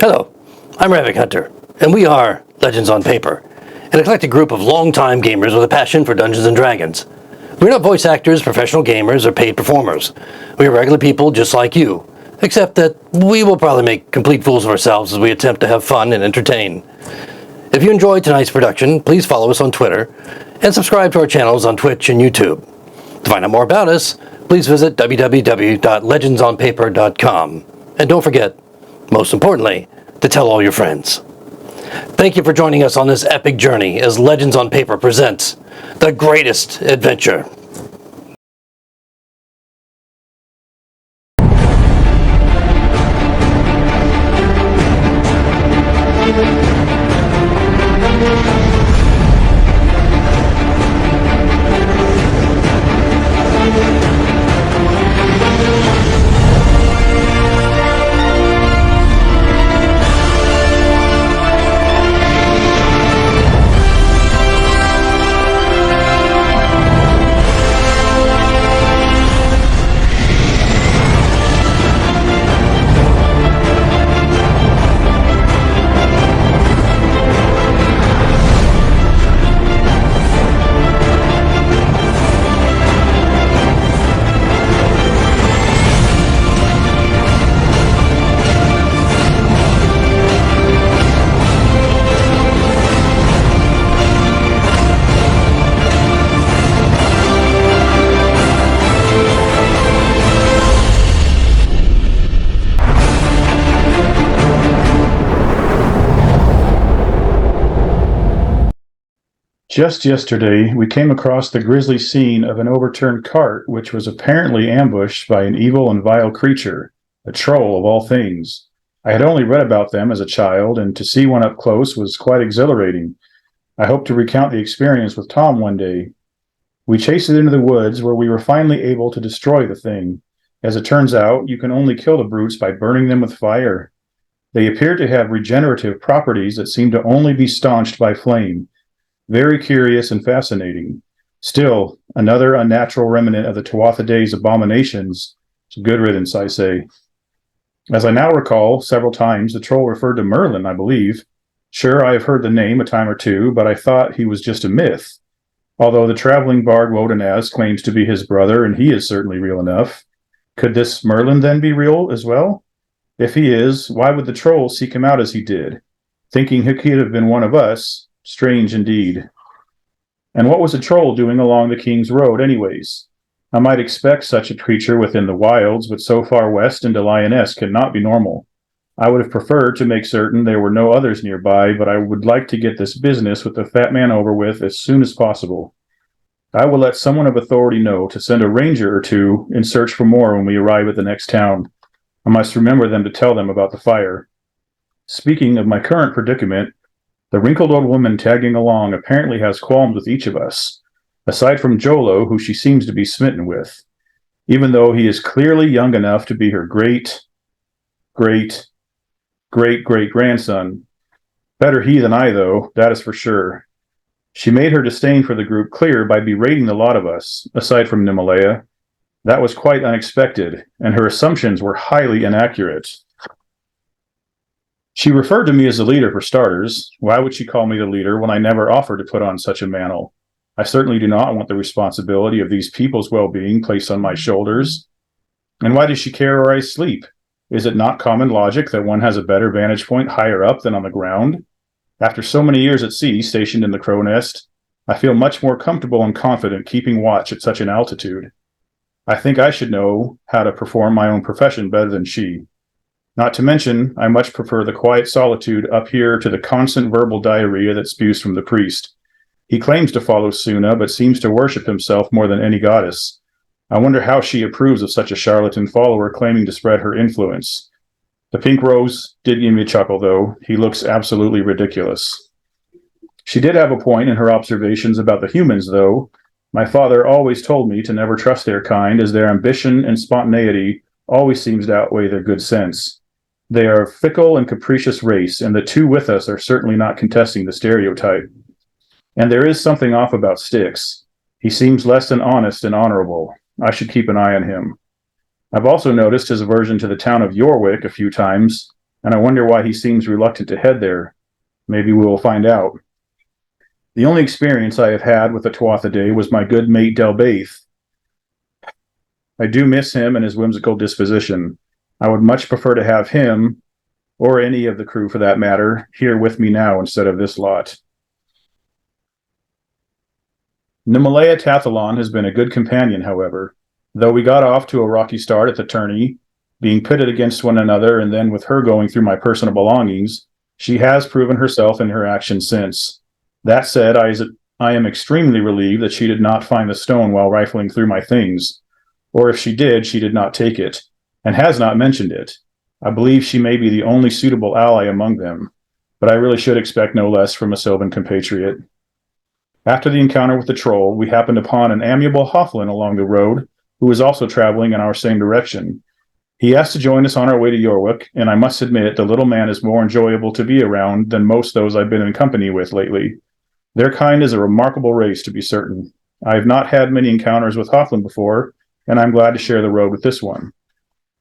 Hello, I'm Ravic Hunter, and we are Legends on Paper, an eclectic group of longtime gamers with a passion for Dungeons & Dragons. We're not voice actors, professional gamers, or paid performers. We are regular people just like you, except that we will probably make complete fools of ourselves as we attempt to have fun and entertain. If you enjoyed tonight's production, please follow us on Twitter, and subscribe to our channels on Twitch and YouTube. To find out more about us, please visit www.legendsonpaper.com. And don't forget, most importantly, to tell all your friends. Thank you for joining us on this epic journey as Legends on Paper presents the greatest adventure. Just yesterday, we came across the grisly scene of an overturned cart which was apparently ambushed by an evil and vile creature, a troll of all things. I had only read about them as a child, and to see one up close was quite exhilarating. I hope to recount the experience with Tom one day. We chased it into the woods where we were finally able to destroy the thing. As it turns out, you can only kill the brutes by burning them with fire. They appear to have regenerative properties that seem to only be staunched by flame. Very curious and fascinating. Still, another unnatural remnant of the Tuatha De's abominations. Good riddance, I say. As I now recall, several times the troll referred to Merlin, I believe. Sure, I have heard the name a time or two, but I thought he was just a myth. Although the traveling bard Wodenaz claims to be his brother, and he is certainly real enough. Could this Merlin then be real as well? If he is, why would the troll seek him out as he did? Thinking he could have been one of us. Strange indeed. And what was a troll doing along the King's Road anyways? I might expect such a creature within the wilds, but so far west into Lioness cannot be normal. I would have preferred to make certain there were no others nearby, but I would like to get this business with the fat man over with as soon as possible. I will let someone of authority know to send a ranger or two in search for more when we arrive at the next town. I must remember them to tell them about the fire. Speaking of my current predicament, the wrinkled old woman tagging along apparently has qualms with each of us, aside from Jolo, who she seems to be smitten with, even though he is clearly young enough to be her great-great-great-great-grandson. Better he than I, though, that is for sure. She made her disdain for the group clear by berating the lot of us, aside from Nimalea. That was quite unexpected, and her assumptions were highly inaccurate. She referred to me as the leader for starters. Why would she call me the leader when I never offered to put on such a mantle? I certainly do not want the responsibility of these people's well-being placed on my shoulders. And why does she care where I sleep? Is it not common logic that one has a better vantage point higher up than on the ground? After so many years at sea, stationed in the crow nest, I feel much more comfortable and confident keeping watch at such an altitude. I think I should know how to perform my own profession better than she. Not to mention, I much prefer the quiet solitude up here to the constant verbal diarrhea that spews from the priest. He claims to follow Suna, but seems to worship himself more than any goddess. I wonder how she approves of such a charlatan follower claiming to spread her influence. The pink rose did give me a chuckle, though. He looks absolutely ridiculous. She did have a point in her observations about the humans, though. My father always told me to never trust their kind, as their ambition and spontaneity always seems to outweigh their good sense. They are a fickle and capricious race, and the two with us are certainly not contesting the stereotype. And there is something off about Styx. He seems less than honest and honorable. I should keep an eye on him. I've also noticed his aversion to the town of Yorwick a few times, and I wonder why he seems reluctant to head there. Maybe we will find out. The only experience I have had with the Tuatha De was my good mate Delbaith. I do miss him and his whimsical disposition. I would much prefer to have him, or any of the crew for that matter, here with me now instead of this lot. Nimalea Tathalon has been a good companion, however. Though we got off to a rocky start at the tourney, being pitted against one another and then with her going through my personal belongings, She has proven herself in her actions since. That said, I am extremely relieved that she did not find the stone while rifling through my things. Or if she did, she did not take it, and has not mentioned it. I believe she may be the only suitable ally among them, but I really should expect no less from a Sylvan compatriot. After the encounter with the troll, we happened upon an amiable Hofflin along the road, who was also traveling in our same direction. He asked to join us on our way to Yorwick, and I must admit the little man is more enjoyable to be around than most those I've been in company with lately. Their kind is a remarkable race, to be certain. I have not had many encounters with Hofflin before, and I'm glad to share the road with this one.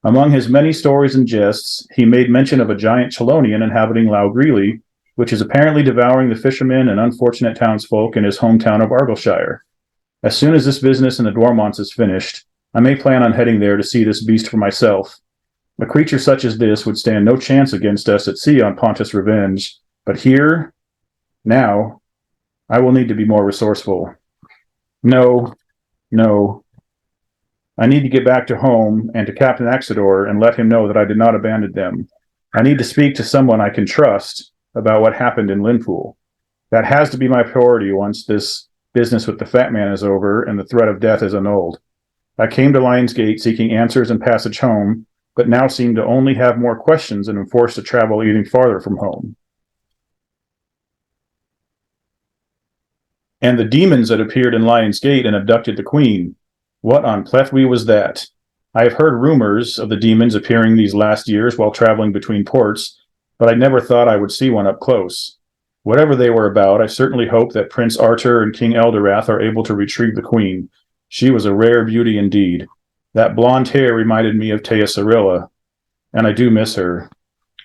Among his many stories and jests, he made mention of a giant Chelonian inhabiting Lough Greeley, which is apparently devouring the fishermen and unfortunate townsfolk in his hometown of Argyllshire. As soon as this business in the Dormonts is finished, I may plan on heading there to see this beast for myself. A creature such as this would stand no chance against us at sea on Pontus Revenge, but here, now, I will need to be more resourceful. No. I need to get back to home and to Captain Axidor and let him know that I did not abandon them. I need to speak to someone I can trust about what happened in Linpool. That has to be my priority once this business with the fat man is over and the threat of death is annulled. I came to Lion's Gate seeking answers and passage home, but now seem to only have more questions and am forced to travel even farther from home. And the demons that appeared in Lion's Gate and abducted the queen. What on Plethwy was that? I have heard rumors of the demons appearing these last years while traveling between ports, but I never thought I would see one up close. Whatever they were about, I certainly hope that Prince Artur and King Eldorath are able to retrieve the queen. She was a rare beauty indeed. That blonde hair reminded me of Tea Cirilla, and I do miss her.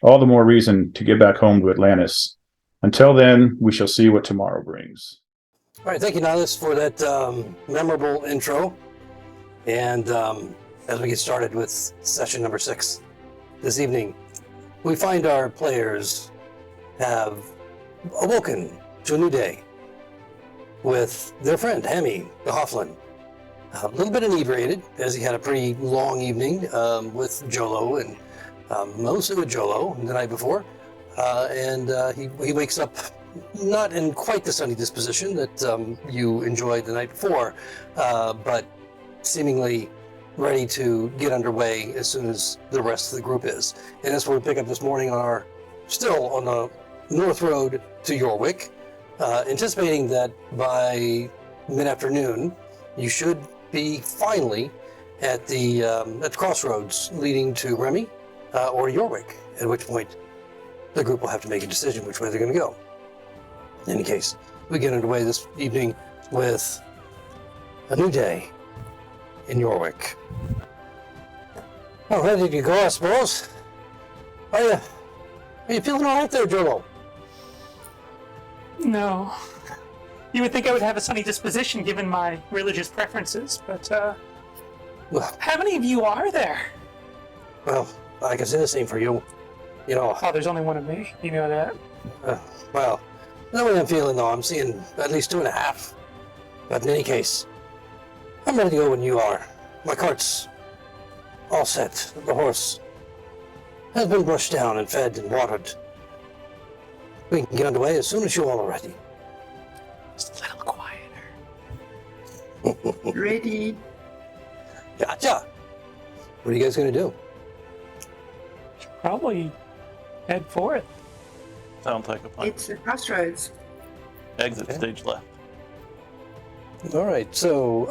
All the more reason to get back home to Atlantis. Until then, we shall see what tomorrow brings. All right, thank you, Nihilus, for that memorable intro. And as we get started with session number 6 this evening, we find our players have awoken to a new day with their friend, Hemi, the Hofflin. A little bit inebriated, as he had a pretty long evening with Jolo and mostly with Jolo the night before. He wakes up not in quite the sunny disposition that you enjoyed the night before, but seemingly ready to get underway as soon as the rest of the group is. And that's where we pick up this morning still on the North Road to Yorwick, anticipating that by mid-afternoon you should be finally at the crossroads leading to Remy or Yorwick, at which point the group will have to make a decision which way they're going to go. In any case, we get underway this evening with a new day in Yorwick. Well, ready to go, I suppose. Are you feeling all right there, Jolo? No. You would think I would have a sunny disposition given my religious preferences, but Well, how many of you are there? well, I can say the same for you. You know, Oh, there's only one of me. You know that. well, the way I'm feeling though, I'm seeing at least 2.5. But in any case, I'm ready to go when you are. My cart's all set. The horse has been brushed down and fed and watered. We can get underway as soon as you all are ready. Just a little quieter. Ready. Gotcha! What are you guys gonna do? Probably head forth. Sounds like a plan. It's the crossroads. Exit Okay. stage left. All right, so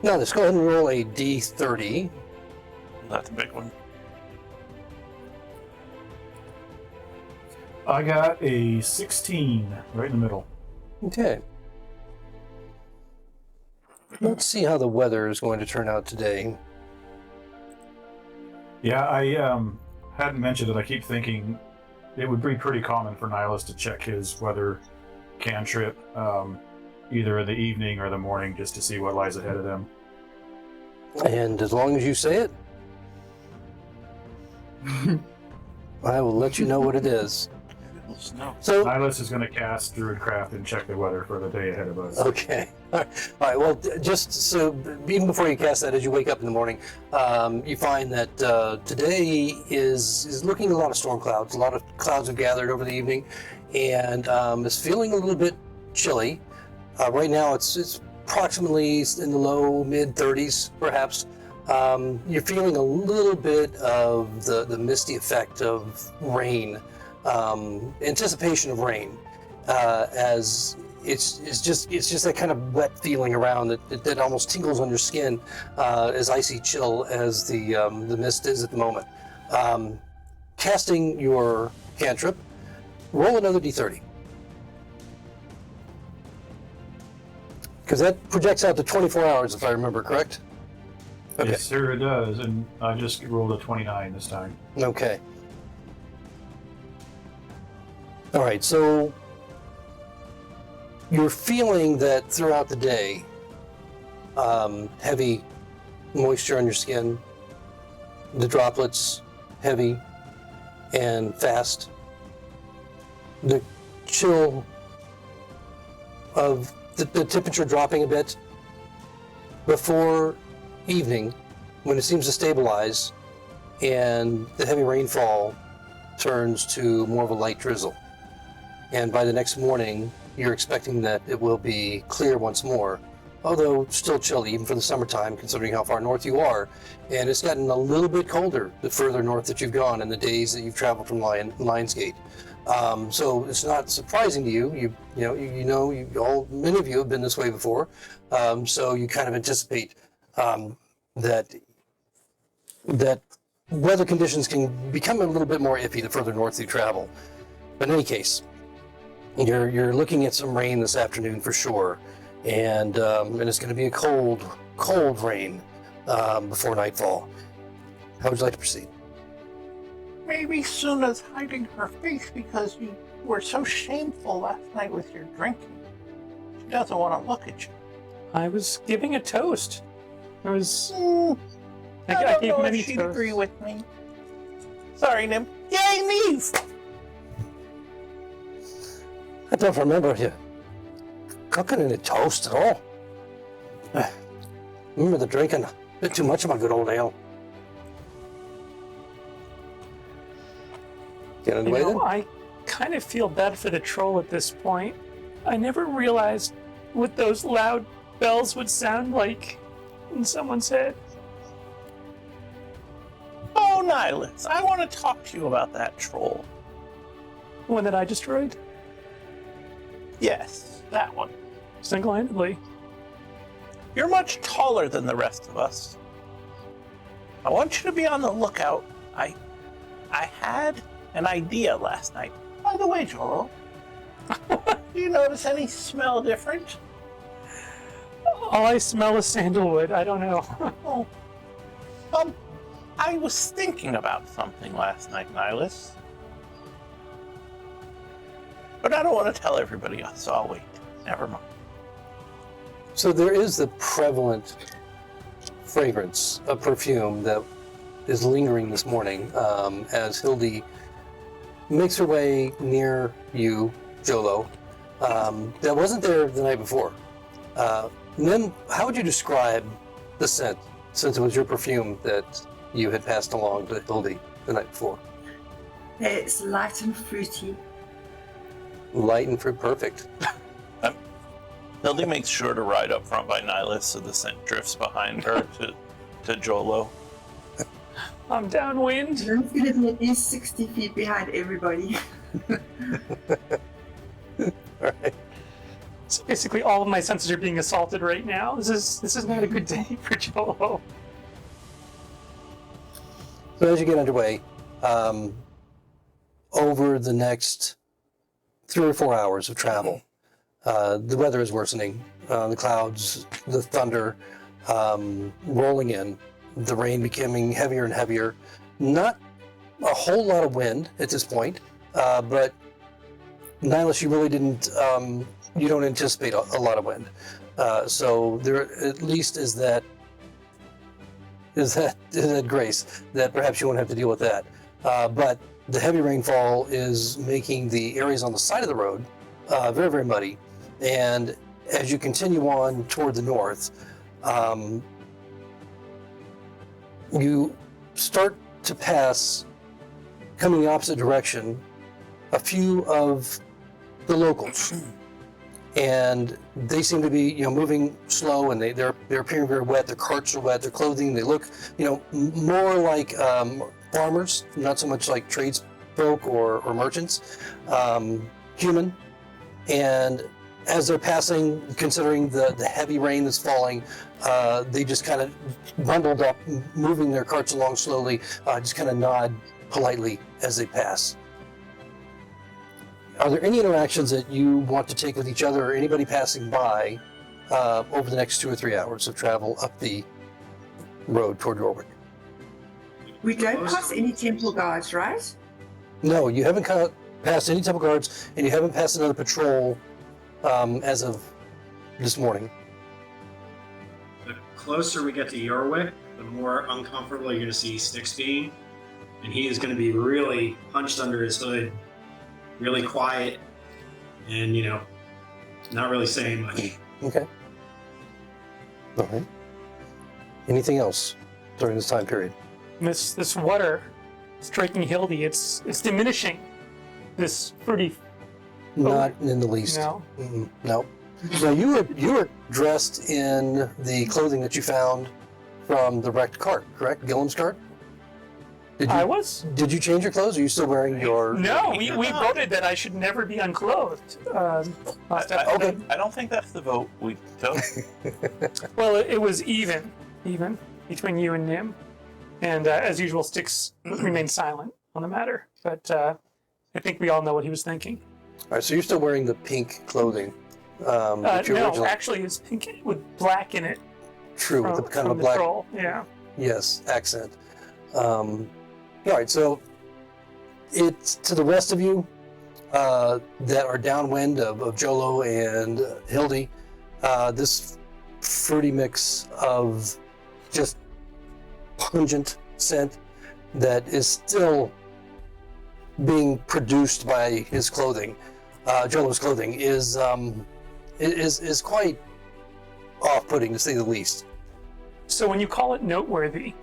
now let's go ahead and roll a d30. That's a big one. I got a 16 right in the middle. Okay. Let's see how the weather is going to turn out today. Yeah, I hadn't mentioned it. I keep thinking it would be pretty common for Nihilus to check his weather cantrip either in the evening or the morning just to see what lies ahead of them. And as long as you say it, I will let you know what it is. Snow. So Nihilus is going to cast Druidcraft and check the weather for the day ahead of us. okay, all right. Well, just so even before you cast that, as you wake up in the morning, you find that today is looking at a lot of storm clouds. A lot of clouds have gathered over the evening, and it's feeling a little bit chilly. Right now, it's approximately in the low mid 30s, perhaps. You're feeling a little bit of the misty effect of rain, anticipation of rain, as it's just that kind of wet feeling around that almost tingles on your skin, as icy chill as the mist is at the moment. Casting your cantrip, roll another d30. Because that projects out to 24 hours, if I remember correct. Okay. Yes, sir, it does. And I just rolled a 29 this time. Okay. All right, so you're feeling that throughout the day, heavy moisture on your skin, the droplets heavy and fast, the chill of the temperature dropping a bit before evening, when it seems to stabilize and the heavy rainfall turns to more of a light drizzle. And by the next morning, you're expecting that it will be clear once more, although still chilly even for the summertime, considering how far north you are. And it's gotten a little bit colder the further north that you've gone in the days that you've traveled from Lionsgate. So it's not surprising to you. Many of you have been this way before. So you kind of anticipate that weather conditions can become a little bit more iffy the further north you travel. But in any case, you're looking at some rain this afternoon for sure, and it's going to be a cold rain before nightfall. How would you like to proceed? Maybe Suna's hiding her face because you were so shameful last night with your drinking. She doesn't want to look at you. I was giving a toast. I was. I don't gave know many if she'd toasts. agree with me. Sorry, Nim. Yay, Neve! I don't remember you cooking any toast at all. I remember the drinking a bit too much of my good old ale. Get You away then? know, I kind of feel bad for the troll at this point. I never realized what those loud bells would sound like in someone's head. Oh, Nihilus, I want to talk to you about that troll. The one that I destroyed, Yes, that one. single-handedly. You're much taller than the rest of us. I want you to be on the lookout. I had an idea last night. By the way, Joel, do you notice any smell different? All I smell is sandalwood. I don't know. Oh, I was thinking about something last night, Nihilus. But I don't want to tell everybody else, so I'll wait. Never mind. So there is the prevalent fragrance of perfume that is lingering this morning as Hildy makes her way near you, Jolo. That wasn't there the night before. Nim, how would you describe the scent, since it was your perfume that you had passed along to Hildy the night before? It's light and fruity. Light and fruit, perfect. Hildy makes sure to ride up front by Nihilus so the scent drifts behind her to Jolo. I'm downwind. Don't forget me at least 60 feet behind everybody. Alright. So basically, all of my senses are being assaulted right now. This is not a good day for Jolo. So as you get underway, over the next 3 or 4 hours of travel, the weather is worsening. The clouds, the thunder rolling in, the rain becoming heavier and heavier. Not a whole lot of wind at this point, but Nihilus, you really didn't, you don't anticipate a lot of wind. So there at least is that grace that perhaps you won't have to deal with that. But the heavy rainfall is making the areas on the side of the road very, very muddy. And as you continue on toward the north, you start to pass, coming the opposite direction, a few of the locals. And they seem to be, moving slow, and they're appearing very wet. Their carts are wet. Their clothing, they look, more like farmers, not so much like tradesfolk or merchants, human. And as they're passing, considering the heavy rain that's falling, they just kind of bundled up, moving their carts along slowly, just kind of nod politely as they pass. Are there any interactions that you want to take with each other or anybody passing by over the next 2 or 3 hours of travel up the road toward Yorwick? We don't pass any temple guards, right? No, you haven't passed any temple guards, and you haven't passed another patrol as of this morning. The closer we get to Yorwick, the more uncomfortable you're going to see Styx being. And he is going to be really hunched under his hood, really quiet, and, not really saying much. Okay. All right. Anything else during this time period? This water striking Hildy, it's diminishing this fruity. Not in the least. No. No. So you were dressed in the clothing that you found from the wrecked cart, correct? Gilliam's cart? I was. Did you change your clothes? Or are you still wearing your? No, we voted that I should never be unclothed. Okay. I don't think that's the vote we took. Well, it was even between you and Nim, and as usual, Styx remained silent on the matter. But I think we all know what he was thinking. All right, so you're still wearing the pink clothing. No, actually, it's pink with black in it. True, with the kind of the black. troll. Yeah. Yes, accent. All right, so it's to the rest of you that are downwind of Jolo and Hildy. This fruity mix of just pungent scent that is still being produced by his clothing, Jolo's clothing, is quite off-putting, to say the least. So when you call it noteworthy,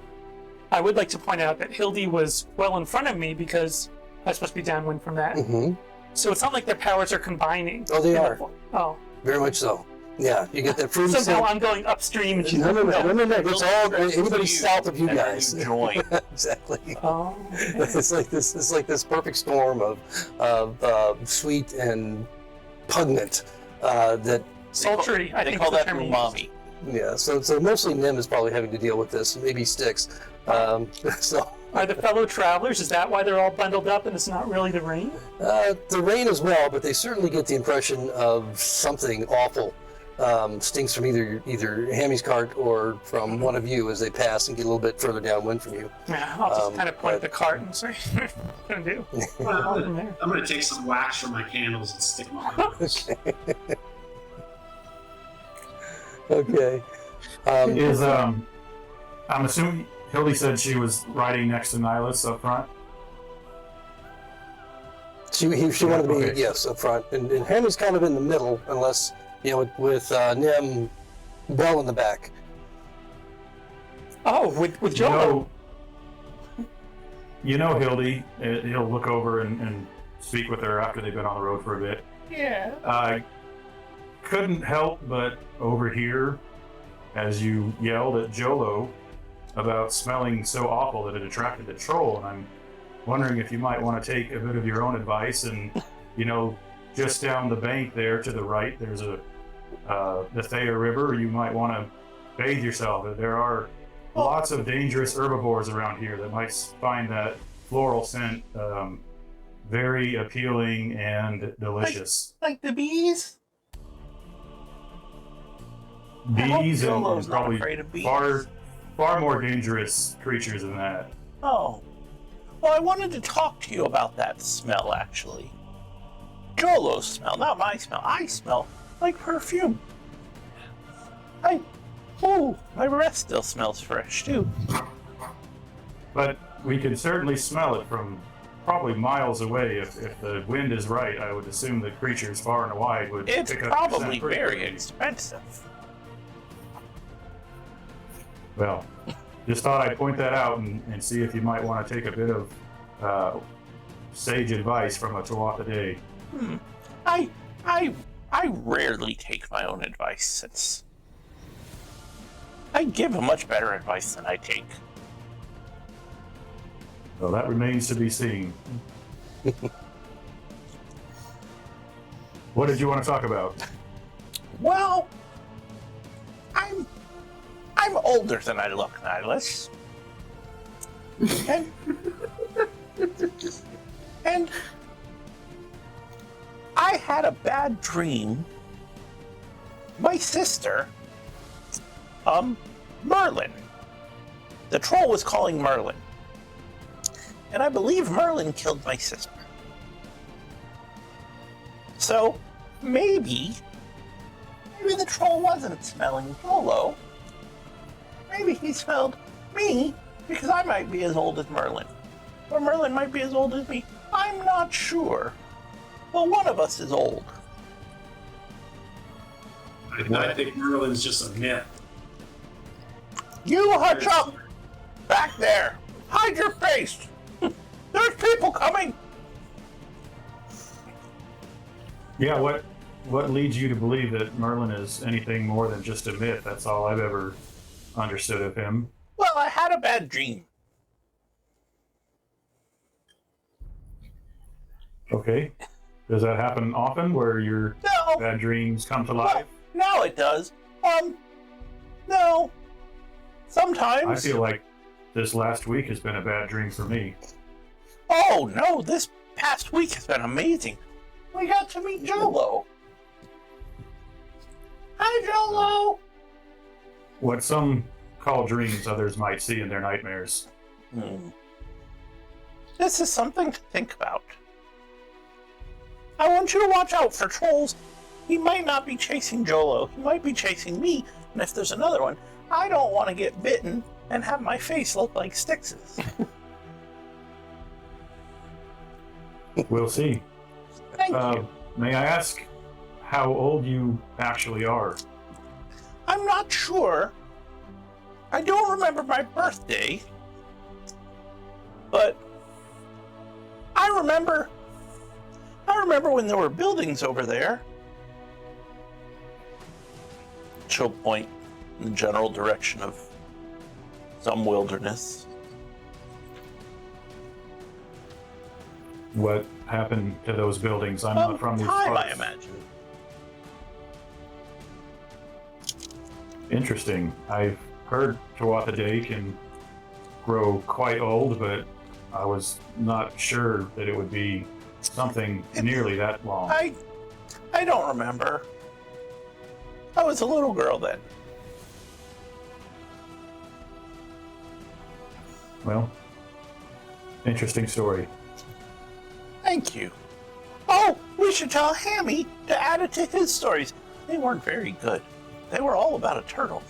I would like to point out that Hildy was well in front of me because I was supposed to be downwind from that. Mm-hmm. So it's not like their powers are combining. Oh, they are. Oh. Very much so. Yeah, you get that fruity Somehow scent. I'm going upstream. And No. It's all anybody south of you And then guys. you join. Exactly. Oh. It's like this perfect storm of sweet and pungent that. Sultry. I They think call is the that term he umami. used. Yeah, so mostly Nim is probably having to deal with this, maybe Styx. So Are the fellow travelers? Is that why they're all bundled up and it's not really the rain? the rain as well, but they certainly get the impression of something awful stinks from either Hammy's cart or from one of you as they pass and get a little bit further downwind from you. Yeah, I'll just kind of point at the cart and say, what can I do? I'm going to take some wax from my candles and stick them on my nose. Okay. I'm assuming Hildy said she was riding next to Nihilus up front. She wanted to be, Okay. yes, up front. And Hammy's kind of in the middle, unless, with Nim well in the back. Oh, with Joe. You know Hildy. He'll look over and speak with her after they've been on the road for a bit. Yeah. I couldn't help but overhear as you yelled at Jolo about smelling so awful that it attracted the troll, and I'm wondering if you might want to take a bit of your own advice and, just down the bank there to the right, there's the Thea River. You might want to bathe yourself. There are lots of dangerous herbivores around here that might find that floral scent very appealing and delicious. Like the bees? Bees and Jolo's not probably afraid of bees. far more dangerous creatures than that. Oh. Well, I wanted to talk to you about that smell, actually. Jolo's smell, not my smell. I smell like perfume. My breath still smells fresh, too. But we can certainly smell it from probably miles away. If the wind is right, I would assume that creatures far and wide would It's pick up probably scent pretty very quickly. expensive. Well, just thought I'd point that out and see if you might want to take a bit of sage advice from a Tuatha Dé. I rarely take my own advice, since I give a much better advice than I take. Well, that remains to be seen. What did you want to talk about? Well, I'm older than I look, Nihilus. And I had a bad dream. My sister, Merlin. The troll was calling Merlin. And I believe Merlin killed my sister. So, maybe the troll wasn't smelling Jolo. Maybe he smelled me, because I might be as old as Merlin. Or Merlin might be as old as me. I'm not sure. But one of us is old. I think Merlin's just a myth. You hush up! Back there! Hide your face! There's people coming! Yeah, what leads you to believe that Merlin is anything more than just a myth? That's all I've ever understood of him. Well, I had a bad dream. Okay. Does that happen often, where your No! bad dreams come to life? Now it does. No. Sometimes. I feel like this last week has been a bad dream for me. Oh no, this past week has been amazing. We got to meet Jolo. Hi, Jolo! What some call dreams, others might see in their nightmares. This is something to think about. I want you to watch out for trolls. He might not be chasing Jolo. He might be chasing me. And if there's another one, I don't want to get bitten and have my face look like Styx's. We'll see. Thank you. May I ask how old you actually are? I'm not sure. I don't remember my birthday. But I remember when there were buildings over there. She'll point in the general direction of some wilderness. What happened to those buildings? I'm not from these Time, parts. I imagine. Interesting. I've heard Tuatha Dé can grow quite old, but I was not sure that it would be something nearly that long. I don't remember. I was a little girl then. Well, interesting story. Thank you. Oh, we should tell Hammy to add it to his stories. They weren't very good. They were all about a turtle.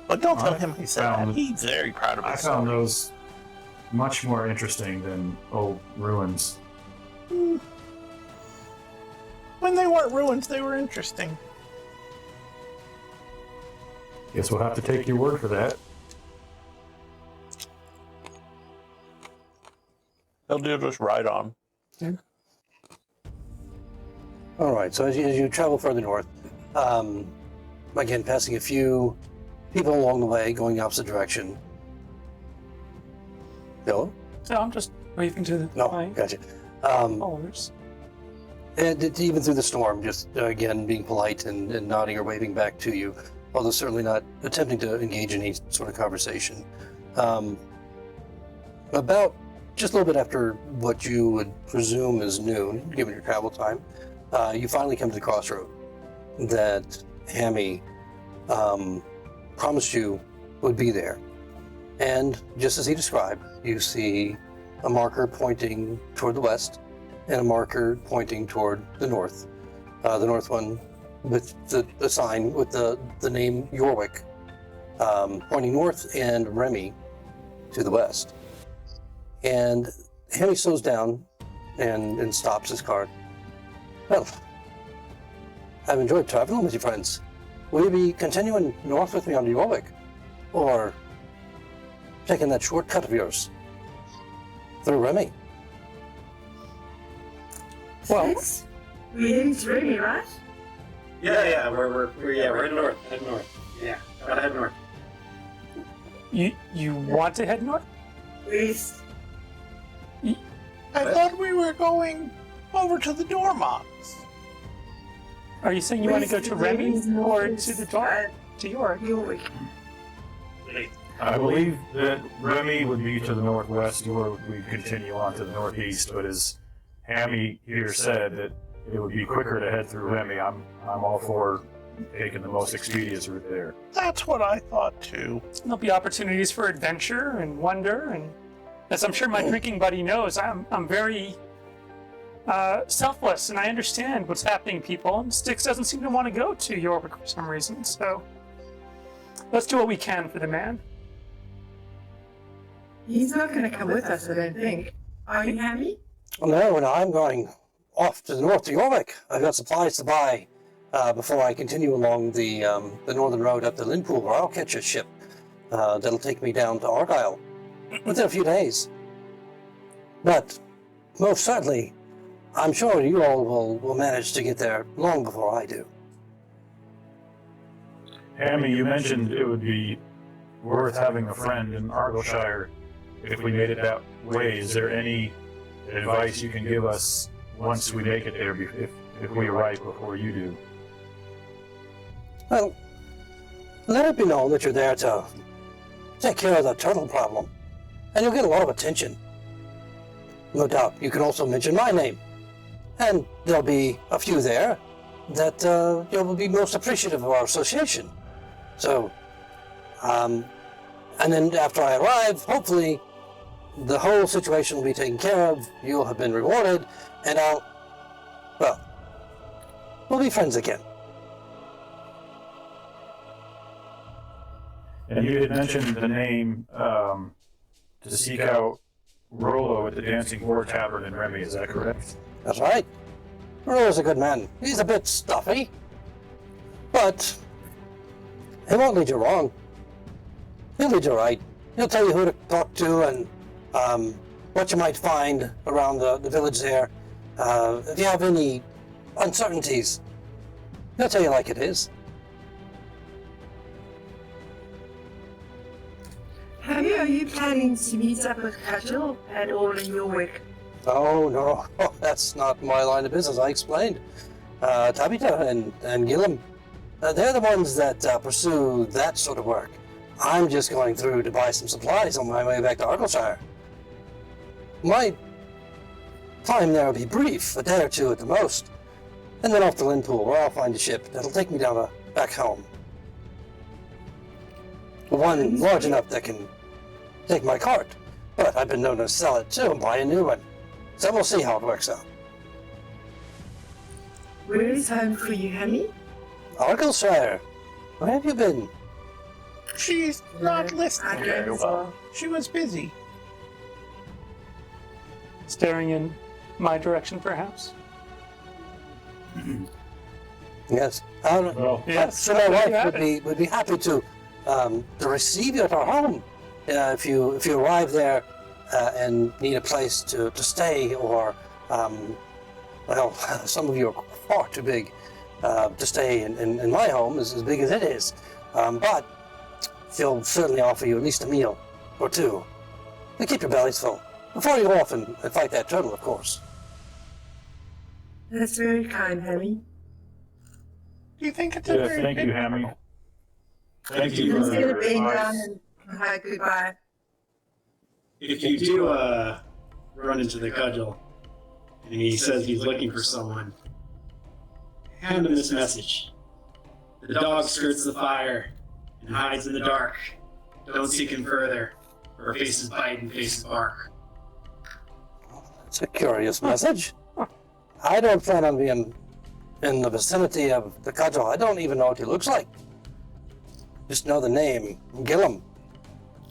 But don't tell him I said that. He's very proud of I his found story. those much more interesting than old ruins. When they weren't ruins, they were interesting. Guess we'll have to take your word for that. They'll do just right on. All right, so as you travel further north, again, passing a few people along the way, going the opposite direction. Hello? So I'm just waving to the No, my gotcha. followers. And even through the storm, just again being polite and nodding or waving back to you, although certainly not attempting to engage in any sort of conversation. About just a little bit after what you would presume is noon, given your travel time, you finally come to the crossroad that Hammy promised you would be there. And just as he described, you see a marker pointing toward the west and a marker pointing toward the north. The north one with the sign with the name Yorwick pointing north, and Remy to the west. And Henry slows down and stops his cart. Well, I've enjoyed traveling with you friends. Will you be continuing north with me on to Yorwick? Or taking that shortcut of yours through Remy? Well, Yes. We're heading to Remy, right? Yeah, we're heading north. Head north. Yeah, gotta head north. you want to head north? West. I thought we were going over to the Dormonts. Are you saying you want to go West to of Remy Remy's or to north, the Dorm? To York? Yorwick. I believe that Remy would be to the northwest, or we continue on to the northeast. But as Hammy here said, that it would be quicker to head through Remy. I'm all for taking the most expedient route there. That's what I thought too. There'll be opportunities for adventure and wonder, and as I'm sure my drinking buddy knows, I'm very selfless, and I understand what's happening, people. And Styx doesn't seem to want to go to York for some reason, so let's do what we can for the man. He's not going to come with us, I don't think. Are you, Hammy? No, and I'm going off to the north to Yorwick. I've got supplies to buy before I continue along the northern road up to Linpool, where I'll catch a ship that'll take me down to Argyle within a few days. But most certainly, I'm sure you all will manage to get there long before I do. Hammy, you mentioned it would be worth having a friend in Argyllshire if we made it that way. Is there any advice you can give us once we make it there, if we arrive before you do? Well, let it be known that you're there to take care of the turtle problem, and you'll get a lot of attention. No doubt, you can also mention my name, and there'll be a few there that you'll be most appreciative of our association. So, and then after I arrive, hopefully, the whole situation will be taken care of, you'll have been rewarded, and we'll be friends again. And you had mentioned the name to seek out Rollo at the Dancing Boar Tavern in Remy, is that correct? That's right. Rollo's a good man. He's a bit stuffy, but he won't lead you wrong. He'll lead you right. He'll tell you who to talk to and what you might find around the village there. If you have any uncertainties, he'll tell you like it is. Hammy, are you planning to meet up with Cudgel at all in Yorwick? Oh, no. That's not my line of business, I explained. Tabitha and Gillum, they're the ones that pursue that sort of work. I'm just going through to buy some supplies on my way back to Argyllshire. My time there will be brief, a day or two at the most, and then off to Linpool, where I'll find a ship that'll take me down back home. One large enough that can take my cart, but I've been known to sell it too and buy a new one. So we'll see how it works out. Where is home for you, Hammy? Argyllshire, where have you been? She's not I listening don't very know. well. She was busy. Staring in my direction, perhaps. Yes. Well, Yes. So my wife would be happy to receive you at our home if you arrive there and need a place to stay, or some of you are far too big to stay in my home, as big as it is. But she'll certainly offer you at least a meal or two to keep your bellies full before you go off and fight that turtle, of course. That's very kind, Hammy. Do you think it's a yeah, very thank big you, Hammy. Thank you I'm for going to your bend down advice. and hi, goodbye. If you do run into the cudgel, and he says he's looking for someone, hand him this message. The dog skirts the fire and hides in the dark. Don't seek him further, or faces bite and faces bark. It's a curious message. I don't plan on being in the vicinity of the cudgel. I don't even know what he looks like. Just know the name, Gillum.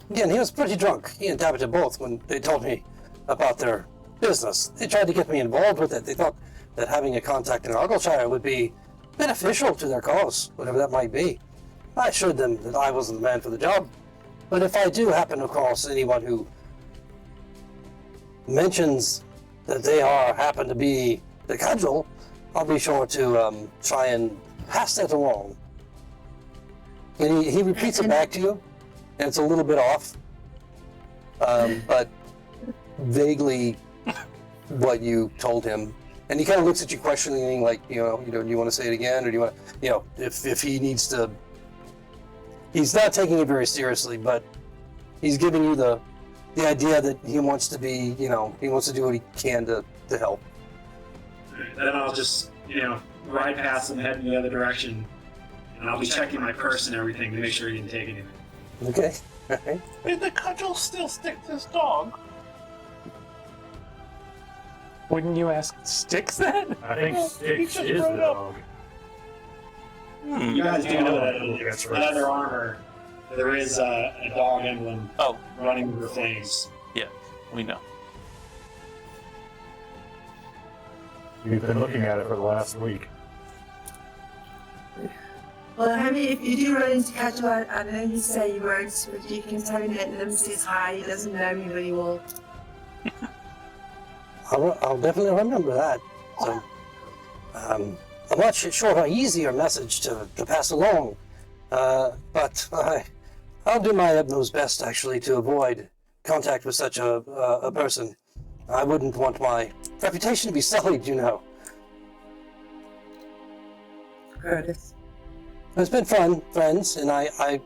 Again, he was pretty drunk. He and Tabitha both when they told me about their business. They tried to get me involved with it. They thought that having a contact in Argyllshire would be beneficial to their cause, whatever that might be. I assured them that I wasn't the man for the job. But if I do happen across anyone who mentions that they happen to be the cudgel, I'll be sure to try and pass that along. And he repeats it back to you, and it's a little bit off, but vaguely what you told him. And he kind of looks at you questioning, like, do you want to say it again, or do you want to, if he needs to. He's not taking it very seriously, but he's giving you the idea that he wants to be, he wants to do what he can to help. Then I'll just, ride past him, head in the other direction, and I'll be checking my purse and everything to make sure he didn't take anything. Okay. All right. Did the cudgel still stick this dog? Wouldn't you ask Styx then? I think He Styx just is the rode up. dog. You guys do know that in That's right. Under Armour, there is a dog emblem Oh, running the things. we know. We've been looking at it for the last week. Well, Remy, if you do run into Cudgel, I know you say you won't, but you can tell him that Nim says hi. He doesn't know me, but he will. I'll definitely remember that. So, I'm not sure how easy a message to pass along, but I'll do my utmost best, actually, to avoid contact with such a person. I wouldn't want my reputation to be sullied, Curtis. It's been fun, friends, and I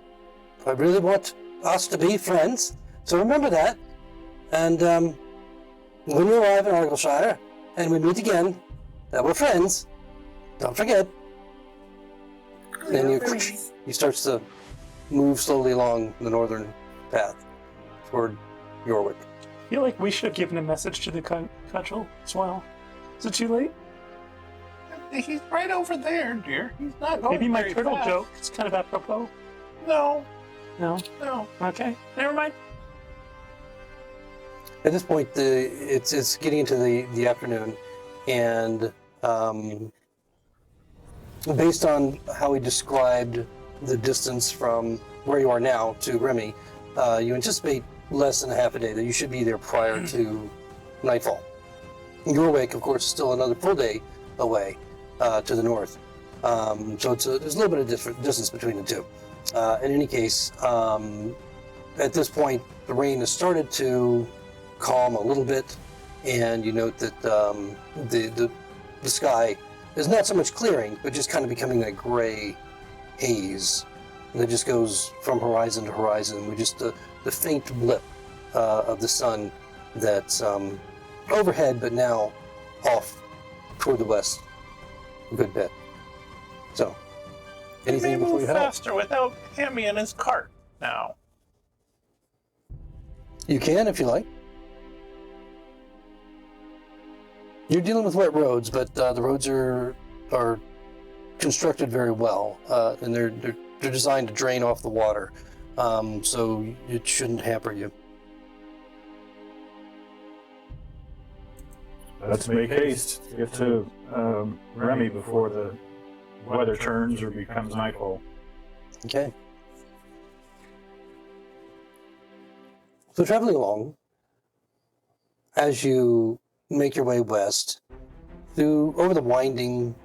really want us to be friends. So remember that. And when we arrive in Argyllshire and we meet again, that we're friends, don't forget. And he starts to move slowly along the northern path toward Yorwick. I feel like we should have given a message to the cudgel as well. Is it too late? He's right over there, dear. He's not going Maybe my very turtle fast. joke is kind of apropos. No, No? no. Okay. Never mind. At this point, it's getting into the afternoon, and based on how he described the distance from where you are now to Remy, you anticipate less than a half a day, that you should be there prior to nightfall. Yorwick, of course, is still another full day away to the north. So there's a little bit of different distance between the two. In any case, at this point, the rain has started to calm a little bit, and you note that the sky is not so much clearing, but just kind of becoming that gray haze that just goes from horizon to horizon with just the faint blip of the sun that's overhead, but now off toward the west a good bit. So, He may anything before move you head out? faster without Hammy in his cart now. You can if you like. You're dealing with wet roads, but the roads are constructed very well, and they're designed to drain off the water, so it shouldn't hamper you. Let's make haste to get to Remy before the weather turns or becomes nightfall. Okay. So traveling along, as you make your way west, over the winding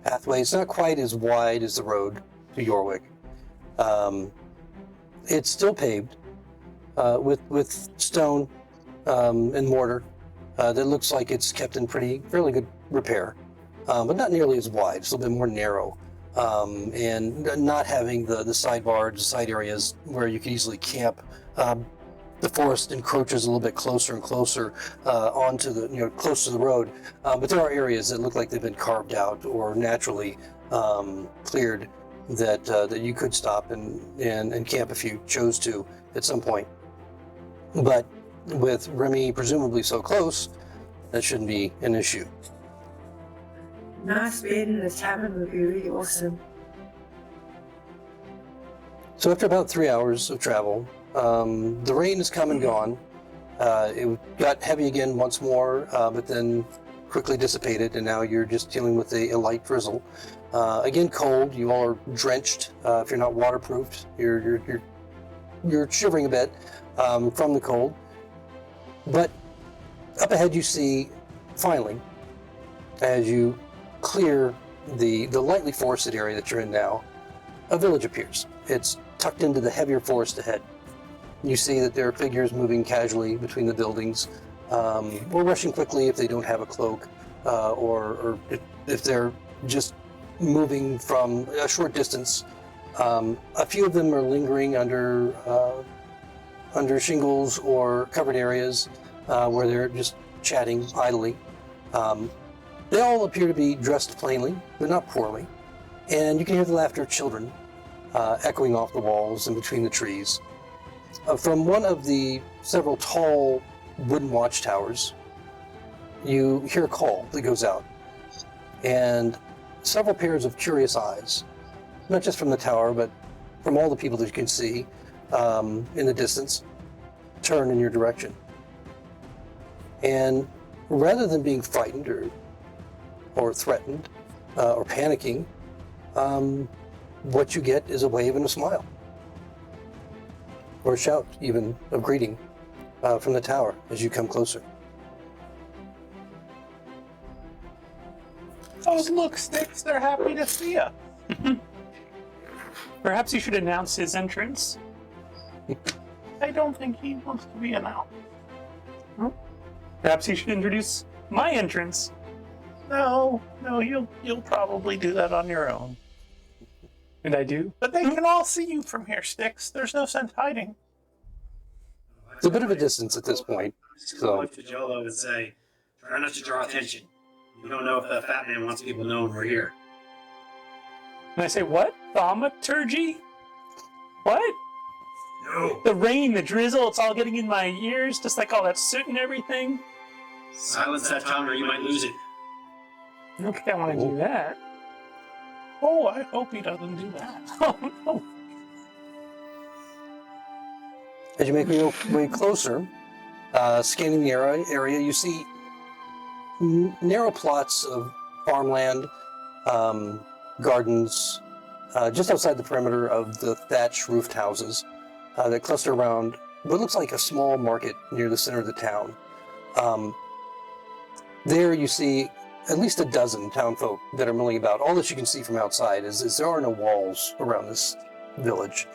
pathway, it's not quite as wide as the road to Yorwick. It's still paved with stone and mortar that looks like it's kept in fairly good repair, but not nearly as wide. It's a little bit more narrow, and not having the sidebars, side areas where you could easily camp. The forest encroaches a little bit closer and closer onto close to the road, but there are areas that look like they've been carved out or naturally cleared that you could stop and camp if you chose to at some point. But with Remy presumably so close, that shouldn't be an issue. Nice bed in the tavern would be really awesome. So after about 3 hours of travel, the rain has come and gone, It got heavy again once more, but then quickly dissipated, and now you're just dealing with a light drizzle. Again, cold. You all are drenched. If you're not waterproofed, you're shivering a bit from the cold. But up ahead, you see, finally, as you clear the lightly forested area that you're in now, a village appears. It's tucked into the heavier forest ahead. You see that there are figures moving casually between the buildings, or rushing quickly if they don't have a cloak, or if they're just moving from a short distance. A few of them are lingering under shingles or covered areas where they're just chatting idly. They all appear to be dressed plainly, but not poorly, and you can hear the laughter of children echoing off the walls and between the trees. From one of the several tall wooden watchtowers, you hear a call that goes out, and several pairs of curious eyes, not just from the tower, but from all the people that you can see in the distance, turn in your direction. And rather than being frightened or threatened or panicking, what you get is a wave and a smile, or a shout even of greeting from the tower as you come closer. Oh, look, Sticks, they're happy to see you. Perhaps you should announce his entrance. I don't think he wants to be announced. Perhaps you should introduce my entrance. No, you'll probably do that on your own. And I do. But they can all see you from here, Sticks. There's no sense hiding. It's a bit of a distance at this point. Just go up to Jolo and say, try not to draw attention. You don't know if the fat man wants people knowing we're here. And I say, what? Thaumaturgy? What? No. The rain, the drizzle, it's all getting in my ears, just like all that soot and everything. Silence that tongue or you might lose it. I don't think I want to do that. Oh, I hope he doesn't do that. Oh, no. As you make your way closer, scanning the area, you see narrow plots of farmland, gardens, just outside the perimeter of the thatch roofed houses that cluster around what looks like a small market near the center of the town. There you see at least a dozen townfolk that are milling about. All that you can see from outside is there are no walls around this village.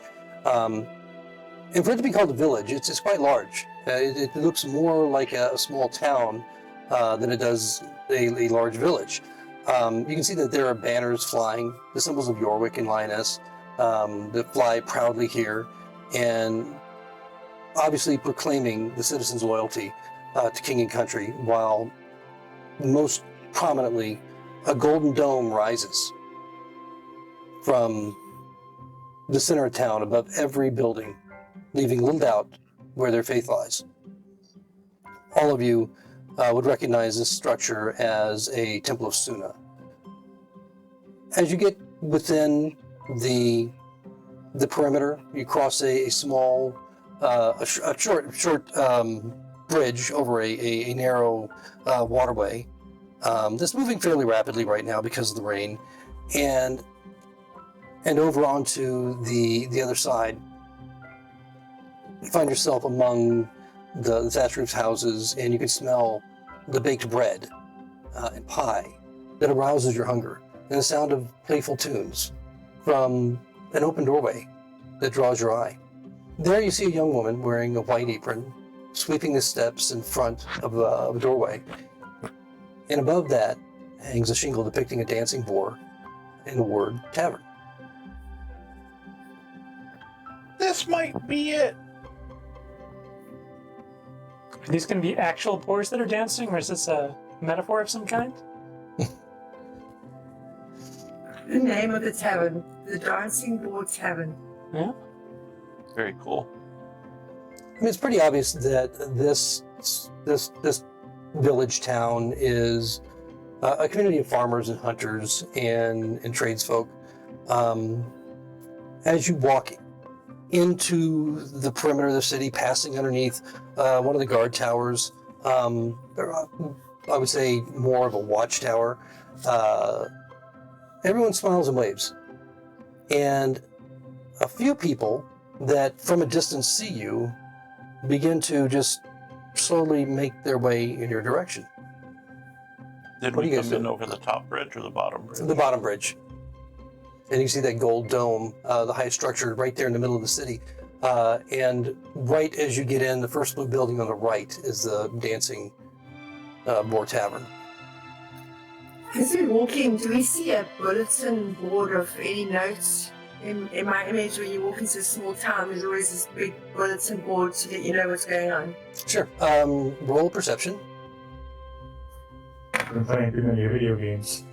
And for it to be called a village, it's quite large. It looks more like a small town than it does a large village. You can see that there are banners flying, the symbols of Yorwick and Lioness, that fly proudly here, and obviously proclaiming the citizens' loyalty to king and country, while most prominently a golden dome rises from the center of town above every building, leaving little doubt where their faith lies. All of you would recognize this structure as a temple of Suna. As you get within the perimeter, you cross a small, short bridge over a narrow waterway that's moving fairly rapidly right now because of the rain, and over onto the other side. You find yourself among the thatch roofed houses, and you can smell the baked bread and pie that arouses your hunger, and the sound of playful tunes from an open doorway that draws your eye. There you see a young woman wearing a white apron, sweeping the steps in front of a doorway, and above that hangs a shingle depicting a dancing boar and the word tavern. This might be it. Are these going to be actual boars that are dancing, or is this a metaphor of some kind? The name of the tavern, the Dancing Boar Tavern. Yeah. Very cool. I mean, it's pretty obvious that this village town is a community of farmers and hunters and tradesfolk. As you walk into the perimeter of the city, passing underneath one of the guard towers. They're, I would say more of a watchtower. Everyone smiles and waves. And a few people that from a distance see you begin to just slowly make their way in your direction. Did What do we you guys come in do? over the top bridge or the bottom bridge? The bottom bridge. And you see that gold dome, the highest structure right there in the middle of the city. And right as you get in, the first blue building on the right is the Dancing Boar Tavern. As we're walking, do we see a bulletin board of any notes? In my image, when you walk into a small town, there's always this big bulletin board to let you know what's going on. Sure. Roll perception. I've been playing too many video games.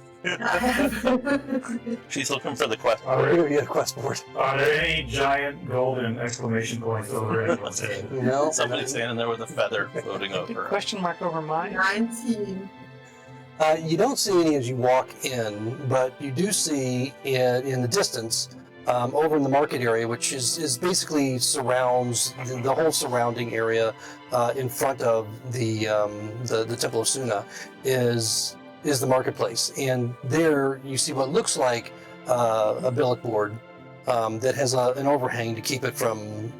She's looking for the quest. Are Here there, you get a quest board. are there any giant golden exclamation points over anyone's head? No. Somebody's standing there with a feather floating Big over. question mark over mine. 19. You don't see any as you walk in, but you do see in the distance, over in the market area, which is basically surrounds the whole surrounding area in front of the Temple of Suna, is the marketplace. And there you see what looks like a billet board that has an overhang to keep it from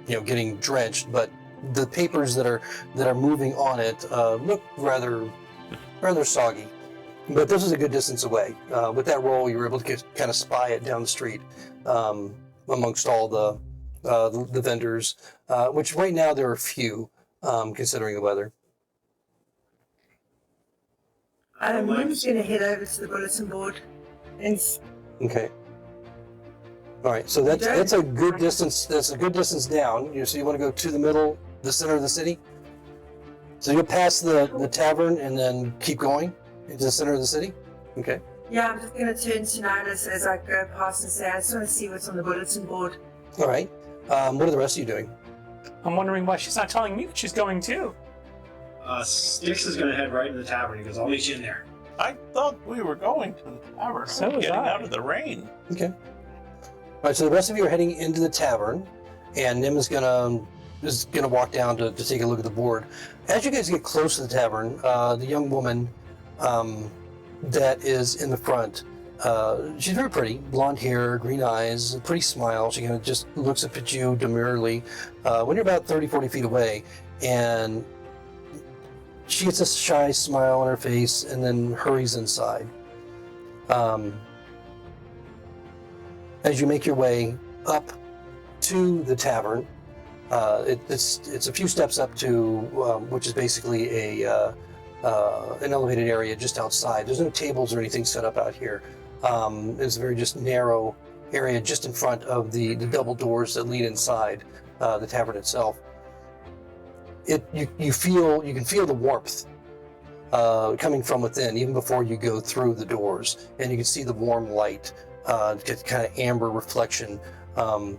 getting drenched, but the papers that are moving on it look rather soggy. But this is a good distance away. With that roll, you were able to kind of spy it down the street amongst all the vendors, which right now there are few, considering the weather. Mim's going to head over to the bulletin board and Okay. All right. So that's a good distance. That's a good distance down. So you want to go to the middle, the center of the city. So you'll pass the tavern and then keep going into the center of the city. Okay. yeah, I'm just going to turn to Nidus as I go past and say, I just want to see what's on the bulletin board. All right. What are the rest of you doing? I'm wondering why she's not telling me that she's going too. Styx is going to head right into the tavern. He goes, I'll meet you in there. I thought we were going to the tavern. So was getting I. out of the rain. Okay. All right. So the rest of you are heading into the tavern, and Nim is gonna walk down to take a look at the board. As you guys get close to the tavern, the young woman that is in the front, she's very pretty, blonde hair, green eyes, a pretty smile. She kind of just looks up at you demurely when you're about 30, 40 feet away, and she gets a shy smile on her face and then hurries inside. As you make your way up to the tavern, it's a few steps up to which is basically an elevated area just outside. There's no tables or anything set up out here. It's a very just narrow area just in front of the double doors that lead inside the tavern itself. You can feel the warmth coming from within even before you go through the doors, and you can see the warm light, get kind of amber reflection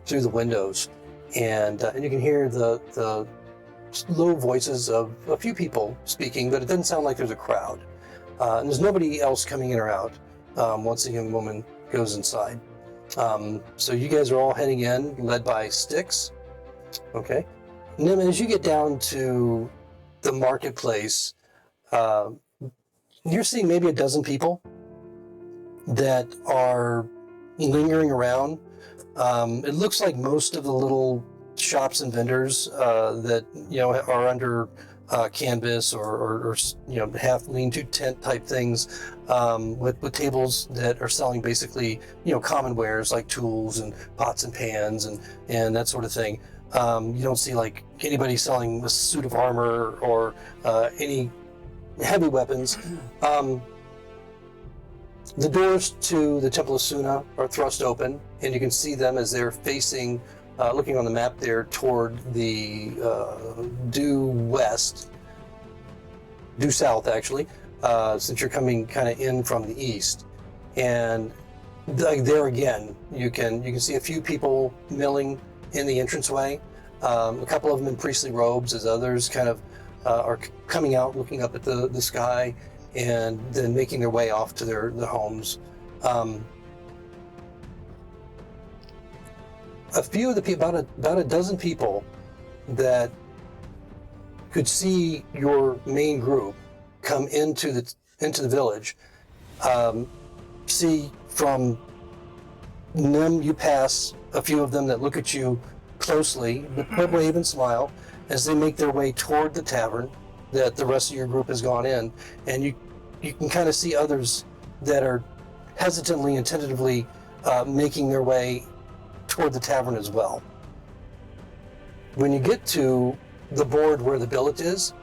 through the windows, and you can hear the low voices of a few people speaking, but it doesn't sound like there's a crowd, and there's nobody else coming in or out once the young woman goes inside. So you guys are all heading in, led by Styx. Okay. Nim, as you get down to the marketplace, you're seeing maybe a dozen people that are lingering around. It looks like most of the little shops and vendors that are under canvas or half lean-to tent type things, with tables that are selling basically common wares like tools and pots and pans and that sort of thing. You don't see like anybody selling a suit of armor or any heavy weapons. The doors to the Temple of Suna are thrust open, and you can see them as they're facing, looking on the map there, toward the due south actually, since you're coming kind of in from the east. And there again, you can see a few people milling in the entranceway, a couple of them in priestly robes, as others kind of are coming out looking up at the sky and then making their way off to their homes. a few of the people, about a dozen people that could see your main group come into the village, see from them you pass a few of them that look at you closely, but wave and smile as they make their way toward the tavern that the rest of your group has gone in, and you can kind of see others that are hesitantly and tentatively making their way toward the tavern as well. When you get to the board where the billet is,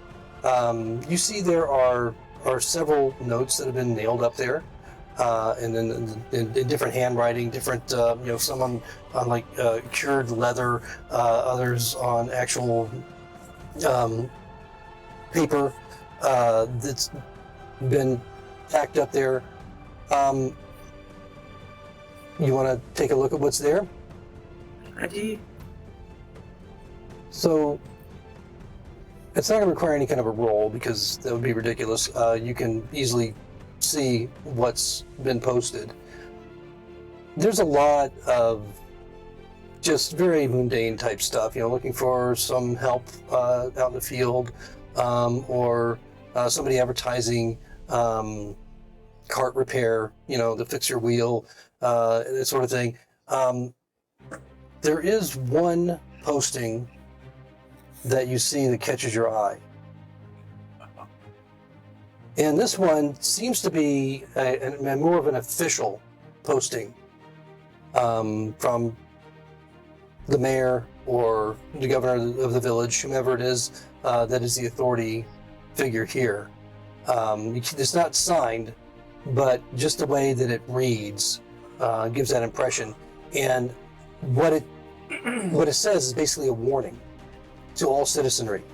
you see there are several notes that have been nailed up there, and then in different handwriting, different some on like cured leather, others on actual paper that's been tacked up there. You want to take a look at what's there? I do. So it's not going to require any kind of a roll because that would be ridiculous. You can easily see what's been posted. There's a lot of just very mundane type stuff, looking for some help out in the field, or somebody advertising cart repair, to fix your wheel, that sort of thing. There is one posting that you see that catches your eye. And this one seems to be a more of an official posting from the mayor or the governor of the village, whomever it is that is the authority figure here. It's not signed, but just the way that it reads gives that impression. And what it says is basically a warning to all citizenry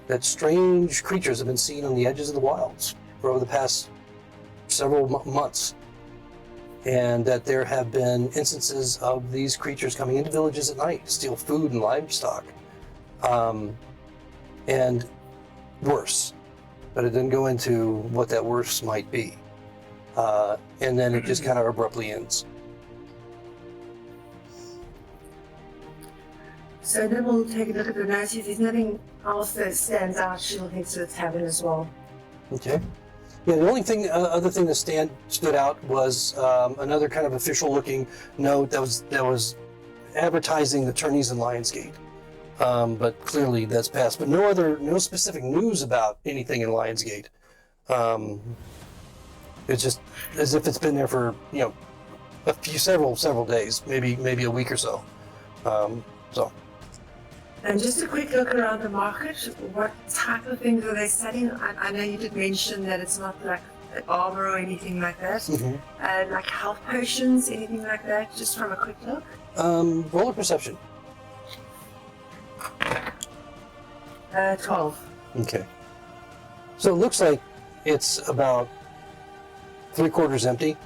that strange creatures have been seen on the edges of the wilds for over the past several months, and that there have been instances of these creatures coming into villages at night to steal food and livestock, and worse. But it didn't go into what that worse might be. And then it just kind of abruptly ends. So then we'll take a look at the notes. If there's nothing else that stands out, she'll head to the tavern as well. Okay. Yeah, the only other thing that stood out was another kind of official-looking note that was advertising the tourneys in Lionsgate. But clearly that's passed. But no specific news about anything in Lionsgate. It's just as if it's been there for several days, maybe a week or so. And just a quick look around the market. What type of things are they selling? I know you did mention that it's not like armor or anything like that. Mm-hmm. Like health potions, anything like that, just from a quick look? Roll a perception. 12. Okay. So it looks like it's about 3/4 empty.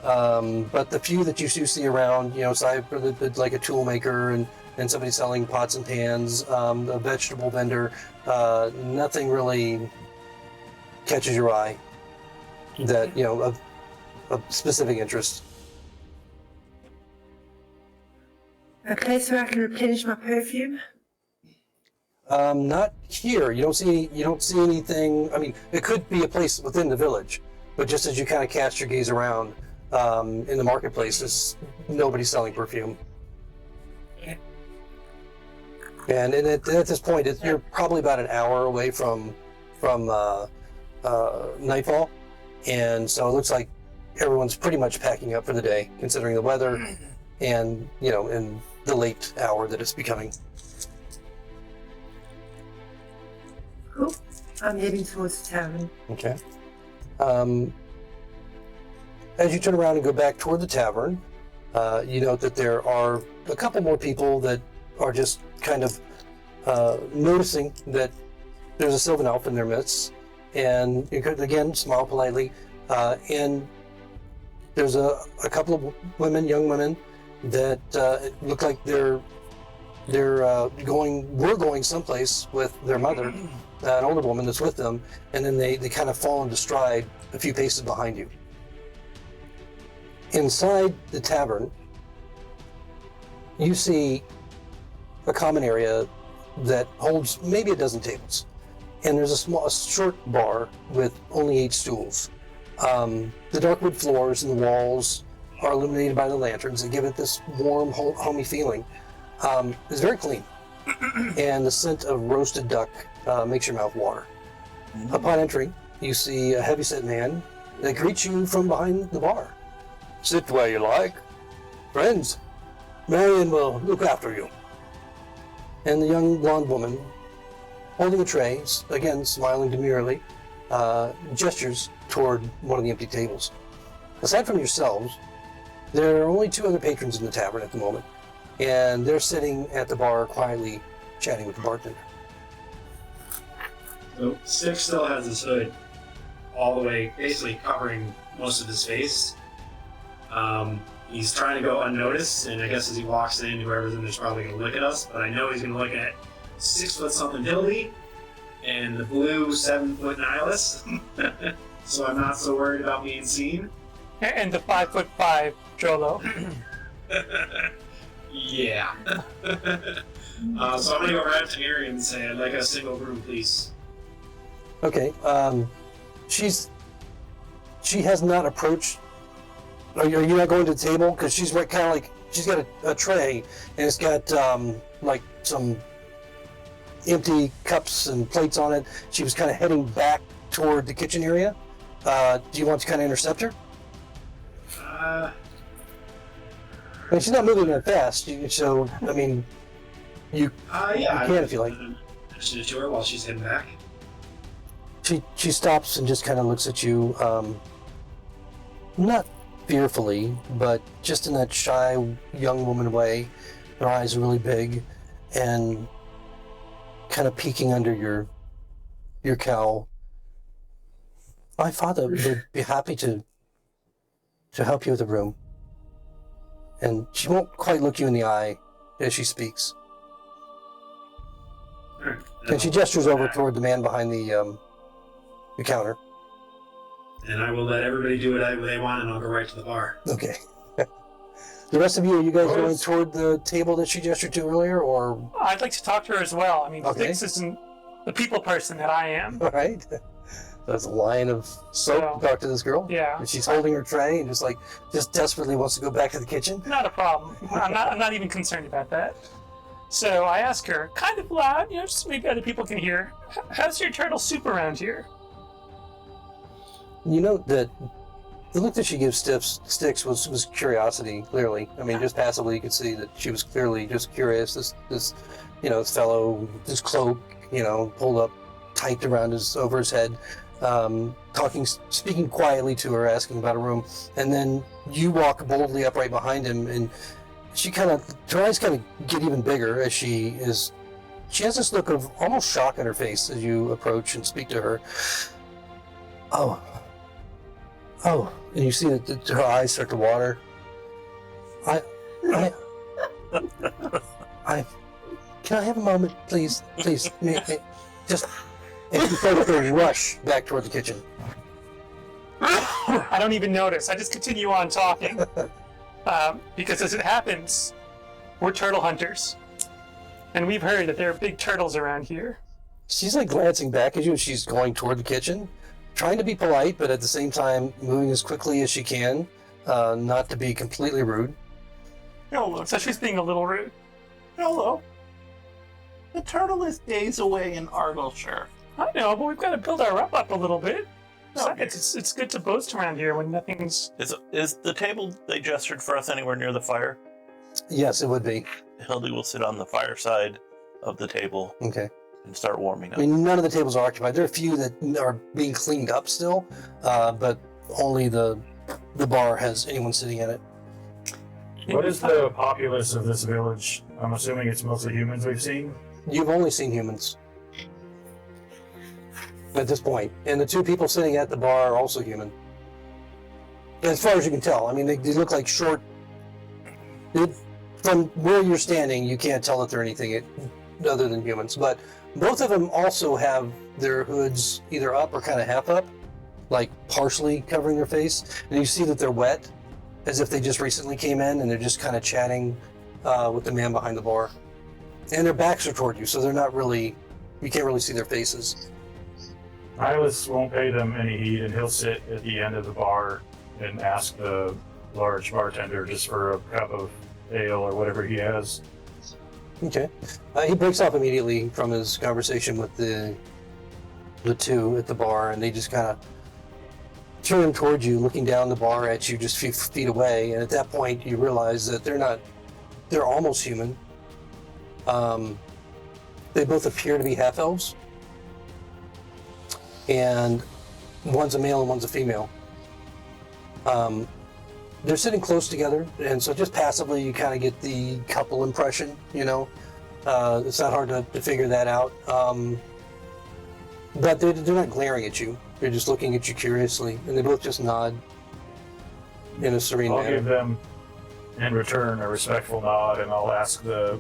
But the few that you do see around, aside for like a tool maker and somebody selling pots and pans, a vegetable vendor, nothing really catches your eye that, of specific interest. Okay, so I can replenish my perfume. Not here. You don't see anything. I mean, it could be a place within the village, but just as you kind of cast your gaze around in the marketplace, nobody's selling perfume. And at this point, you're probably about an hour away from nightfall, and so it looks like everyone's pretty much packing up for the day, considering the weather and in the late hour that it's becoming. Cool. I'm heading towards the tavern. Okay. As you turn around and go back toward the tavern, you note that there are a couple more people that are just kind of noticing that there's a Sylvan elf in their midst, and you could again smile politely. And there's a couple of young women, that look like they're going someplace with their mother, an older woman that's with them, and then they kind of fall into stride a few paces behind you. Inside the tavern, you see a common area that holds maybe a dozen tables. And there's a short bar with only 8 stools. The dark wood floors and the walls are illuminated by the lanterns and give it this warm, homey feeling. It's very clean. And the scent of roasted duck makes your mouth water. Upon entering, you see a heavyset man that greets you from behind the bar. Sit where you like. Friends, Marion will look after you. And the young blonde woman, holding a tray, again smiling demurely, gestures toward one of the empty tables. Aside from yourselves, there are only 2 other patrons in the tavern at the moment, and they're sitting at the bar quietly chatting with the bartender. So Six still has his hood all the way, basically covering most of his face. He's trying to go unnoticed, and I guess as he walks in, whoever's in there's probably going to look at us, but I know he's going to look at 6-foot-something Hildy and the blue 7-foot nihilist, so I'm not so worried about being seen. And the 5'5" Jolo. Yeah. So I'm going to go right up to Arian and say, I'd like a single room, please. Okay, she has not approached. Are you not going to the table? Because she's right, kind of like, she's got a tray, and it's got like some empty cups and plates on it. She was kind of heading back toward the kitchen area. Do you want to kind of intercept her? I mean, she's not moving that fast, so, I mean, you can if you like. Mention it to her while she's heading back. She stops and just kind of looks at you, not fearfully, but just in that shy young woman way. Her eyes are really big and kind of peeking under your cowl. My father would be happy to help you with the room. And she won't quite look you in the eye as she speaks. And she gestures over toward the man behind the counter. And I will let everybody do what they want, and I'll go right to the bar. Okay. The rest of you, are you guys going toward the table that she gestured to earlier, or? I'd like to talk to her as well. I mean, Okay. Six isn't the people person that I am. All right. That's a line of soap to talk to this girl. Yeah. And she's holding her tray and just desperately wants to go back to the kitchen. Not a problem. I'm not even concerned about that. So I ask her, kind of loud, just so maybe other people can hear, how's your turtle soup around here? You know that the look that she gives Styx was curiosity, clearly. I mean, just passively you could see that she was clearly just curious. This fellow, this cloak, pulled up tight around over his head, speaking quietly to her, asking about a room. And then you walk boldly up right behind him, and her eyes kind of get even bigger as she has this look of almost shock on her face as you approach and speak to her. Oh, and you see that her eyes start to water. Can I have a moment, please? Please, just. And she starts to rush back toward the kitchen. I don't even notice. I just continue on talking. Because as it happens, we're turtle hunters. And we've heard that there are big turtles around here. She's like glancing back at you as she's going toward the kitchen, trying to be polite, but at the same time moving as quickly as she can, not to be completely rude. Hello. So she's being a little rude. Hello. The turtle is days away in Argyleshire. I know, but we've got to build our up a little bit. Okay. It's good to boast around here when nothing's... Is the table they gestured for us anywhere near the fire? Yes, it would be. Hildy will sit on the fireside of the table Okay. and start warming up. I mean, none of the tables are occupied. There are a few that are being cleaned up still, but only the bar has anyone sitting in it. What is the populace of this village? I'm assuming it's mostly humans we've seen. You've only seen humans at this point, and the 2 people sitting at the bar are also human. As far as you can tell, I mean, they look like short. From where you're standing, you can't tell that they're anything other than humans. But both of them also have their hoods either up or kind of half up, like partially covering their face, and you see that they're wet, as if they just recently came in, and they're just kind of chatting with the man behind the bar. And their backs are toward you, so they're not really, you can't really see their faces. Hylas won't pay them any heed, and he'll sit at the end of the bar and ask the large bartender just for a cup of ale or whatever he has. Okay. He breaks off immediately from his conversation with the two at the bar, and they just kind of turn towards you, looking down the bar at you just a few feet away. And at that point, you realize that they're almost human. They both appear to be half-elves. And one's a male and one's a female. They're sitting close together, and so just passively you kind of get the couple impression, you know. It's not hard to figure that out. But they're not glaring at you. They're just looking at you curiously, and they both just nod in a serene manner. I'll give them, in return, a respectful nod, and I'll ask the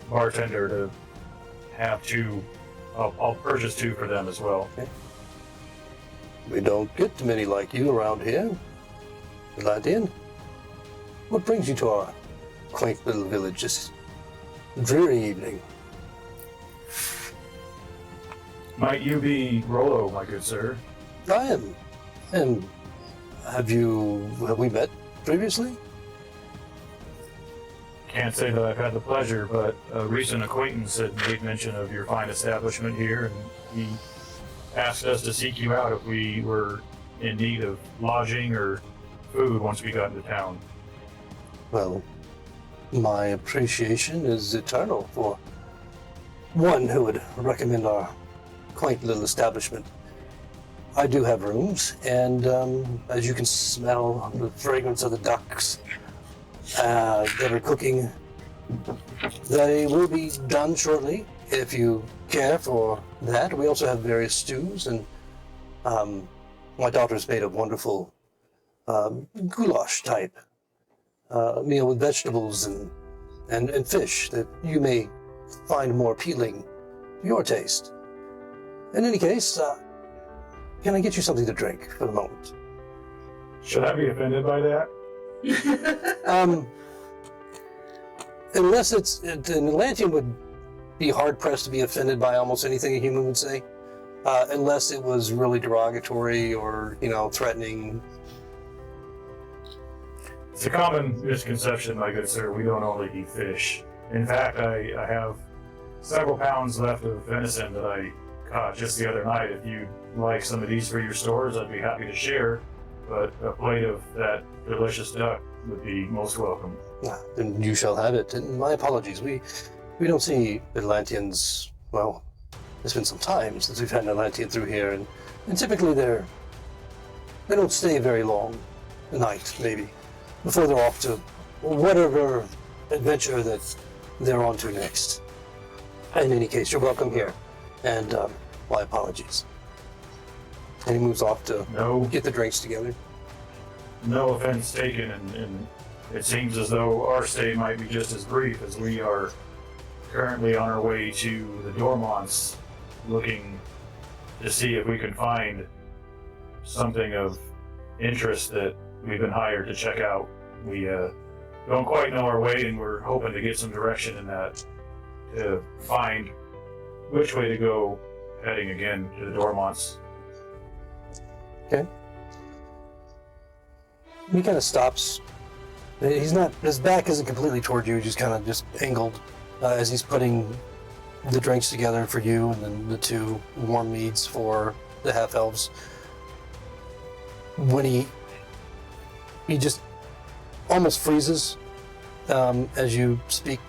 bartender to have two. I'll purchase two for them as well. Okay. We don't get too many like you around here. Atlantean, what brings you to our quaint little village this dreary evening? Might you be Rollo, my good sir? I am. And have we met previously? Can't say that I've had the pleasure, but a recent acquaintance had made mention of your fine establishment here, and he asked us to seek you out if we were in need of lodging or food once we got into town. Well, my appreciation is eternal for one who would recommend our quaint little establishment. I do have rooms, and as you can smell the fragrance of the ducks that are cooking, they will be done shortly if you care for that. We also have various stews, and my daughter's made a wonderful goulash type meal with vegetables and fish that you may find more appealing to your taste. In any case, can I get you something to drink for the moment? Should I be offended by that? Unless an Atlantean would be hard pressed to be offended by almost anything a human would say, unless it was really derogatory or, threatening. It's a common misconception, my good sir. We don't only eat fish. In fact, I have several pounds left of venison that I caught just the other night. If you'd like some of these for your stores, I'd be happy to share. But a plate of that delicious duck would be most welcome. Then you shall have it. And my apologies. We don't see Atlanteans. Well, it's been some time since we've had an Atlantean through here, and typically they don't stay very long, a night maybe, before they're off to whatever adventure that they're on to next. In any case, you're welcome here, and my apologies. And he moves off to get the drinks together. No offense taken, and it seems as though our stay might be just as brief, as we are currently on our way to the Dormonts, looking to see if we can find something of interest that we've been hired to check out. We don't quite know our way, and we're hoping to get some direction in that to find which way to go heading again to the Dormonts. Okay. He kind of stops. His back isn't completely toward you, he's kind of just angled as he's putting the drinks together for you and then the two warm meads for the half-elves. When he just almost freezes as you speak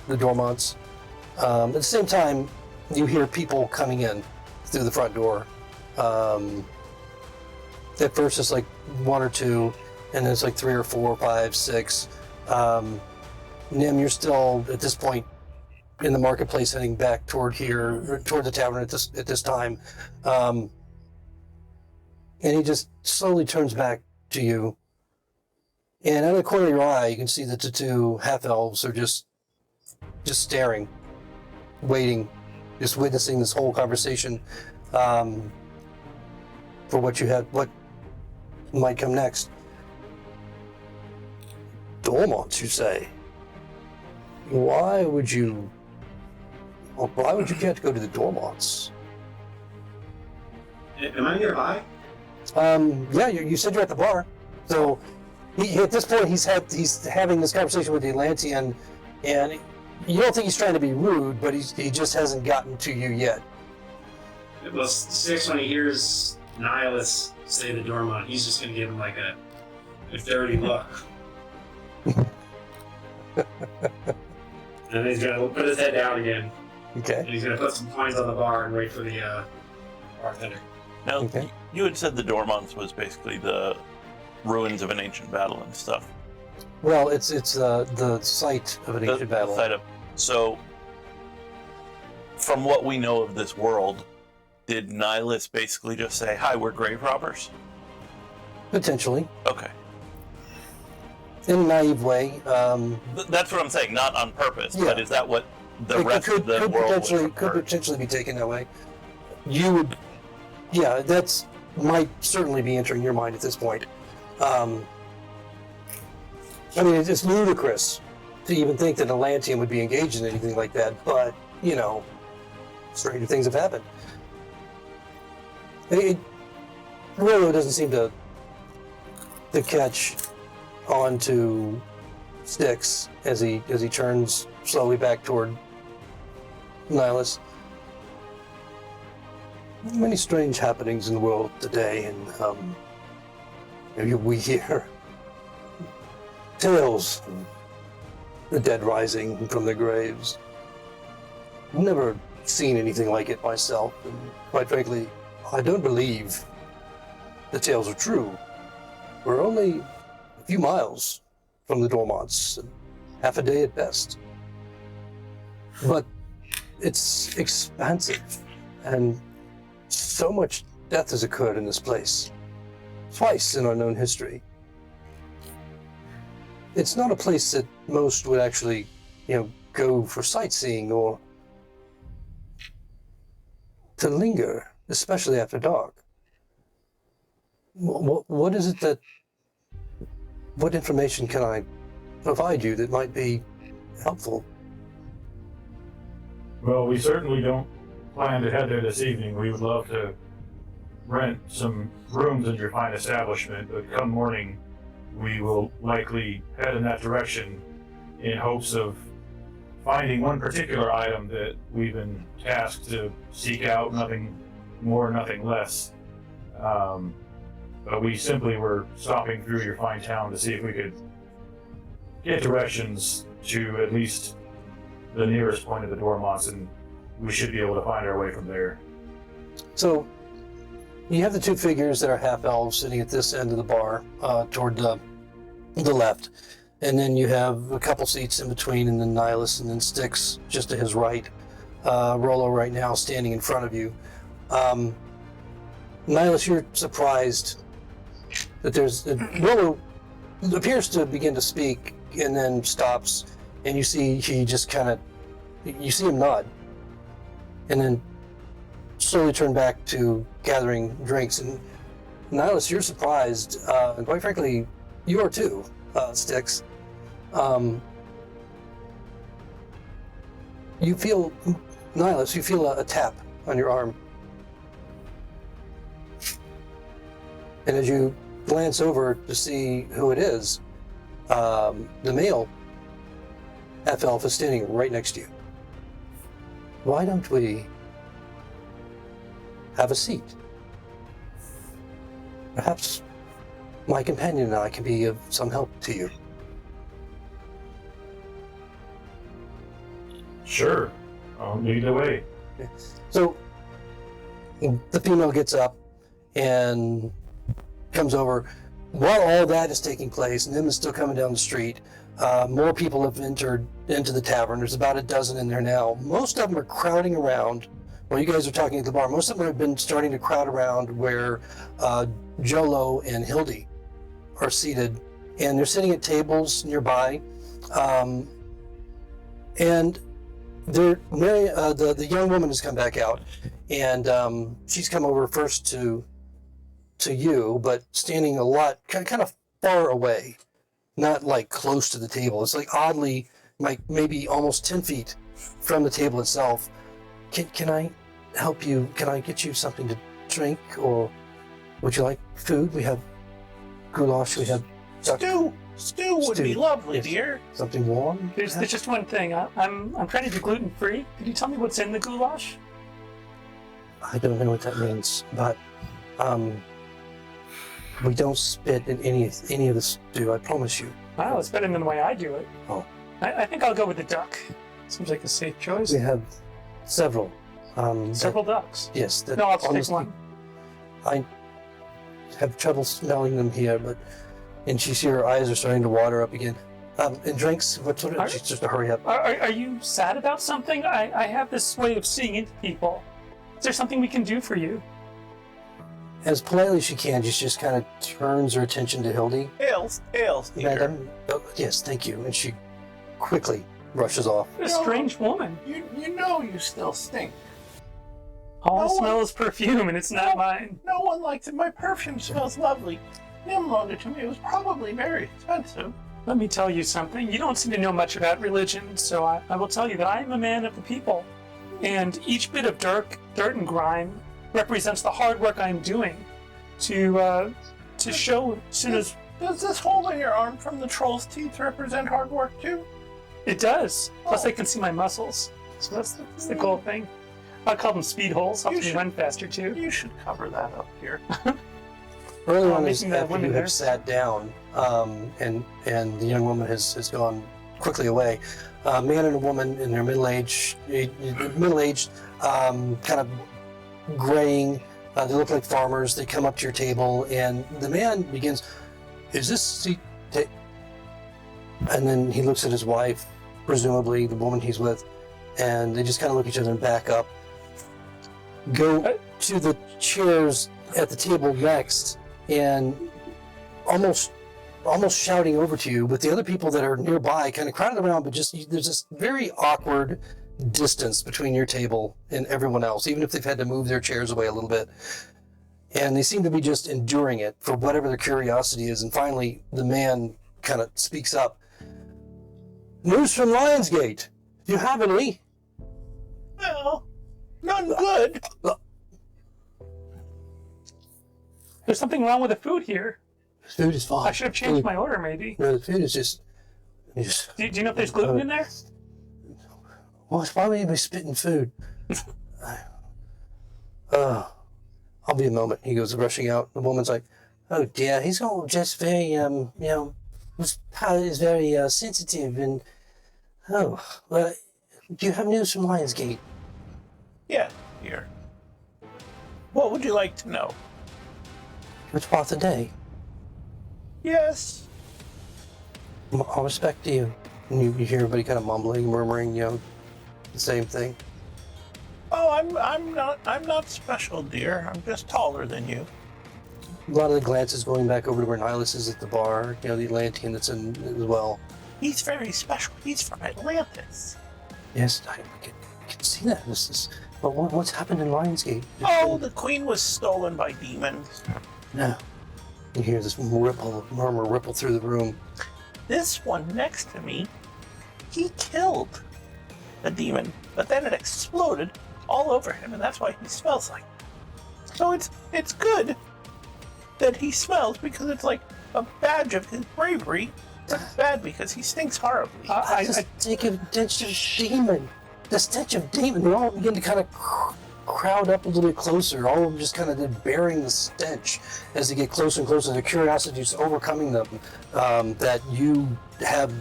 the Dormonts. At the same time, you hear people coming in through the front door. At first it's like one or two, and then it's like 3 or 4, 5, 6. Nim, you're still at this point in the marketplace, heading back toward here, toward the tavern at this time. And he just slowly turns back to you. And out of the corner of your eye, you can see that the two half-elves are just staring, waiting, just witnessing this whole conversation for what might come next. Dormonts, you say? Why would you care to go to the Dormonts? Am I nearby? Yeah, you said you're at the bar. So at this point, he's having this conversation with the Atlantean, and you don't think he's trying to be rude, but he just hasn't gotten to you yet. Well, Six, when he hears Nihilus say the Dormont, he's just going to give him like a dirty look. And he's going to put his head down again. Okay. And he's going to put some coins on the bar and wait for the bartender. Now, Okay. you had said the Dormonts was basically the ruins of an ancient battle and stuff. Well, it's the site of an ancient battle. So, from what we know of this world, did Nihilus basically just say, "Hi, we're grave robbers"? Potentially, Okay. in a naive way. That's what I'm saying, not on purpose, Yeah. but is that what the rest of the world could would potentially be taken that way. You would, yeah, that's might certainly be entering your mind at this point. I mean, it's ludicrous to even think that an Atlantean would be engaged in anything like that, but, you know, stranger things have happened. Rolo doesn't seem to catch on to Styx as he turns slowly back toward Nihilus. Many strange happenings in the world today, and we hear tales of the dead rising from their graves. I've never seen anything like it myself, and quite frankly, I don't believe the tales are true. We're only a few miles from the Dormonts, half a day at best. But it's expansive, and so much death has occurred in this place, twice in our known history. It's not a place that most would actually, go for sightseeing or to linger, especially after dark. What is it that, what information can I provide you that might be helpful? Well, we certainly don't plan to head there this evening. We would love to rent some rooms in your fine establishment, but come morning, we will likely head in that direction in hopes of finding one particular item that we've been tasked to seek out, nothing more, nothing less. But we simply were stopping through your fine town to see if we could get directions to at least the nearest point of the Dormonts, and we should be able to find our way from there. So, you have the two figures that are half-elves sitting at this end of the bar, toward the left. And then you have a couple seats in between, and then Nihilus, and then Styx just to his right. Rolo right now standing in front of you. Nihilus, you're surprised that Rolo appears to begin to speak and then stops, and you see he just you see him nod, and then slowly turn back to gathering drinks. And Nihilus, you're surprised, and quite frankly, you are too, Styx. You feel, Nihilus, you feel a tap on your arm. And as you glance over to see who it is, the male half-elf is standing right next to you. Why don't we have a seat? Perhaps my companion and I can be of some help to you. Sure, I'll lead the way. So the female gets up and comes over. While all that is taking place, and them is still coming down the street, more people have entered into the tavern. There's about a dozen in there now. Most of them are crowding around. While you guys are talking at the bar, most of them have been starting to crowd around where Jolo and Hildy are seated, and they're sitting at tables nearby. And the young woman has come back out, and she's come over first to you, but standing a lot kind of far away, not like close to the table. It's like oddly like maybe almost 10 feet from the table itself. Can I help you? Can I get you something to drink, or would you like food? We have goulash. We have duck. Stew would be lovely, Yes. dear. Something warm. There's just one thing. I'm trying to be gluten free. Could you tell me what's in the goulash? I don't know what that means, but we don't spit in any of the stew. I promise you. Wow, it's better than the way I do it. Oh. I think I'll go with the duck. Seems like a safe choice. We have several. Several ducks. Yes. No, I'll just take one. I have trouble smelling them here, and she see her eyes are starting to water up again. And drinks, what sort of? She's just to hurry up. Are you sad about something? I have this way of seeing into people. Is there something we can do for you? As politely as she can, she just kind of turns her attention to Hildy. Ales, dear. Madam, oh, yes, thank you. And she quickly rushes off. A strange woman. You know you still stink. All I No smell one- is perfume, and it's not mine. No one likes it. My perfume smells lovely. Nim loaned it to me. It was probably very expensive. Let me tell you something. You don't seem to know much about religion, so I will tell you that I am a man of the people. And each bit of dirt and grime represents the hard work I'm doing to show as soon as Does this hole in your arm from the troll's teeth represent hard work too? it does. Plus, I can see my muscles. So that's the cool thing. I call them speed holes. Helps me run faster too. You should cover that up here. Early on, making the after women you have there. sat down, and the young woman has gone quickly away. A man and a woman in their middle-aged, kind of graying. They look like farmers. They come up to your table, and the man begins, "Is this the?" And then he looks at his wife, presumably the woman he's with, and they just kind of look at each other and back up. Go to the chairs at the table next, and almost shouting over to you, with the other people that are nearby kind of crowded around, but just there's this very awkward distance between your table and everyone else, even if they've had to move their chairs away a little bit. And they seem to be just enduring it for whatever their curiosity is. And finally, the man kind of speaks up. "News from Lionsgate. Do you have any?" Well, none good. There's something wrong with the food here. Food is fine. I should have changed my order, maybe. No, the food is just. Do you know if there's gluten in there? Why would you be spitting food? I'll be a moment. He goes rushing out. The woman's like, "Oh dear, he's all just very, his palate is very sensitive, and do you have news from Lionsgate?" Yeah, here. What would you like to know? Which part of the day? Yes. All respect to you. And you hear everybody kind of mumbling, murmuring, the same thing. Oh, I'm not special, dear. I'm just taller than you. A lot of the glances going back over to where Nihilus is at the bar, the Atlantean that's in as well. He's very special. He's from Atlantis. Yes, I can see that. But what's happened in Lionsgate? Oh, the queen was stolen by demons. No. You hear this murmur ripple through the room. This one next to me, he killed a demon, but then it exploded all over him, and that's why he smells like it. So it's good that he smells, because it's like a badge of his bravery. It's bad because he stinks horribly. The stench of demon. The stench of demon. They all begin to kind of crowd up a little bit closer. All of them just kind of bearing the stench as they get closer and closer. Their curiosity is overcoming them. That you have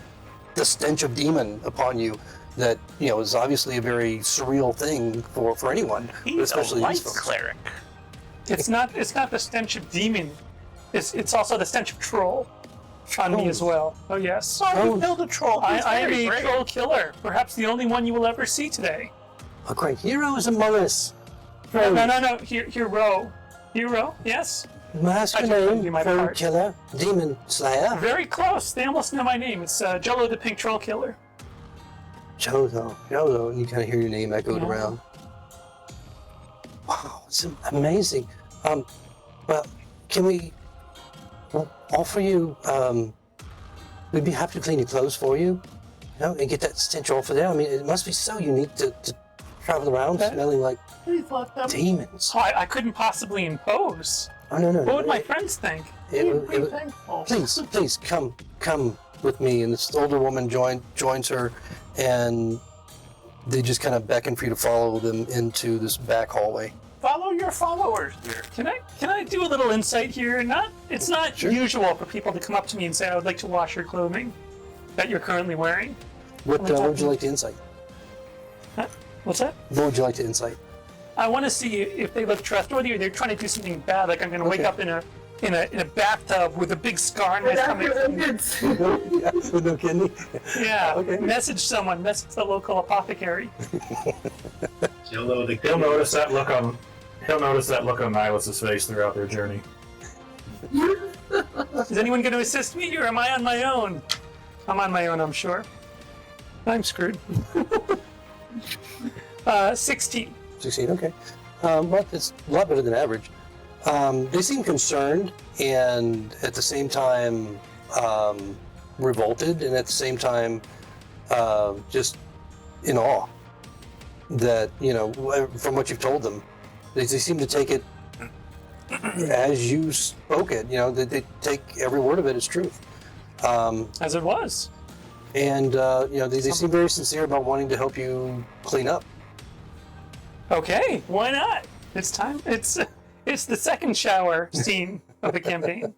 the stench of demon upon you. That is obviously a very surreal thing for anyone, but He's especially a light these folks. cleric. It's not the stench of demon. It's also the stench of troll on me as well. Oh yes. Oh, you killed a troll. He's I am very a brave. troll killer. Perhaps the only one you will ever see today. A great hero is among us. No. Hero. Yes. Ask I your just name, gave you my Troll part. Killer, Demon Slayer. Very close. They almost know my name. It's Jello the Pink Troll Killer. Jodo, and you kind of hear your name echoed Yeah. around. Wow, it's amazing. Well, can we offer you? We'd be happy to clean your clothes for you. and get that stench off of there. I mean, it must be so unique to travel around smelling like demons. Oh, I couldn't possibly impose. Oh, no. What would my friends think? Please, come with me. And this older woman joins her, and they just kind of beckon for you to follow them into this back hallway. Follow your followers, dear. Can I do a little insight here? It's not Sure. usual for people to come up to me and say, I would like to wash your clothing that you're currently wearing. What would you like to insight? Huh? What's that? What would you like to insight? I want to see if they look trustworthy or they're trying to do something bad. Like I'm going to wake up in a bathtub with a big scar on my stomach. No kidding. Yeah. Okay. Message the local apothecary. He'll notice that look on Nihilus' face throughout their journey. Is anyone going to assist me, or am I on my own? I'm on my own, I'm sure. I'm screwed. 16. 16, okay. Well, it's a lot better than average. They seem concerned and at the same time revolted, and at the same time just in awe that, from what you've told them, they seem to take it as you spoke it. They take every word of it as truth. As it was. And, they seem very sincere about wanting to help you clean up. Okay, why not? It's time. It's the second shower scene of the campaign.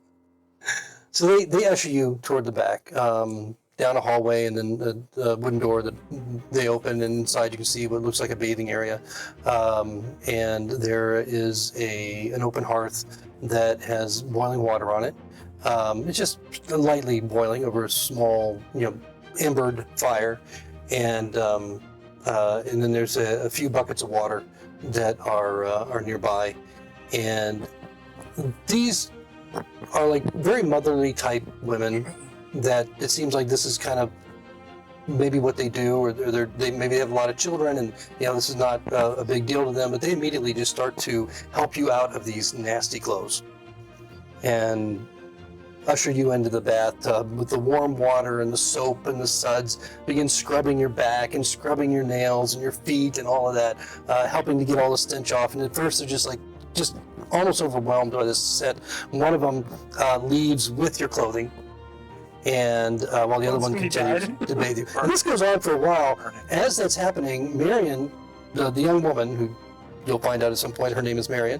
So they usher you toward the back, down a hallway, and then the wooden door that they open, and inside you can see what looks like a bathing area. And there is an open hearth that has boiling water on it. It's just lightly boiling over a small, embered fire, and then there's a few buckets of water that are nearby, and these are like very motherly type women that it seems like this is kind of maybe what they do, or they maybe have a lot of children, and this is not a big deal to them, but they immediately just start to help you out of these nasty clothes and usher you into the bathtub with the warm water and the soap and the suds, begin scrubbing your back and scrubbing your nails and your feet and all of that, helping to get all the stench off. And at first they're just almost overwhelmed by this set. One of them leaves with your clothing, and while the other one continues to bathe you. And this goes on for a while. As that's happening, Marion, the young woman who you'll find out at some point her name is Marion,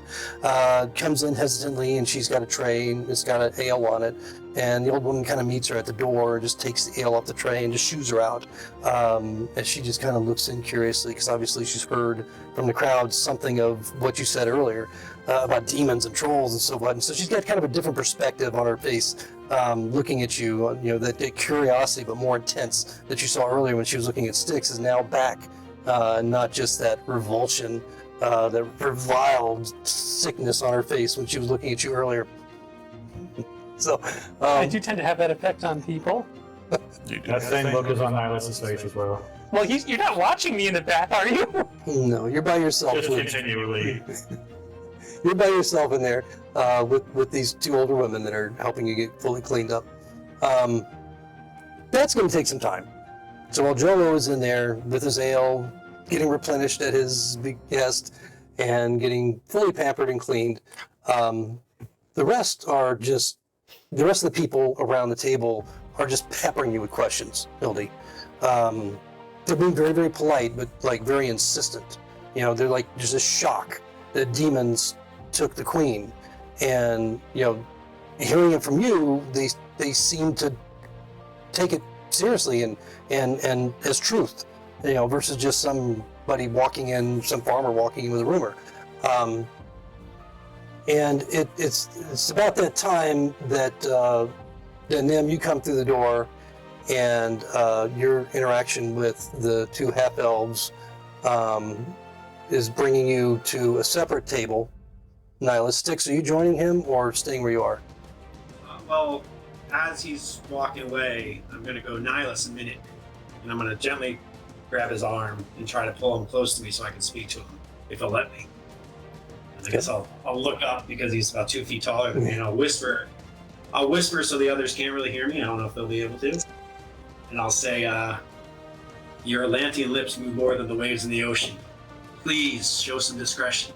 comes in hesitantly, and she's got a tray and it's got an ale on it, and the old woman kind of meets her at the door and just takes the ale off the tray and just shoos her out, as she just kind of looks in curiously, because obviously she's heard from the crowd something of what you said earlier about demons and trolls and so what, and so she's got kind of a different perspective on her face, looking at you. That curiosity, but more intense, that you saw earlier when she was looking at Styx is now back, not just that revulsion, that reviled sickness on her face when she was looking at you earlier. So I do tend to have that effect on people. That same look is on Nihilus' face as well. Well, you're not watching me in the bath, are you? No, you're by yourself. Just continually. You're by yourself in there with these two older women that are helping you get fully cleaned up. That's going to take some time. So while Jolo is in there with his ale, getting replenished at his behest and getting fully pampered and cleaned, the rest of the people around the table are just peppering you with questions, Hildy. They're being very, very polite, but like very insistent. They're like just a shock that demons took the queen, and hearing it from you, they seem to take it seriously and as truth, versus just some farmer walking in with a rumor. And it's about that time that Nim, you come through the door, and your interaction with the two half-elves is bringing you to a separate table. Nihilus, Styx, are you joining him or staying where you are? Well, as he's walking away, I'm going to go, Nihilus, a minute, and I'm going to gently grab his arm and try to pull him close to me so I can speak to him, if he'll let me. And I guess I'll look up because he's about 2 feet taller than me, and I'll whisper so the others can't really hear me. I don't know if they'll be able to. And I'll say, Your Atlantean lips move more than the waves in the ocean. Please show some discretion.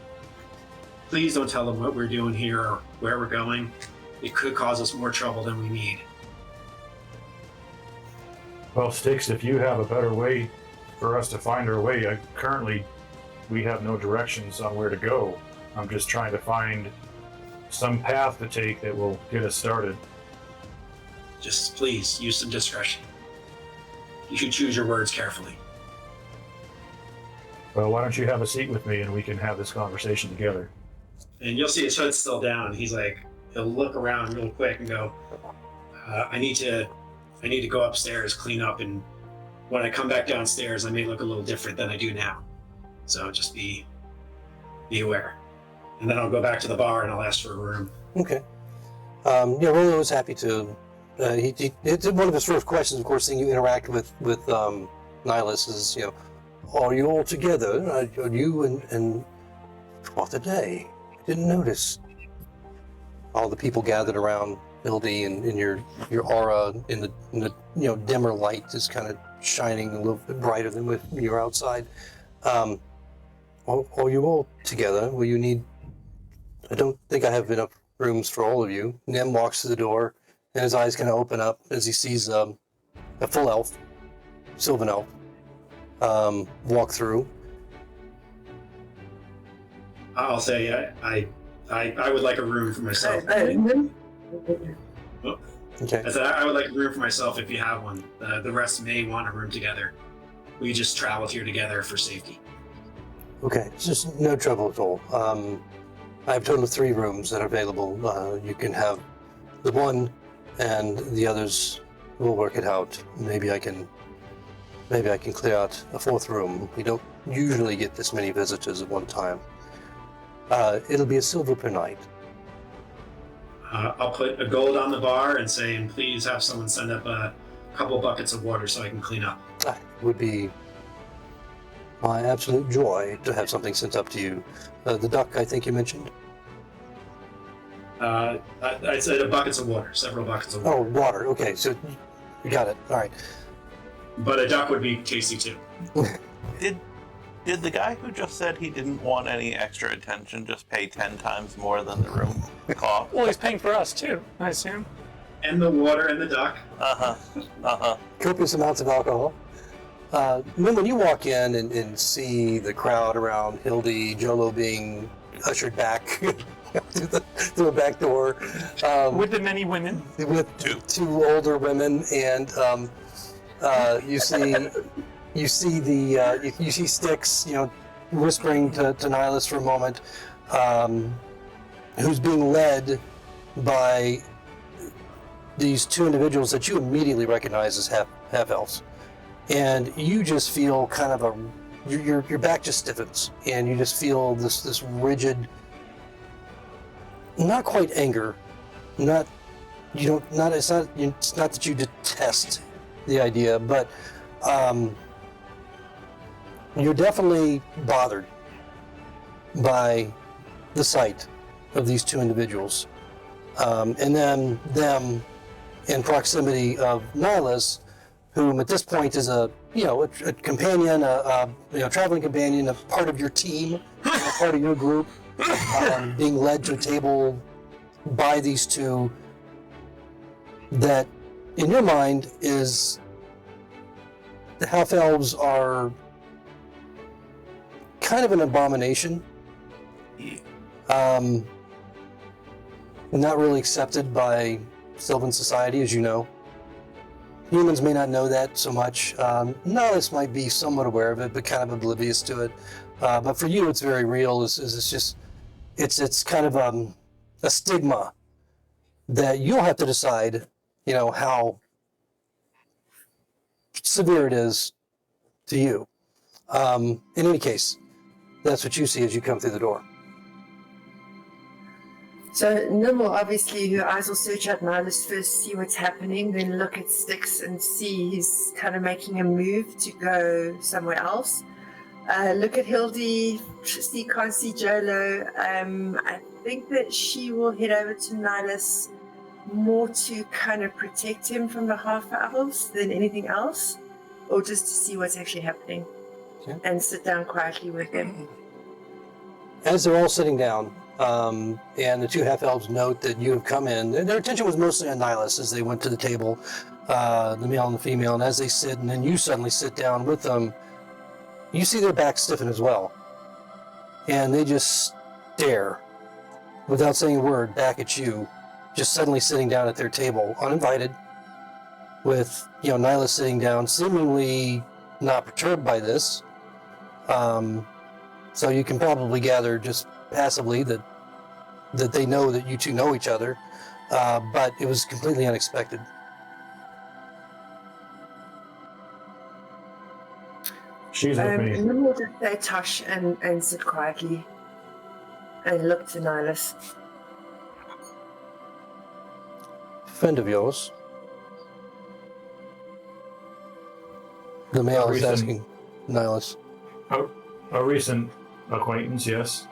Please don't tell them what we're doing here or where we're going. It could cause us more trouble than we need. Well, Styx, if you have a better way for us to find our way, currently we have no directions on where to go. I'm just trying to find some path to take that will get us started. Just please use some discretion. You should choose your words carefully. Well, why don't you have a seat with me and we can have this conversation together? And you'll see his hood's still down. He's like, he'll look around real quick and go, I need to go upstairs, clean up, and when I come back downstairs, I may look a little different than I do now. So just be aware. And then I'll go back to the bar and I'll ask for a room. Okay. Rollo was happy to. It's one of his first questions, of course, seeing you interact with Nihilus is, are you all together? Are you and what a day? Didn't notice. All the people gathered around Hildy and in your aura in the dimmer light is kind of shining a little bit brighter than when you're outside. Are you all together? Will you need? I don't think I have enough rooms for all of you. Nem walks to the door, and his eyes kind of open up as he sees a full elf, Sylvan elf, walk through. I'll say I would like a room for myself. Okay. I said I would like a room for myself if you have one. The rest may want a room together. We just traveled here together for safety. Okay, it's just no trouble at all. I have a total of 3 rooms that are available. You can have the one, and the others will work it out. Maybe I can clear out a 4th room. We don't usually get this many visitors at one time. It'll be a silver per night. I'll put a gold on the bar and say, and please have someone send up a couple buckets of water so I can clean up. It would be my absolute joy to have something sent up to you. The duck, I think you mentioned? I said buckets of water, several buckets of water. Oh, water. Okay, so you got it. All right. But a duck would be tasty too. Did the guy who just said he didn't want any extra attention just pay 10 times more than the room cost? Well, he's paying for us too, I assume. And the water and the duck. Copious amounts of alcohol. When you walk in and see the crowd around Hildy, Jolo being ushered back through a back door. With the many women. With two older women, and you see Styx, whispering to Nihilus for a moment, who's being led by these 2 individuals that you immediately recognize as half elves, and you just feel kind of your back just stiffens, and you just feel this rigid, not quite anger, it's not that you detest the idea, but you're definitely bothered by the sight of these 2 individuals. And then them in proximity of Nihilus, whom at this point is a companion, a traveling companion, a part of your team, a part of your group, being led to a table by these 2 that, in your mind, is the half-elves are kind of an abomination. Not really accepted by Sylvan society, as you know. Humans may not know that so much. Nihilus might be somewhat aware of it, but kind of oblivious to it. But for you, it's very real. It's kind of a stigma that you'll have to decide, how severe it is to you. In any case, that's what you see as you come through the door. So Nimble, obviously, her eyes will search out Nihilus first, see what's happening, then look at Styx and see he's kind of making a move to go somewhere else. Look at Hildy, can't see Jolo. I think that she will head over to Nihilus more to kind of protect him from the half-elves than anything else. or just to see what's actually happening, and sit down quietly with them. As they're all sitting down, and the two half-elves note that you have come in, their attention was mostly on Nihilus as they went to the table, the male and the female, and as they sit, and then you suddenly sit down with them, you see their backs stiffen as well. And they just stare, without saying a word, back at you, just suddenly sitting down at their table, uninvited, with, Nihilus sitting down, seemingly not perturbed by this. So you can probably gather just passively that they know that you two know each other, but it was completely unexpected. She's with me. And then we'll just say Tosh and sit quietly and look to Nihilus. Friend of yours? The male is Recent- asking Nihilus. A recent acquaintance, yes.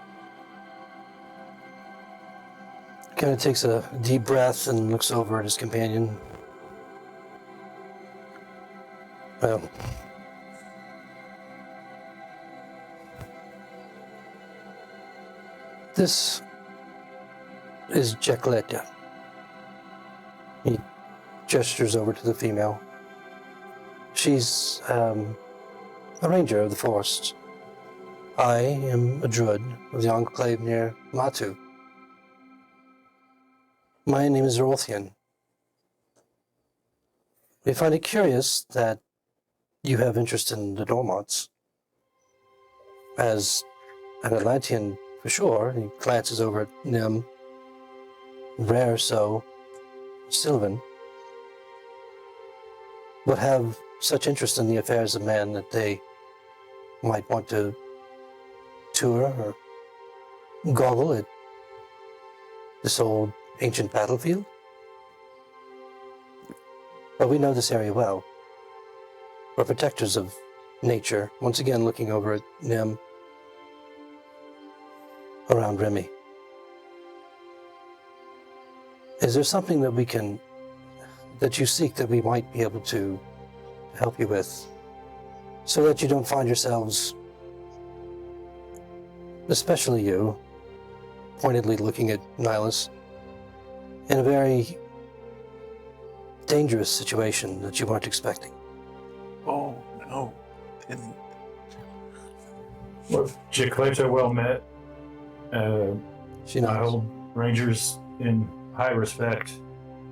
Kind of takes a deep breath and looks over at his companion. Well, this is Jacquelette. He gestures over to the female. She's a ranger of the forest. I am a druid of the enclave near Matu. My name is Zorothian. We find it curious that you have interest in the Dormonts. As an Atlantean, for sure, he glances over at Nim, rare so, Sylvan, would have such interest in the affairs of man that they might want to tour or goggle at this old ancient battlefield. But we know this area well. We're protectors of nature, once again looking over at Nim, around Remy. Is there something that you seek that we might be able to help you with, so that you don't find yourselves, especially you, pointedly looking at Nihilus, in a very dangerous situation that you weren't expecting? Oh, no. Didn't. Well, Jacquelette, well met. She I nods. hold rangers in high respect,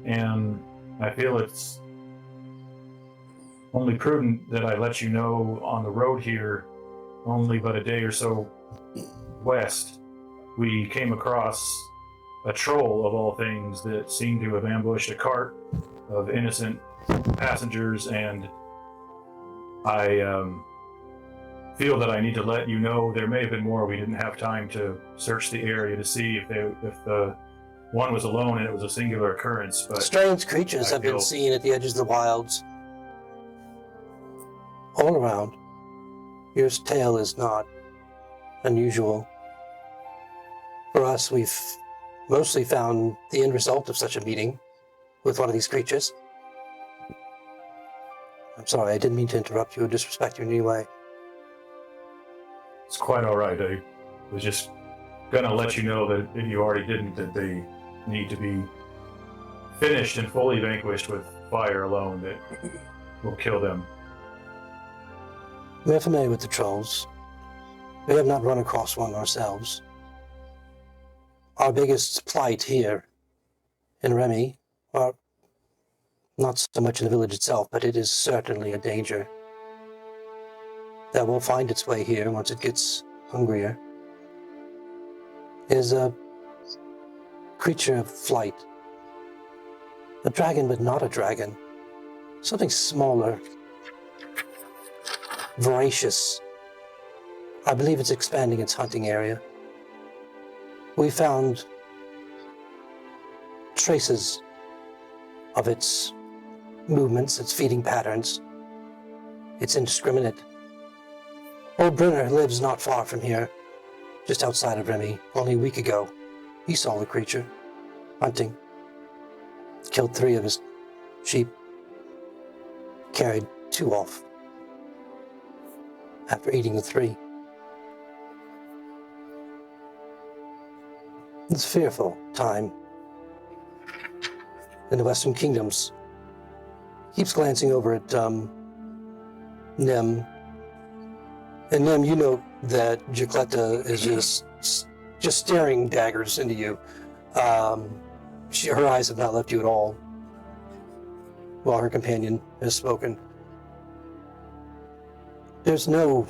and I feel it's only prudent that I let you know on the road here, only but a day or so west, we came across a troll of all things that seemed to have ambushed a cart of innocent passengers, and I feel that I need to let you know there may have been more. We didn't have time to search the area to see if the one was alone and it was a singular occurrence. But Strange creatures I have been feel- seen at the edges of the wilds, all around. Your tale is not unusual. For us, we've mostly found the end result of such a meeting with one of these creatures. I'm sorry, I didn't mean to interrupt you or disrespect you in any way. it's quite all right. I was just gonna let you know that if you already didn't, that they need to be finished and fully vanquished with fire alone. That will kill them. We're familiar with the trolls. We have not run across one ourselves. Our biggest plight here in Remy, or not so much in the village itself, but it is certainly a danger that will find its way here once it gets hungrier, is a creature of flight. A dragon, but not a dragon. Something smaller, voracious. I believe it's expanding its hunting area. We found traces of its movements, its feeding patterns. It's indiscriminate. Old Brunner lives not far from here, just outside of Remy. Only a week ago, he saw the creature, hunting. Killed 3 of his sheep, carried 2 off. after eating the 3. It's a fearful time in the Western Kingdoms. Keeps glancing over at Nim. And Nim, you know that Jacletta is just staring daggers into you. Her eyes have not left you at all while her companion has spoken. There's no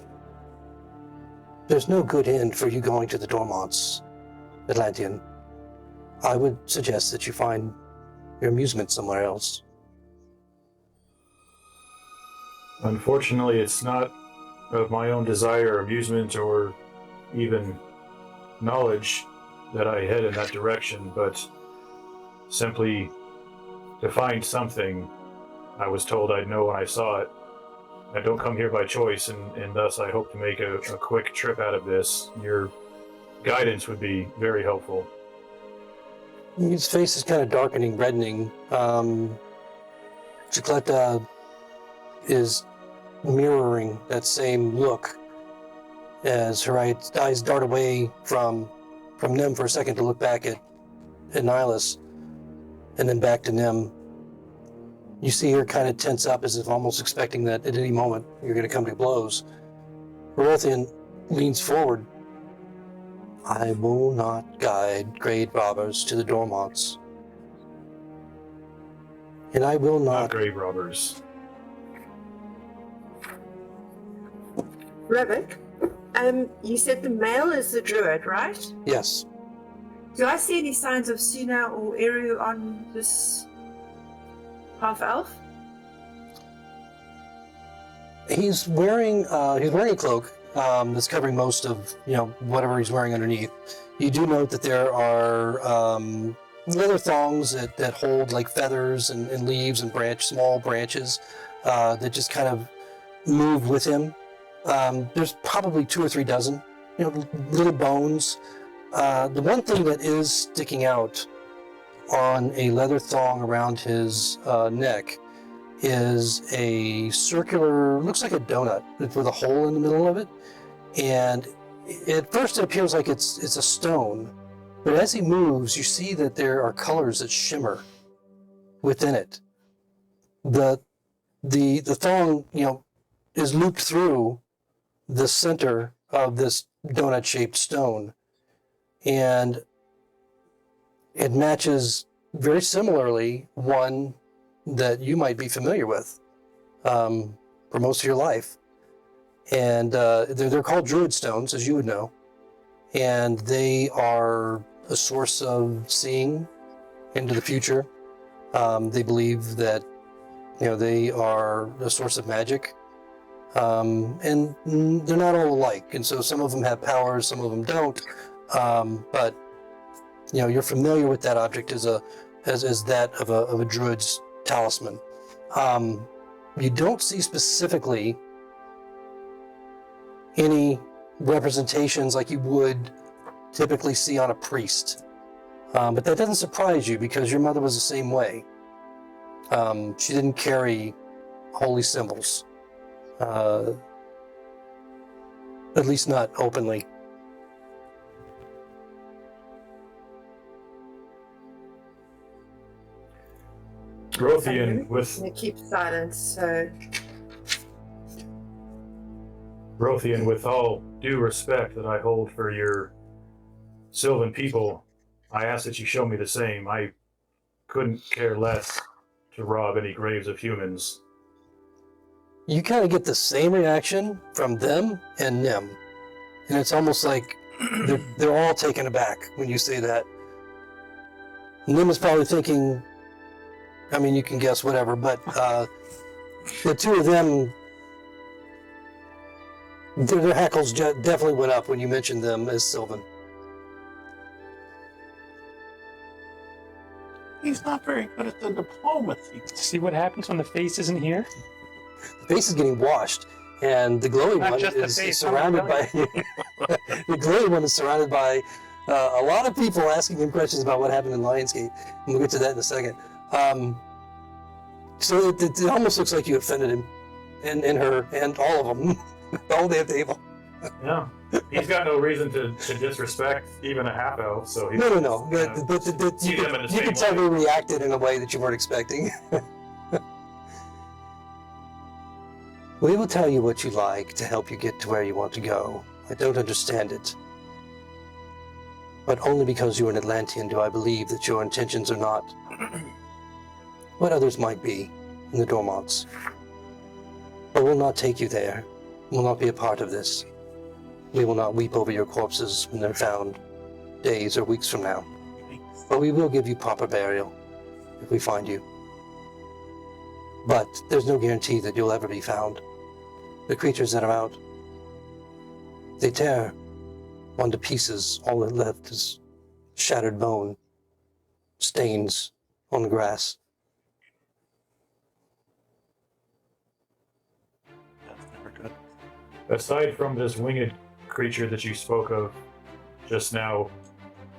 good end for you going to the Dormonts, Atlantean. I would suggest that you find your amusement somewhere else. Unfortunately, it's not of my own desire, amusement, or even knowledge that I head in that direction, but simply to find something I was told I'd know when I saw it. I don't come here by choice, and thus I hope to make a quick trip out of this. Your guidance would be very helpful. His face is kind of darkening, reddening. Jacletta is mirroring that same look as her eyes dart away from Nim for a second to look back at Nihilus, and then back to Nim. You see her kind of tense up as if almost expecting that at any moment you're going to come to blows. Rothian leans forward. I will not guide grave robbers to the Dormonts. And I will not... grave robbers. Rivik, you said the male is the druid, right? Yes. Do I see any signs of Suna or Eru on this half-elf? He's wearing a cloak that's covering most of whatever he's wearing underneath. You do note that there are leather thongs that hold like feathers and leaves and small branches that just kind of move with him. There's probably 2 or 3 dozen, little bones. The one thing that is sticking out on a leather thong around his neck is a circular, looks like a donut with a hole in the middle of it. And at first it appears like it's a stone, but as he moves, you see that there are colors that shimmer within it. The thong, is looped through the center of this donut-shaped stone, and it matches very similarly one that you might be familiar with for most of your life. And they're called druid stones, as you would know, and they are a source of seeing into the future. They believe that they are a source of magic, and they're not all alike. And so some of them have powers, some of them don't. But you're familiar with that object as that of a druid's talisman. You don't see specifically any representations like you would typically see on a priest. But that doesn't surprise you because your mother was the same way. She didn't carry holy symbols, at least not openly. Rothian, with You keep silence, so Rothian, with all due respect that I hold for your Sylvan people, I ask that you show me the same. I couldn't care less to rob any graves of humans. You kind of get the same reaction from them and Nim. And it's almost like they're all taken aback when you say that. Nim is probably thinking, you can guess whatever, but the two of them, their hackles definitely went up when you mentioned them as Sylvan. He's not very good at the diplomacy. See what happens when the face isn't here? The face is getting washed, and the glowing Not one just the is face, surrounded by the glowing one is surrounded by a lot of people asking him questions about what happened in Lionsgate, and we'll get to that in a second. So it almost looks like you offended him, and her, and all of them. The whole damn table. Yeah. He's got no reason to disrespect even a half elf, so he's No. But see them in the you same can tell way. he reacted in a way that you weren't expecting. We will tell you what you like to help you get to where you want to go. I don't understand it. But only because you're an Atlantean do I believe that your intentions are not what others might be in the Dormonts. But we'll not take you there. We'll not be a part of this. We will not weep over your corpses when they're found days or weeks from now. But we will give you proper burial if we find you. But there's no guarantee that you'll ever be found. The creatures that are out, they tear one to pieces. All that left is shattered bone, stains on the grass. That's never good. Aside from this winged creature that you spoke of just now,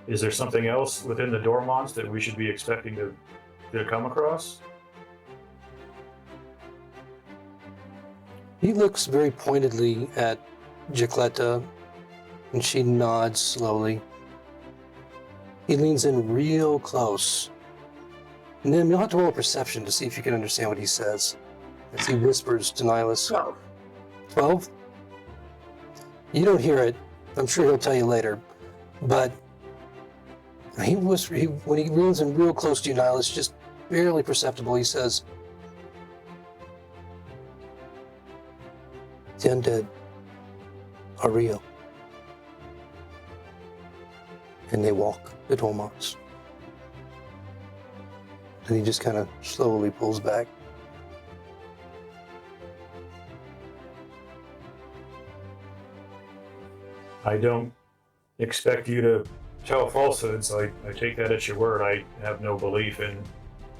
is there something else within the Dormonts that we should be expecting to come across? He looks very pointedly at Gicletta, and she nods slowly. He leans in real close. And then you'll have to roll a perception to see if you can understand what he says. As he whispers to Nihilus. 12. 12? You don't hear it. I'm sure he'll tell you later. But when he leans in real close to you, Nihilus, just barely perceptible, he says, "The undead are real. And they walk the Dormonts." And he just kind of slowly pulls back. I don't expect you to tell falsehoods. I take that at your word. I have no belief in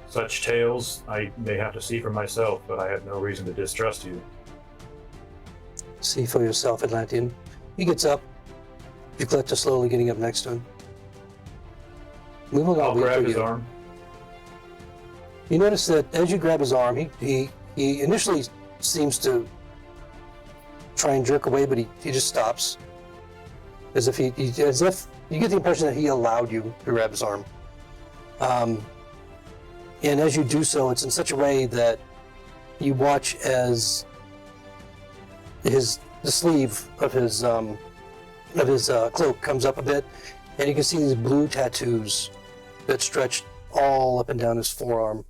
such tales. I may have to see for myself, but I have no reason to distrust you. See for yourself, Atlantean. He gets up. Gicletta slowly getting up next to him. We will not I'll wait grab for his you. arm. You notice that as you grab his arm, he initially seems to try and jerk away, but he just stops. As if you get the impression that he allowed you to grab his arm. And as you do so, it's in such a way that you watch as the sleeve of his cloak comes up a bit, and you can see these blue tattoos that stretch all up and down his forearm.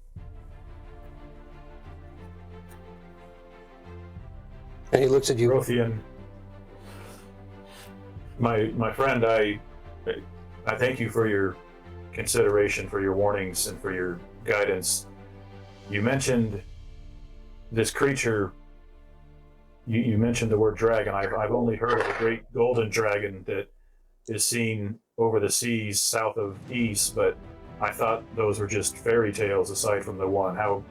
And he looks at you. Rothian, my friend, I thank you for your consideration, for your warnings, and for your guidance. You mentioned this creature. You mentioned the word dragon. I've only heard of a great golden dragon that is seen over the seas south of Ys, but I thought those were just fairy tales aside from the one. How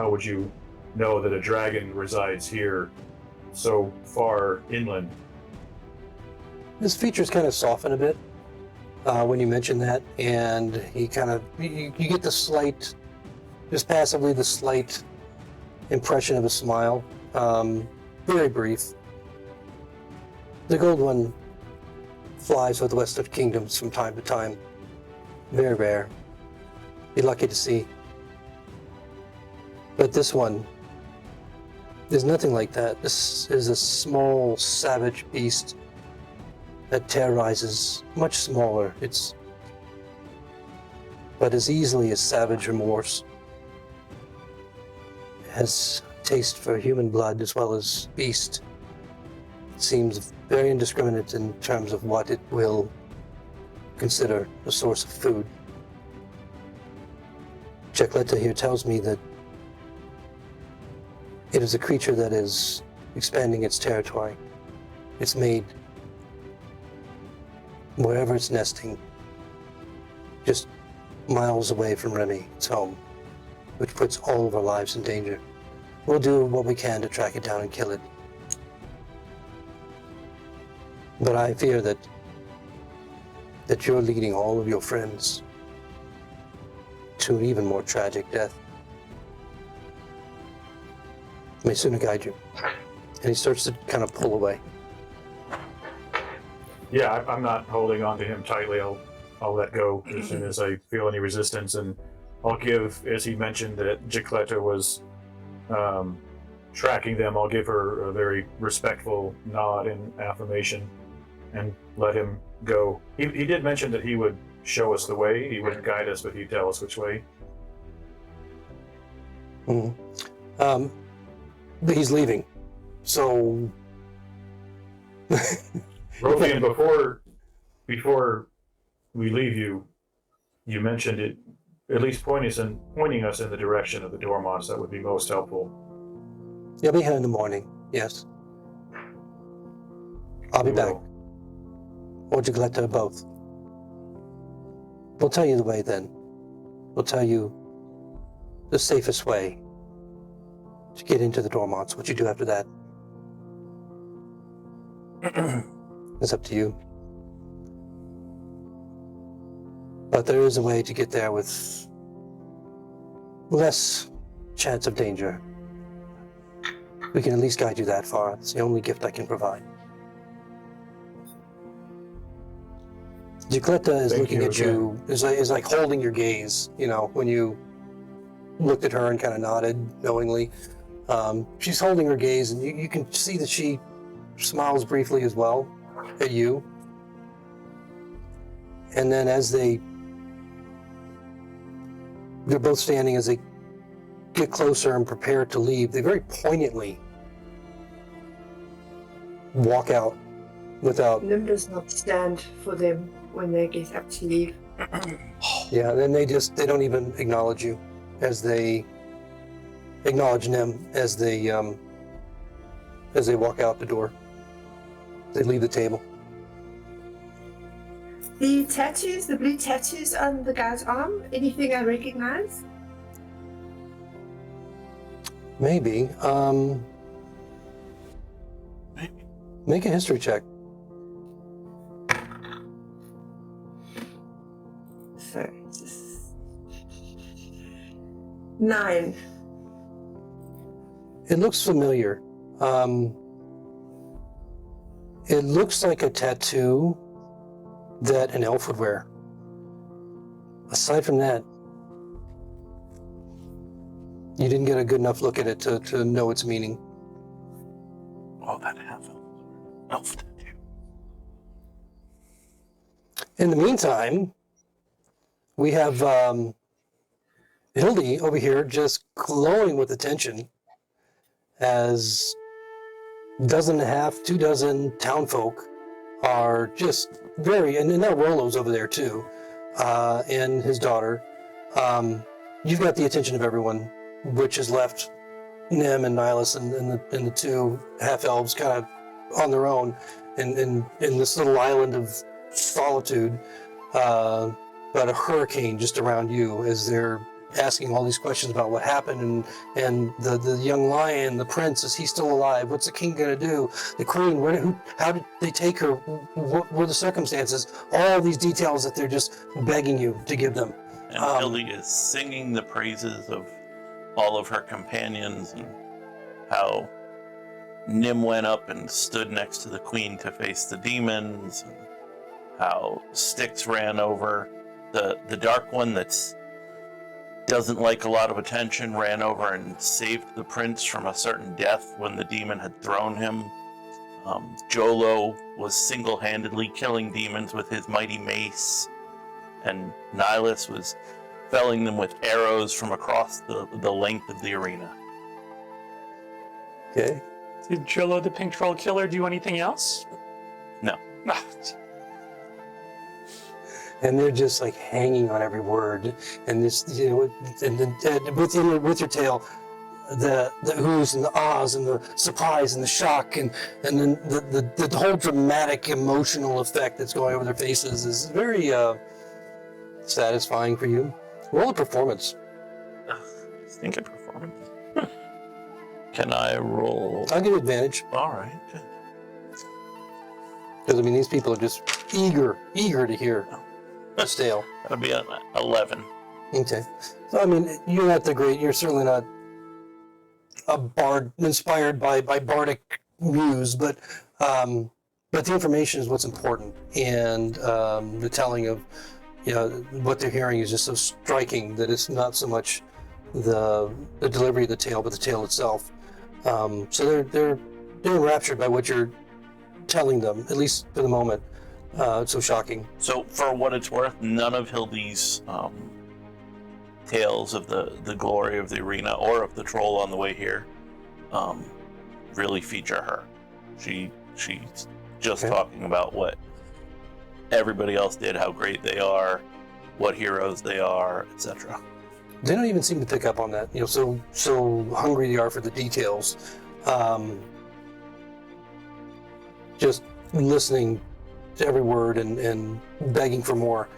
would you know that a dragon resides here so far inland? His features kind of soften a bit when you mention that, and he kind of you get the slight, just passively, the slight impression of a smile. Very brief. The gold one flies with the West of Kingdoms from time to time. Very rare. Be lucky to see. But this one, there's nothing like that. This is a small, savage beast that terrorizes, much smaller. But as easily as savage remorse. Has taste for human blood as well as beast. It seems very indiscriminate in terms of what it will consider a source of food. Gicletta here tells me that it is a creature that is expanding its territory. It's made wherever it's nesting, just miles away from Remy, its home, which puts all of our lives in danger. We'll do what we can to track it down and kill it. But I fear that you're leading all of your friends to an even more tragic death. May sooner guide you. And he starts to kind of pull away. Yeah, I'm not holding on to him tightly. I'll let go as soon as I feel any resistance, and I'll give, as he mentioned that Gicletta was tracking them, I'll give her a very respectful nod and affirmation and let him go. He did mention that he would show us the way. He wouldn't guide us, but he'd tell us which way. Mm-hmm. But he's leaving. So... Rovian, before we leave you, you mentioned it, at least pointing us in the direction of the Dormonts. That would be most helpful. You'll be here in the morning, yes. I'll be back. Or Gicletta, both. We'll tell you the way then. We'll tell you the safest way to get into the Dormonts. What you do after that is up to you. But there is a way to get there with less chance of danger. We can at least guide you that far. It's the only gift I can provide. Gicletta is looking at you, is like holding your gaze, you know, when you looked at her and kind of nodded knowingly. She's holding her gaze, and you can see that she smiles briefly as well at you. And then as they're both standing, as they get closer and prepare to leave, they very poignantly walk out without... Nim does not stand for them when they get up to leave. Yeah, then they don't even acknowledge you as they acknowledge Nim as they walk out the door. They leave the table. The tattoos, the blue tattoos on the guy's arm, anything I recognize? Maybe. Make a history check. So, 9. It looks familiar. It looks like a tattoo that an elf would wear. Aside from that, you didn't get a good enough look at it to know its meaning. Oh, that elf tattoo. In the meantime, we have Hildy over here just glowing with attention as 1.5, 2 dozen townfolk are just very, and now Rollo's over there too, and his daughter. You've got the attention of everyone, which has left Nim and Nihilus and the 2 half-elves kind of on their own in this little island of solitude, but a hurricane just around you as they're asking all these questions about what happened and the young lion, the prince, is he still alive? What's the king gonna do? The queen, how did they take her? What were the circumstances? All these details that they're just begging you to give them. And Hildy is singing the praises of all of her companions and how Nim went up and stood next to the queen to face the demons, and how Styx ran over the dark one that's doesn't like a lot of attention, ran over and saved the prince from a certain death when the demon had thrown him. Jolo was single-handedly killing demons with his mighty mace, and Nihilus was felling them with arrows from across the length of the arena. Okay. Did Jolo the Pink Troll Killer do anything else? No. And they're just like hanging on every word, and this, you know, and with your tale, the who's and the ahs and the surprise and the shock and then the whole dramatic emotional effect that's going over their faces is very satisfying for you. Roll a performance. Think of performance. Can I roll? I'll give you advantage. All right. Because I mean, these people are just eager to hear this tale. That'll be an 11. Okay. So I mean, you're certainly not a bard inspired by bardic muse, but the information is what's important, and the telling of what they're hearing is just so striking that it's not so much the delivery of the tale, but the tale itself. So they're enraptured by what you're telling them, at least for the moment. It's so shocking. So, for what it's worth, none of Hildy's tales of the glory of the arena or of the troll on the way here really feature her. She's just talking about what everybody else did, how great they are, what heroes they are, etc. They don't even seem to pick up on that. So hungry they are for the details. Just listening to every word and begging for more.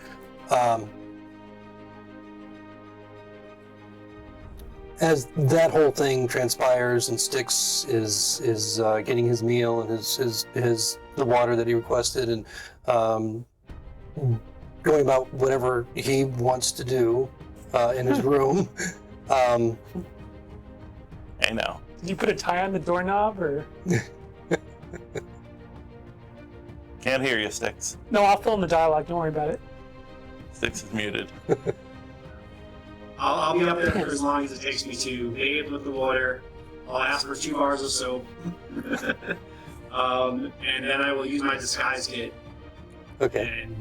As that whole thing transpires and Styx is getting his meal and the water that he requested and going about whatever he wants to do in his room. I know. Did you put a tie on the doorknob, or? Can't hear you, Styx. No, I'll fill in the dialogue. Don't worry about it. Styx is muted. I'll be up there for as long as it takes me to bathe with the water. I'll ask for 2 bars of soap. And then I will use my disguise kit and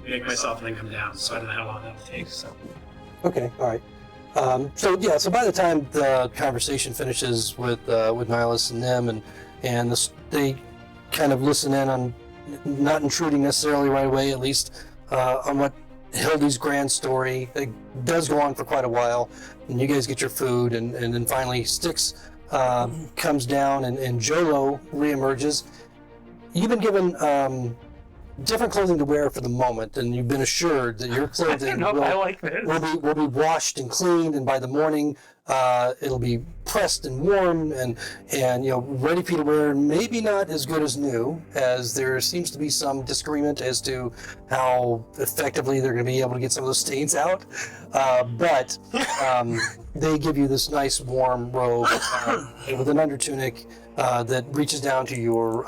make myself and then come down. So I don't know how long that'll take. So. Okay, all right. So by the time the conversation finishes with Nihilus and them, and they kind of listen in on, not intruding necessarily right away, at least on what Hildy's grand story. It does go on for quite a while, and you guys get your food, and then finally Styx comes down, and Jolo reemerges. You've been given different clothing to wear for the moment, and you've been assured that your clothing will be washed and cleaned, and by the morning it'll be pressed and warm and ready for you to wear. Maybe not as good as new, as there seems to be some disagreement as to how effectively they're going to be able to get some of those stains out. But they give you this nice warm robe with an under tunic that reaches down to your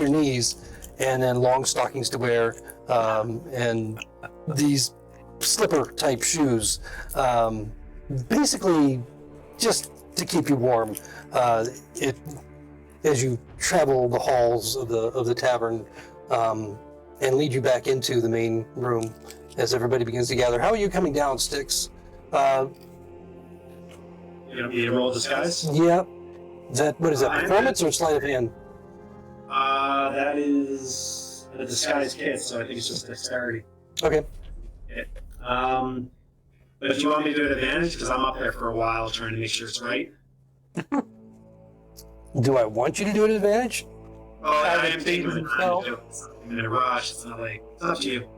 knees, and then long stockings to wear, and these slipper type shoes, basically just to keep you warm as you travel the halls of the tavern, and lead you back into the main room as everybody begins to gather. How are you coming down, Styx? You gonna be a roll disguise? Yeah. What is that, performance or sleight of hand? That is a disguise kit, so I think it's just dexterity. Okay. But if you want me to do it advantage, because I'm up there for a while trying to make sure it's right. Do I want you to do it at advantage? Oh, I am taking the time to do it. I'm in a rush. It's not like, it's up to you.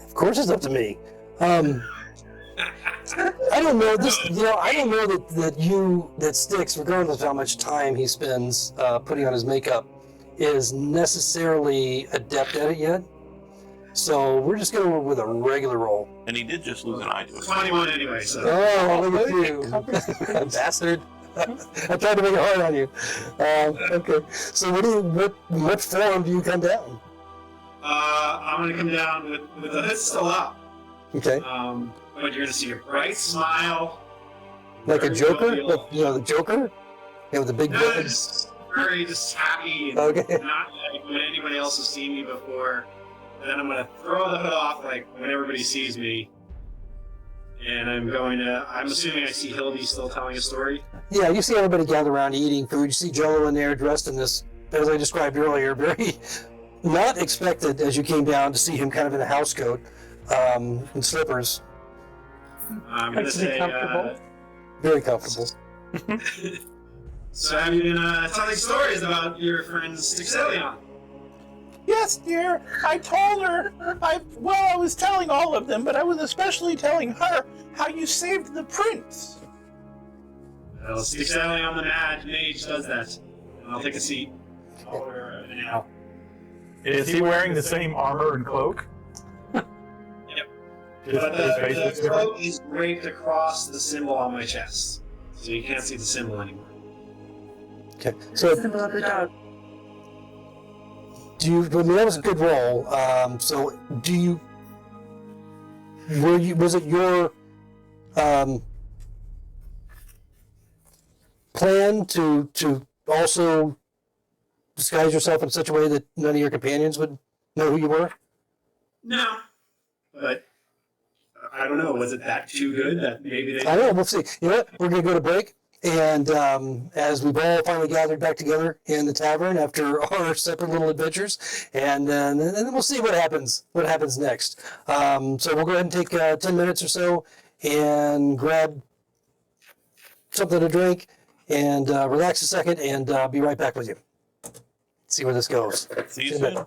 Of course it's up to me. I don't know this. I don't know that Styx, regardless of how much time he spends putting on his makeup, is necessarily adept at it yet. So we're just going with a regular roll. And he did just lose an eye to it. 21 anyway, so. Oh, look at you, bastard! I tried to make it hard on you. Okay. So what form do you come down? I'm gonna come down with the hood still up. Okay. But you're gonna see a bright smile. Like a Joker? Like, the Joker? With the big just very happy and okay. Not like when anybody else has seen me before. And then I'm gonna throw the hood off like when everybody sees me. And I'm assuming I see Hildy still telling a story. Yeah, you see everybody gather around eating food. You see Jolo in there dressed in this, as I described earlier, very not expected as you came down to see him kind of in a house coat and slippers. I'm gonna say comfortable. Very comfortable. So have you been telling stories about your friend Styxelion? Yes, dear. I told her. I was telling all of them, but I was especially telling her how you saved the prince. Well, Styxelion the Mage does that. And I'll take a seat. I'll wear it now. Is he wearing the same armor and cloak? Yep. But the cloak is draped across the symbol on my chest, so you can't see the symbol anymore. Okay. So Symbol of the dog. do you? I mean, that was a good roll. So do you? Were you? Was it your plan to also disguise yourself in such a way that none of your companions would know who you were? No, but I don't know. Was it that too good that maybe they? I don't know. We'll see. You know what? We're going to go to break. And as we've all finally gathered back together in the tavern after our separate little adventures, and then we'll see what happens. What happens next? So we'll go ahead and take 10 minutes or so and grab something to drink and relax a second, and be right back with you. See where this goes. See you See you in a soon. bit.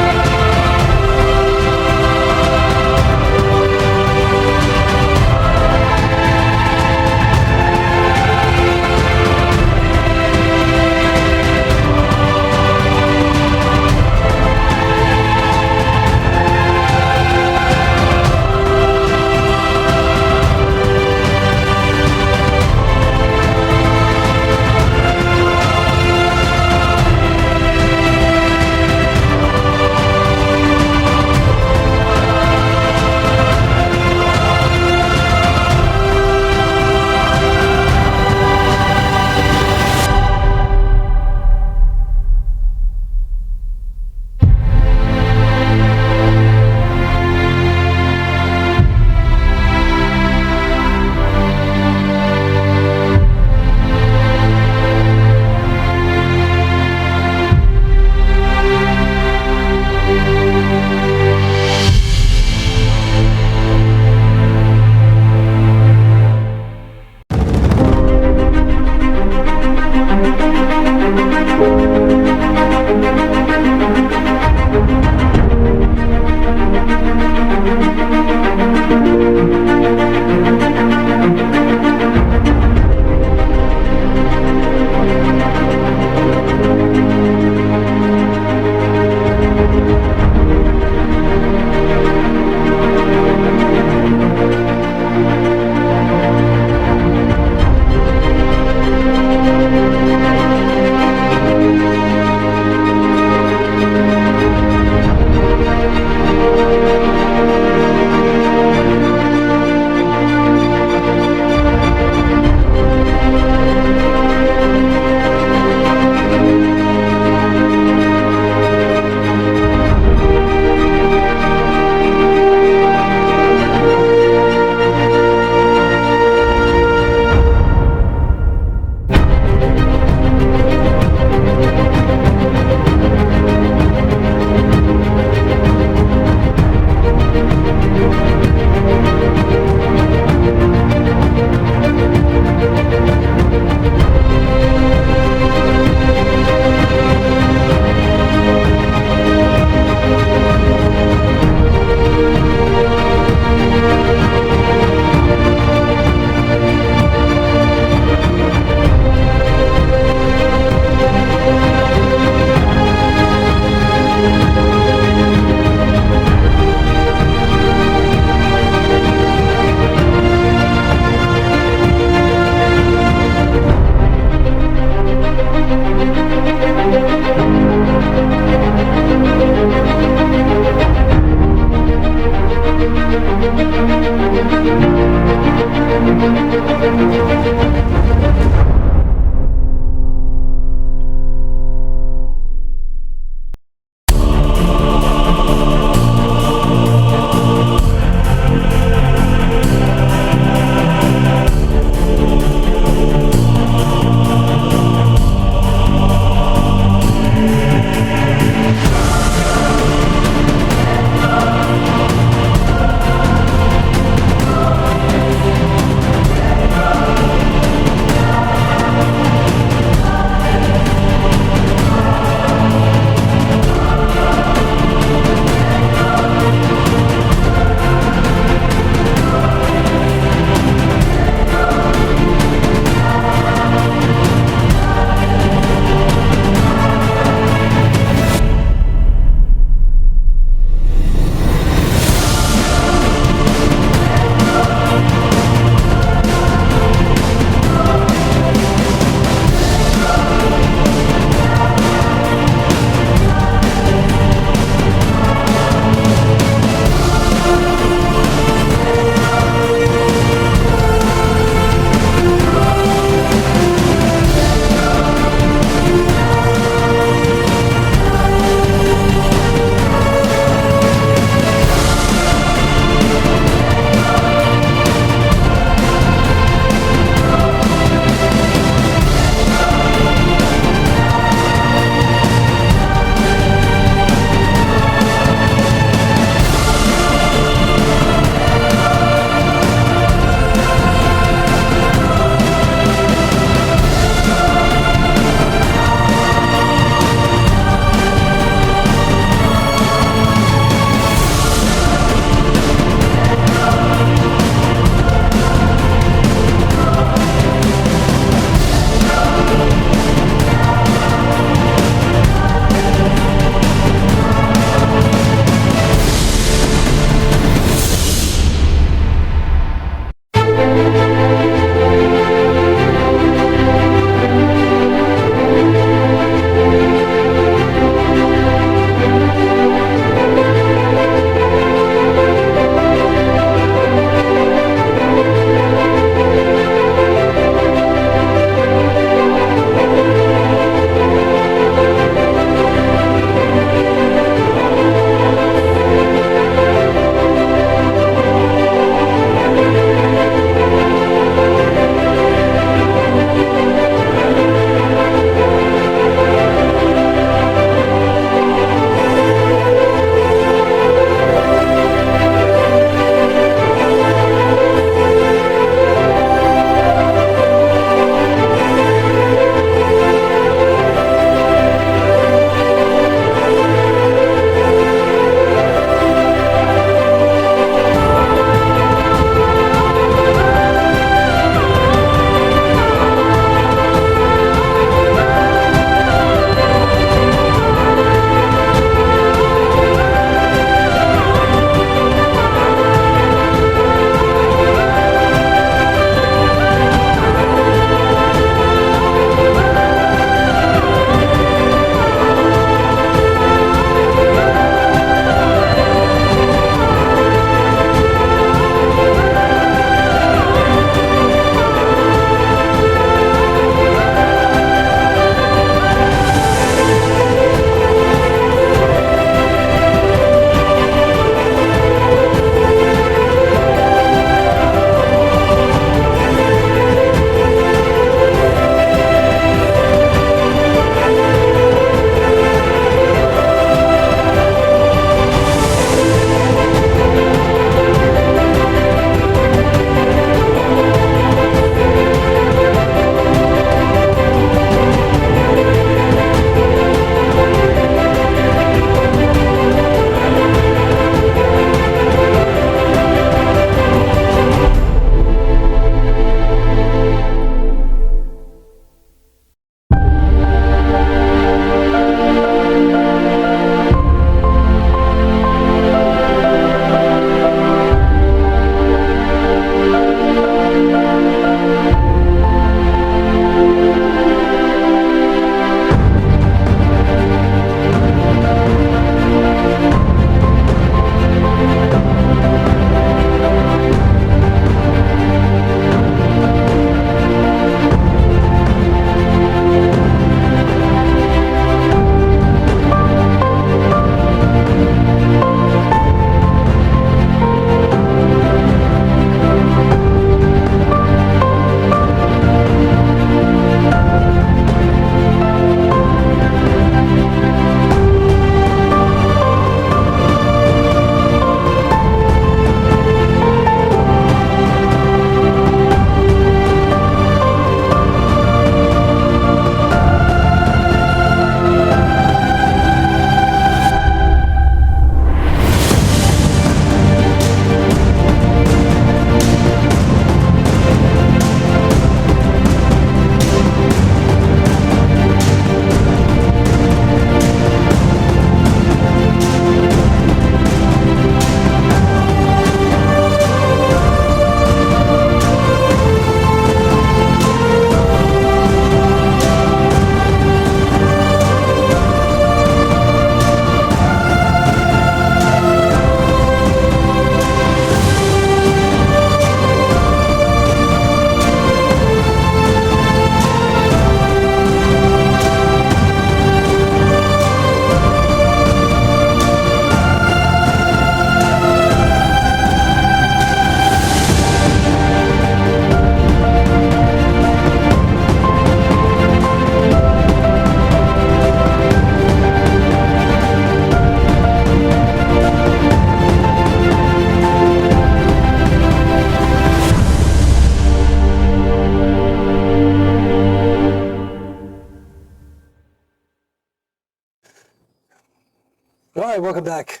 All right, welcome back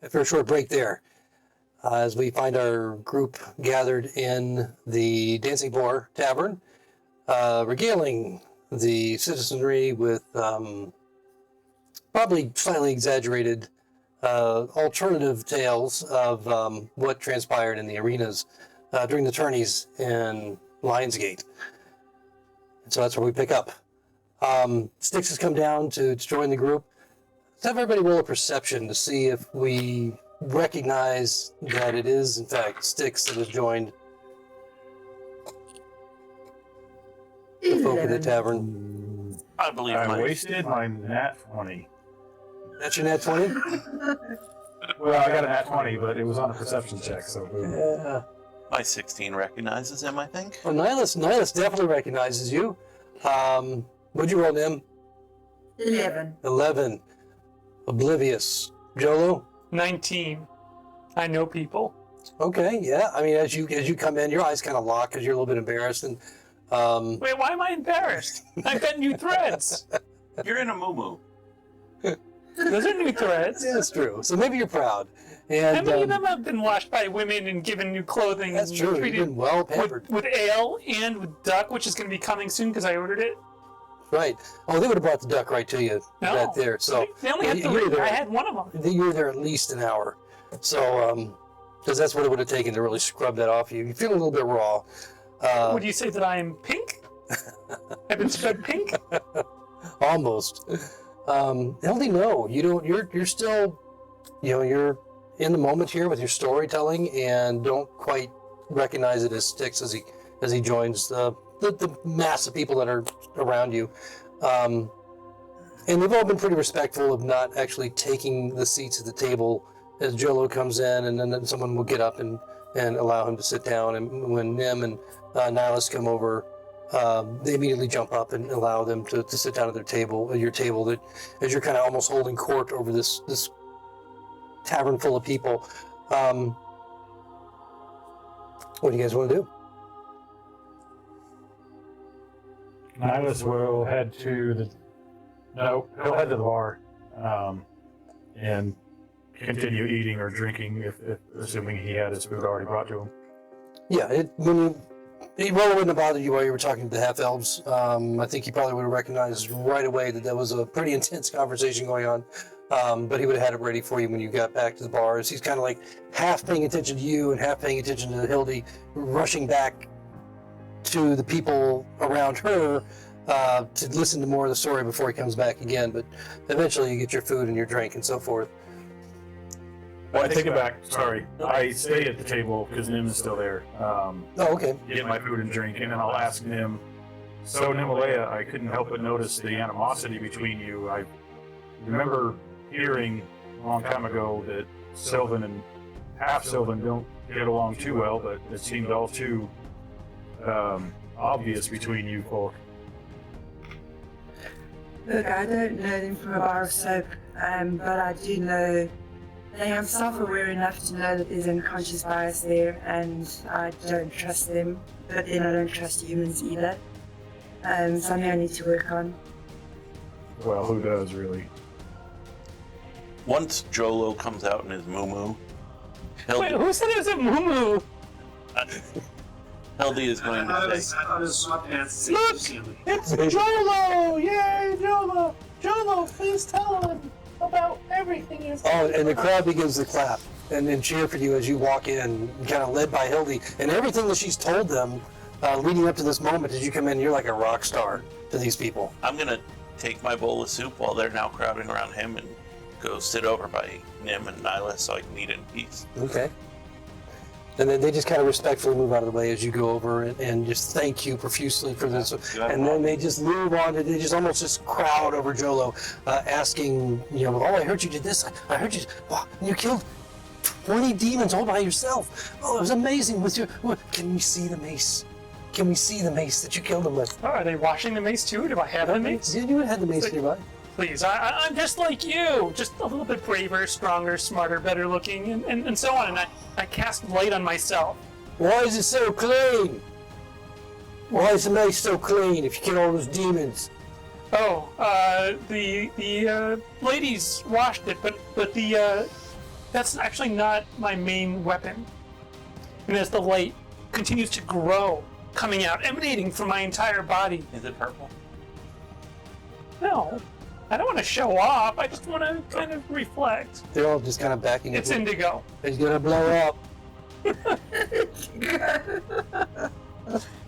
after a short break there. As we find our group gathered in the Dancing Boar Tavern, regaling the citizenry with probably slightly exaggerated alternative tales of what transpired in the arenas during the tourneys in Lionsgate. And so that's where we pick up. Styx has come down to join the group. Let's have everybody roll a perception to see if we recognize that it is, in fact, Styx that has joined the folk in the tavern. I believe I my wasted my nat 20. That's your nat 20? Well, I got a nat 20, but it was on a perception check, so boom. Yeah. my 16 recognizes him, I think. Well, Nihilus definitely recognizes you. What'd you roll, Nim? 11. 11. Oblivious. Jolo? 19. I know people. Okay, yeah. I mean, as you come in, your eyes kind of lock because you're a little bit embarrassed. And Wait, why am I embarrassed? I've got new threads. You're in a moo-moo. Those are new threads. yeah, that's true. So maybe you're proud. How And many of them have been washed by women and given new clothing? that's and true. You've treated been well pampered. with ale and with duck, which is going to be coming soon because I ordered it. Right. Oh, they would have brought the duck right to you No. right there. So They only had you were 3. there. I had one of them. You were there at least an hour. So, because that's what it would have taken to really scrub that off you. You feel a little bit raw. Would you say that I am pink? I've been spread pink? Almost. Hildy, no, you don't. You're still, you're in the moment here with your storytelling, and don't quite recognize it as Styx as he joins the mass of people that are around you. And they've all been pretty respectful of not actually taking the seats at the table as Jolo comes in, and then someone will get up and allow him to sit down. And when Nim and Nihilus come over, they immediately jump up and allow them to sit down at your table, that as you're kind of almost holding court over this tavern full of people. What do you guys want to do? Nihilus will head to he'll head to the bar, and continue eating or drinking, if assuming he had his food already brought to him. Yeah, it wouldn't have bothered you while you were talking to the half-elves. I think he probably would have recognized right away that was a pretty intense conversation going on. But he would have had it ready for you when you got back to the bars. He's kind of like half paying attention to you and half paying attention to Hildy, rushing back to the people around her to listen to more of the story before he comes back again. But eventually you get your food and your drink and so forth. Well, I take it back. Sorry, I stay at the table because Nim is still there. Oh, okay. Get my food and drink, and then I'll ask Nim. So Nimalea, I couldn't help but notice the animosity between you. I remember hearing a long time ago that Sylvan and half Sylvan don't get along too well, but it seemed all too obvious between you folk. Look, I don't know them from a bar of soap, but I do know they are self-aware enough to know that there's unconscious bias there, and I don't trust them, but then I don't trust humans either. Something I need to work on. Well, who does, really? Once Jolo comes out in his moo-moo, Wait, who said it was a moo-moo? Hildy is going I to say, thought it was sweatpants. Look! It's Jolo! Yay, Jolo! Jolo, please tell him about everything you're Oh, and the crowd begins to clap and cheer for you as you walk in, kind of led by Hildy. And everything that she's told them leading up to this moment, as you come in, you're like a rock star to these people. I'm going to take my bowl of soup while they're now crowding around him and go sit over by Nim and Nyla so I can eat in peace. Okay. And then they just kind of respectfully move out of the way as you go over and just thank you profusely for this. And then they just move on. They just almost just crowd over Jolo, asking, oh, I heard you did this. I heard you. Wow, you killed 20 demons all by yourself. Oh, it was amazing. Can we see the mace? Can we see the mace that you killed them with? Oh, are they washing the mace too? Do I have the mace? Yeah, you had the mace nearby. Please, I'm just like you. Just a little bit braver, stronger, smarter, better looking, and so on. And I cast light on myself. Why is it so clean? Why is the mace so clean if you kill all those demons? The ladies washed it, but that's actually not my main weapon. And as the light continues to grow, coming out, emanating from my entire body. Is it purple? No, I don't want to show off. I just want to kind of reflect. They're all just kind of backing It's up. indigo. He's gonna blow up. It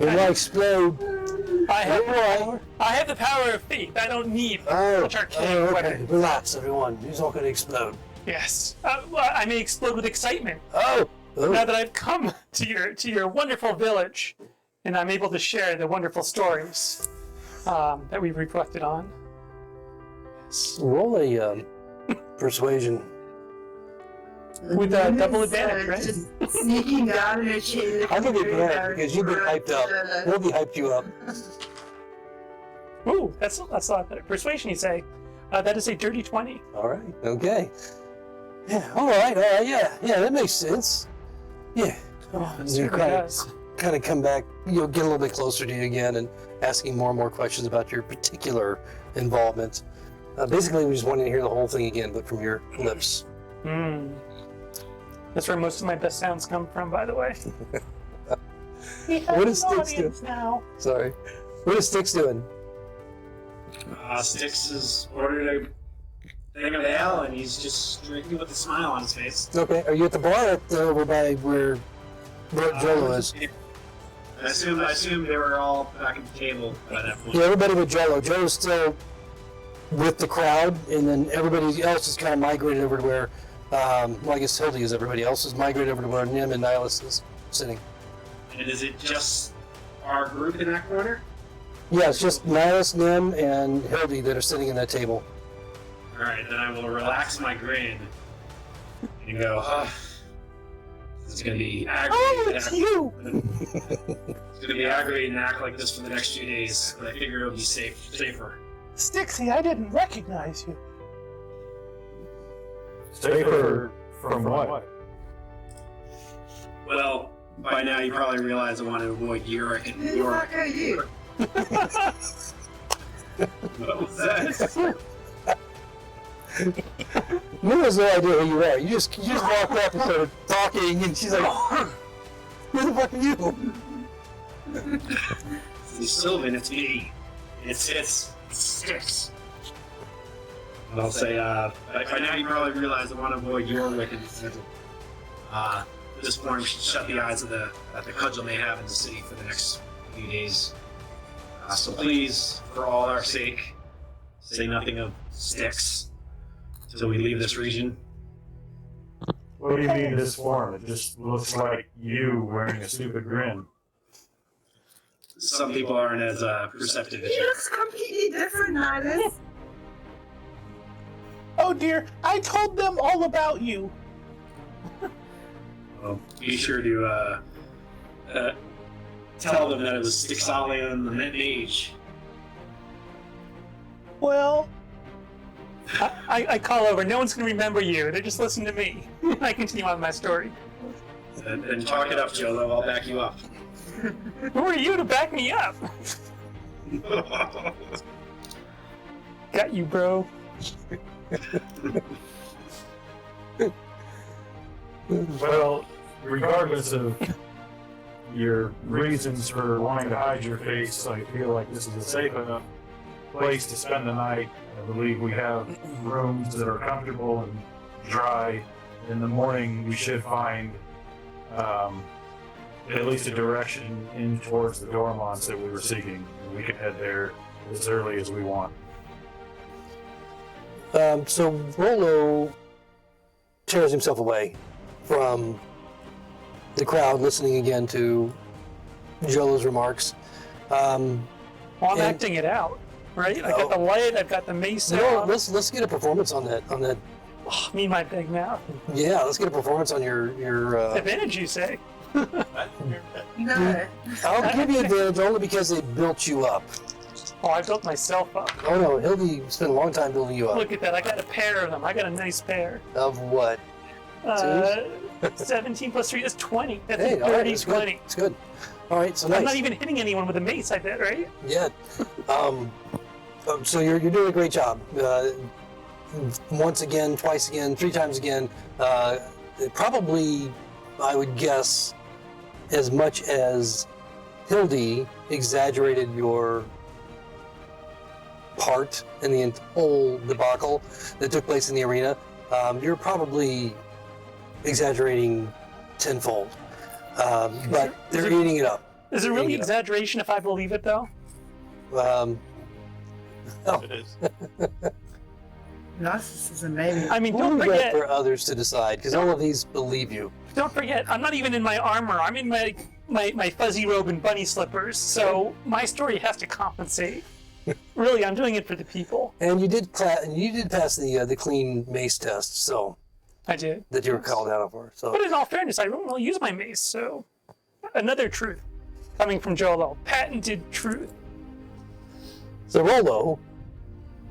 will explode. I have the power of faith. I don't need such archaic okay. weapons. Relax, everyone. He's not gonna explode. Yes. Well, I may explode with excitement Oh. now that I've come to your wonderful village, and I'm able to share the wonderful stories that we've reflected on. Roll a persuasion. With double advantage, right? Just sneaking down in a chair. I'll give you advantage because you've been hyped up. Roby hyped you up. Ooh, that's a lot better. Persuasion, you say? That is a dirty 20. All right. Okay. Yeah. All right. Yeah. That makes sense. Yeah. It You certainly does. kind of come back. You'll get a little bit closer to you again and asking more and more questions about your particular involvement. Basically, we just wanted to hear the whole thing again, but from your lips. That's where most of my best sounds come from, by the way. What is Styx doing? Now. Sorry. What is Styx doing? Styx has ordered a thing of ale, and he's just drinking with a smile on his face. Okay. Are you at the bar over by where Jolo is? I assume they were all back at the table by that point. Yeah, everybody but Jolo. Jolo's still with the crowd, and then everybody else is kind of migrated over to where, well, I guess Hildy is everybody else is migrated over to where Nim and Nihilus is sitting. And is it just our group in that corner? Yeah, it's just Nihilus, Nim, and Hildy that are sitting in that table. Alright, then I will relax my grin and go, this is going to be aggravating. It's you! It's going to be aggravating to act like this for the next few days, but I figure it'll be safer. Stixie, I didn't recognize you. Safer from what? Well, by now you probably realize I want to avoid Uric and Who the York. fuck are you? What was that? Nim has no idea who you are. You just walked up and started talking, and she's like, who the fuck are you? It's Sylvan, it's me. It's Styx. And I'll say, by now you probably realize I want to avoid your wickedness. This form should shut the eyes of the cudgel may have in the city for the next few days. So please, for all our sake, say nothing of Styx until we leave this region. What do you mean this form? It just looks like you wearing a stupid grin. Some people aren't as perceptive as He you. looks completely different, Nihilus. Oh dear, I told them all about you. Well, be sure to tell them that it was Styxalion the Mage. Well, I call over. No one's going to remember you. They're just listening to me. I continue on my story. And talk it up, Jolo. I'll back you up. Who are you to back me up? Got you, bro. Well, regardless of your reasons for wanting to hide your face, I feel like this is a safe enough place to spend the night. I believe we have rooms that are comfortable and dry. In the morning, we should find at least a direction in towards the Dormonts that we were seeking. We can head there as early as we want. So Rolo tears himself away from the crowd, listening again to Jolo's remarks. Well, I'm And- acting it out, right? I got the light. I've got the mace You know, out. let's get a performance on that. Me and my big mouth. Yeah, let's get a performance on your. Advantage, you say? No. I'll give you advantage only because they built you up. Oh, I built myself up. Oh no, Hildy spent a long time building you up. Look at that. I got a pair of them. I got a nice pair. Of what? 17 plus 3 is 20. That's Hey, a all right, 30, it's 20. good. It's good. All right, so I'm nice. not even hitting anyone with a mace, I bet, right? Yeah. So you're doing a great job. Once again, twice again, 3 times again. Probably, I would guess, as much as Hildy exaggerated your part in the whole debacle that took place in the arena. You're probably exaggerating tenfold. But they're eating it up. Is it really exaggeration if I believe it, though? Oh. It is. Narcissism, maybe. I mean, don't Leave that forget. for others to decide, because all of these believe you. Don't forget, I'm not even in my armor. I'm in my fuzzy robe and bunny slippers. So my story has to compensate. Really, I'm doing it for the people. And you did pass the clean mace test, so I did. that you were called out for. So But in all fairness, I don't really use my mace. So another truth coming from Jolo. Patented truth. So Rolo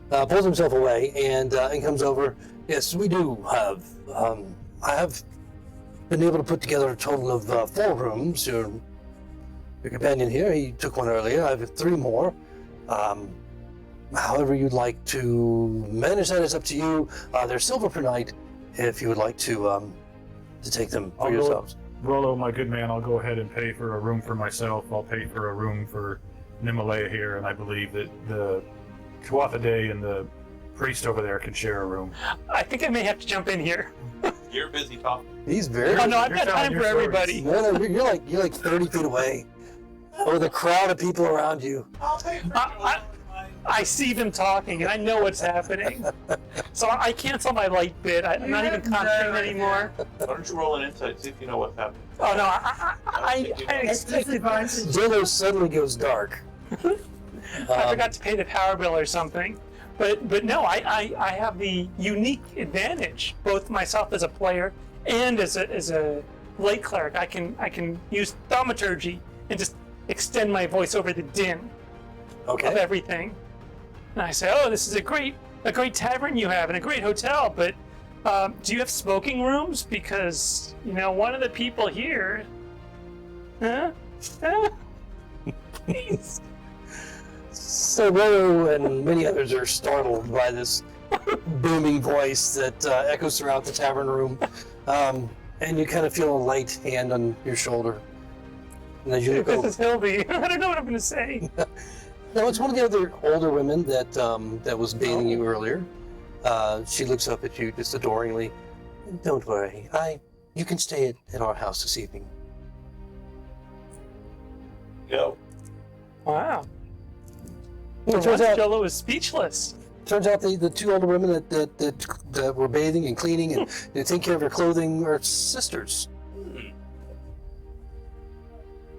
pulls himself away and comes over. Yes, we do have. I have been able to put together a total of 4 rooms. Your companion here, he took one earlier. I have 3 more. However you'd like to manage that is up to you. They're silver per night if you would like to take them for yourselves. Rolo, my good man, I'll go ahead and pay for a room for myself. I'll pay for a room for Nimalea here, and I believe that the Tuatha and the priest over there can share a room. I think I may have to jump in here. You're busy talking. He's very. Oh no, I've You're got telling time your for stories. everybody. No, you're like 30 feet away, with a crowd of people around you. I'll pay for I see them talking, and I know what's happening. So I cancel my light bid. I'm not even concentrating anymore. Why don't you roll an insight, see if you know what's happening. Oh no, I It's expected this. disadvantage. Zillow suddenly goes dark. I forgot to pay the power bill or something. But no, I have the unique advantage, both myself as a player and as a light cleric. I can use thaumaturgy and just extend my voice over the din of Okay. everything. And I say, oh, this is a great tavern you have and a great hotel, but do you have smoking rooms? Because, one of the people here... Huh? Please. So Rolo and many others are startled by this booming voice that echoes throughout the tavern room, and you kind of feel a light hand on your shoulder. And as you look This over, is Hildy. I don't know what I'm going to say. no, it's one of the other older women that was bathing you earlier. She looks up at you just adoringly. Don't worry, you can stay at our house this evening. Go. Wow. It turns out, Jolo is speechless. the 2 older women that were bathing and cleaning and taking care of her clothing are sisters.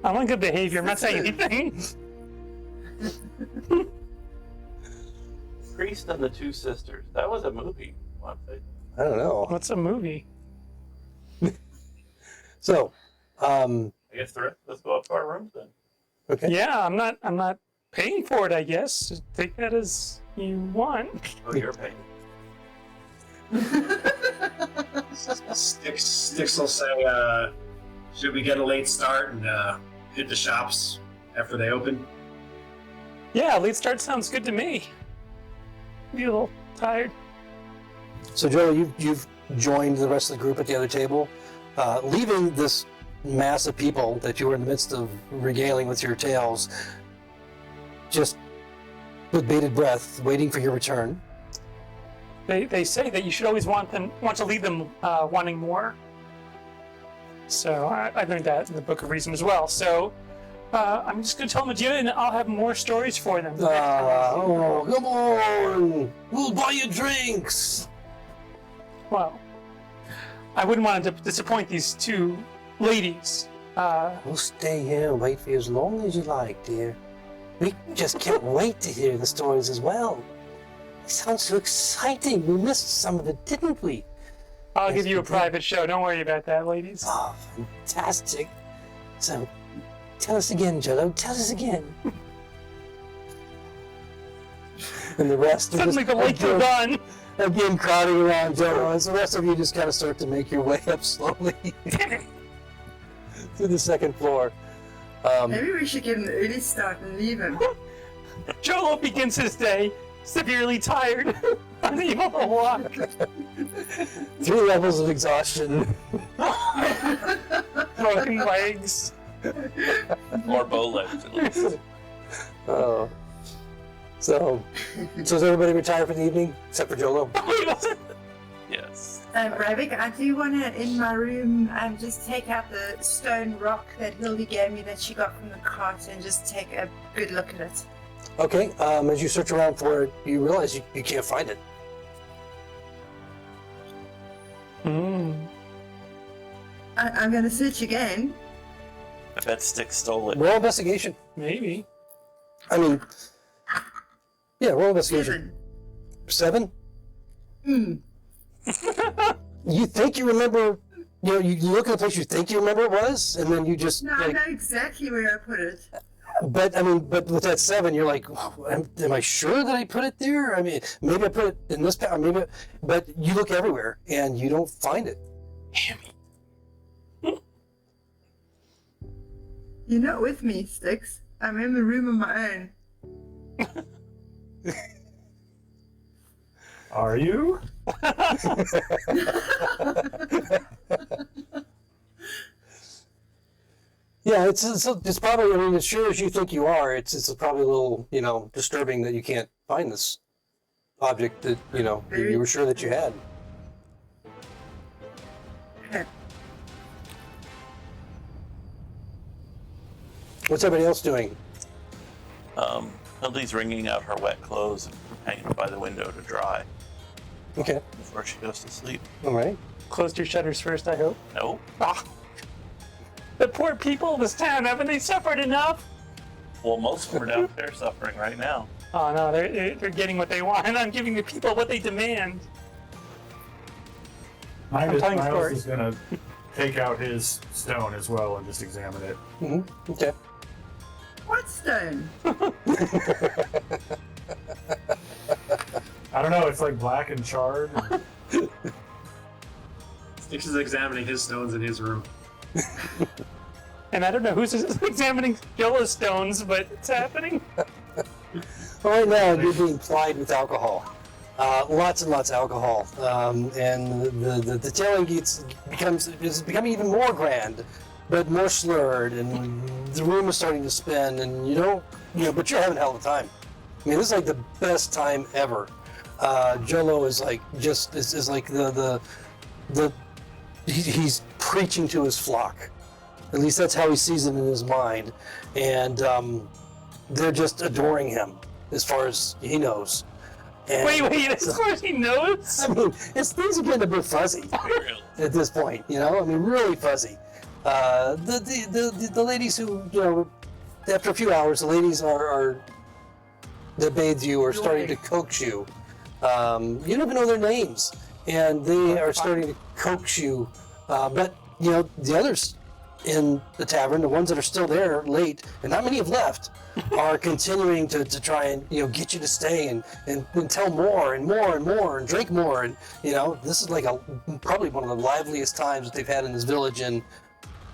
I'm on good behavior. I'm not saying anything. Priest and the 2 sisters. That was a movie. Once. I don't know. What's a movie? So, I guess the rest of us go up to our rooms then. okay. Yeah, I'm not paying for it, I guess. Just take that as you want. Oh, you're paying. Sticks will say, should we get a late start and hit the shops after they open? Yeah, late start sounds good to me. Be a little tired. So, Joe, you've joined the rest of the group at the other table, leaving this mass of people that you were in the midst of regaling with your tales, just with bated breath, waiting for your return. They say that you should always want to leave them wanting more. So I learned that in the Book of Reason as well. So I'm just going to tell them adieu, and I'll have more stories for them. Oh, come on! We'll buy you drinks! Well, I wouldn't want to disappoint these 2 ladies. We'll stay here and wait for you as long as you like, dear. We just can't wait to hear the stories as well. It sounds so exciting. We missed some of it, didn't we? I'll Yes, give you a we did. private show. Don't worry about that, ladies. Oh, fantastic. So, tell us again, Jello. Tell us again. And the rest are Suddenly the lights are done. again crowding around Jello, as the rest of you just kind of start to make your way up slowly to the second floor. Maybe we should get an early start and leave him. Jolo begins his day severely tired, unable to walk. 3 levels of exhaustion. Broken legs. Or bow legs, at least. Oh. So is everybody retired for the evening except for Jolo? Yes. Ravik, I do want to, in my room, just take out the stone rock that Hildy gave me that she got from the cart and just take a good look at it. Okay. As you search around for it, you realize you can't find it. I'm going to search again. I bet Styx stole it. Roll investigation. Maybe. I mean, yeah, roll investigation. 7? You think you remember, you look at the place you think you remember it was, and then you just, No, I know exactly where I put it. but with that 7, you're like, am I sure that I put it there? I mean, maybe I put it in this path, but you look everywhere, and you don't find it. You're not with me, Styx. I'm in the room on my own. Are you? Yeah, it's probably, I mean, as sure as you think you are, it's probably a little, disturbing that you can't find this object that, you were sure that you had. What's everybody else doing? Hildy's wringing out her wet clothes and hanging by the window to dry Okay, before she goes to sleep. all right. Closed your shutters first, I hope. No. Ah. The poor people of this town, haven't they suffered enough? Well, most of them are downstairs suffering right now. Oh no, they're getting what they want, and I'm giving the people what they demand. Miles telling stories. is going to take out his stone as well and just examine it. Mm-hmm. Okay. What stone? I don't know, it's like black and charred. Styx is examining his stones in his room. And I don't know who's examining Jolo's stones, but it's happening. Well, right now you're being plied with alcohol. Lots and lots of alcohol. And the tailing is becoming even more grand, but more slurred, and the room is starting to spin, and but you're having a hell of a time. I mean, this is like the best time ever. Jolo is like is like he's preaching to his flock. At least that's how he sees it in his mind, and they're just adoring him as far as he knows. And Wait, as far as he knows? I mean, things are getting a bit fuzzy Really? at this point. I mean, really fuzzy. The ladies who after a few hours, the ladies that bathed you are starting to coax you. You don't even know their names, and they are starting to coax you. But the others in the tavern, the ones that are still there late, and not many have left, are continuing to try and get you to stay and tell more and more and more and drink more. And this is like probably one of the liveliest times that they've had in this village in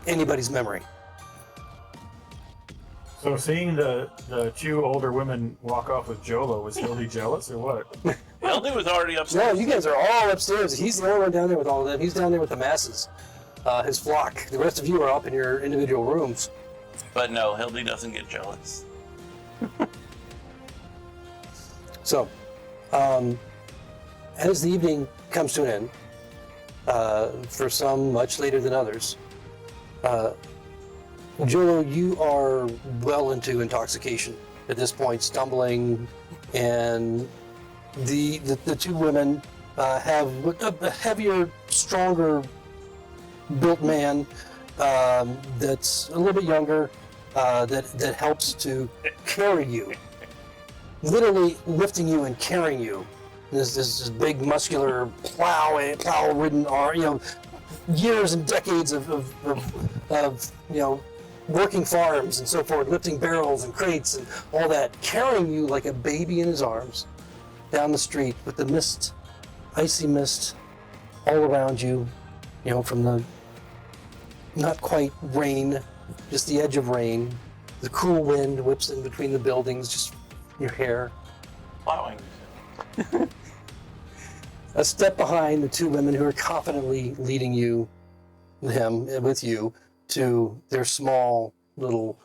anybody's memory. So seeing the 2 older women walk off with Jolo, was Hildy jealous or what? Hildy was already No, upstairs. you guys are all upstairs. He's the only one down there with all of them. He's down there with the masses, his flock. The rest of you are up in your individual rooms. But no, Hildy doesn't get jealous. So, as the evening comes to an end, for some much later than others, Jolo, you are well into intoxication at this point, stumbling, and the 2 women have a heavier, stronger built man that's a little bit younger that helps to carry you, literally lifting you and carrying you. This big muscular plow-ridden arm, years and decades of working farms and so forth, lifting barrels and crates and all that, carrying you like a baby in his arms down the street with the mist, icy mist all around you, from the not quite rain, just the edge of rain. The cool wind whips in between the buildings, just your hair. Plowing. A step behind the two women who are confidently leading with you to their small little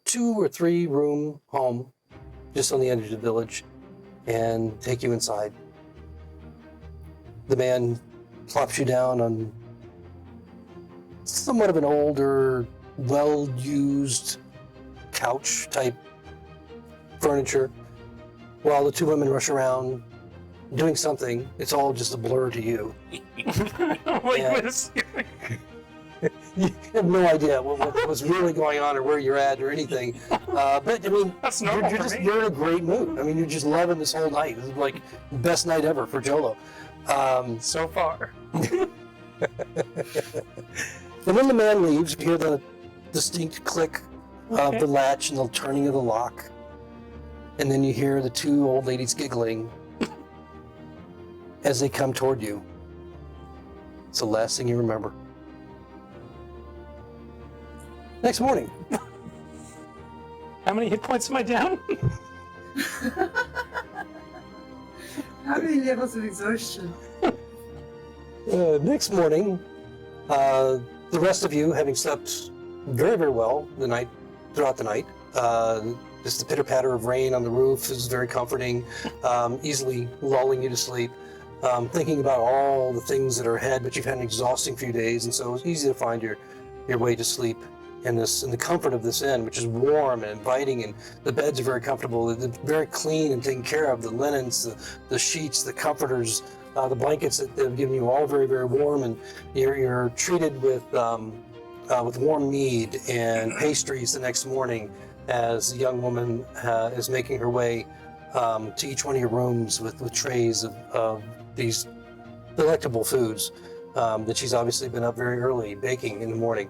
2 or 3 room home just on the edge of the village and take you inside. The man plops you down on somewhat of an older, well-used couch type furniture while the two women rush around doing something. It's all just a blur to you. Like this. You have no idea what was really going on or where you're at or anything. But I mean, That's normal for me. you're in a great mood. I mean, you're just loving this whole night. This is like the best night ever for Jolo. So far. And when the man leaves, you hear the distinct click of the latch and the turning of the lock. And then you hear the two old ladies giggling as they come toward you. It's the last thing you remember. Next morning. How many hit points am I down? How many levels of exhaustion? Next morning, the rest of you, having slept very, very well throughout the night, just the pitter-patter of rain on the roof is very comforting, easily lulling you to sleep. Thinking about all the things that are ahead, but you've had an exhausting few days, and so it's easy to find your way to sleep in the comfort of this inn, which is warm and inviting, and the beds are very comfortable. They're very clean and taken care of. The linens, the sheets, the comforters, the blankets that they've given you, all very, very warm, and you're treated with warm mead and pastries the next morning as the young woman is making her way to each one of your rooms with trays of these delectable foods that she's obviously been up very early baking in the morning.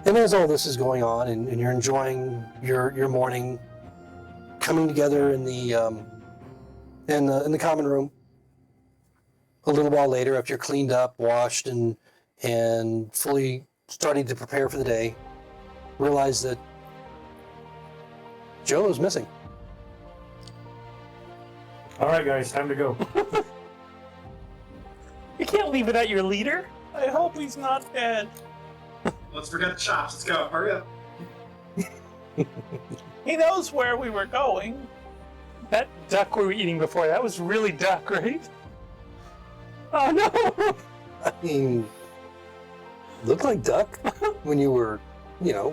And as all this is going on and you're enjoying your morning, coming together in the common room, a little while later, after you're cleaned up, washed, and fully starting to prepare for the day, realize that Joe is missing. All right, guys, time to go. You can't leave it at your leader. I hope he's not dead. Let's forget the shops. Let's go. Hurry up. He knows where we were going. That duck we were eating before, that was really duck, right? Oh no! I mean, looked like duck when you were,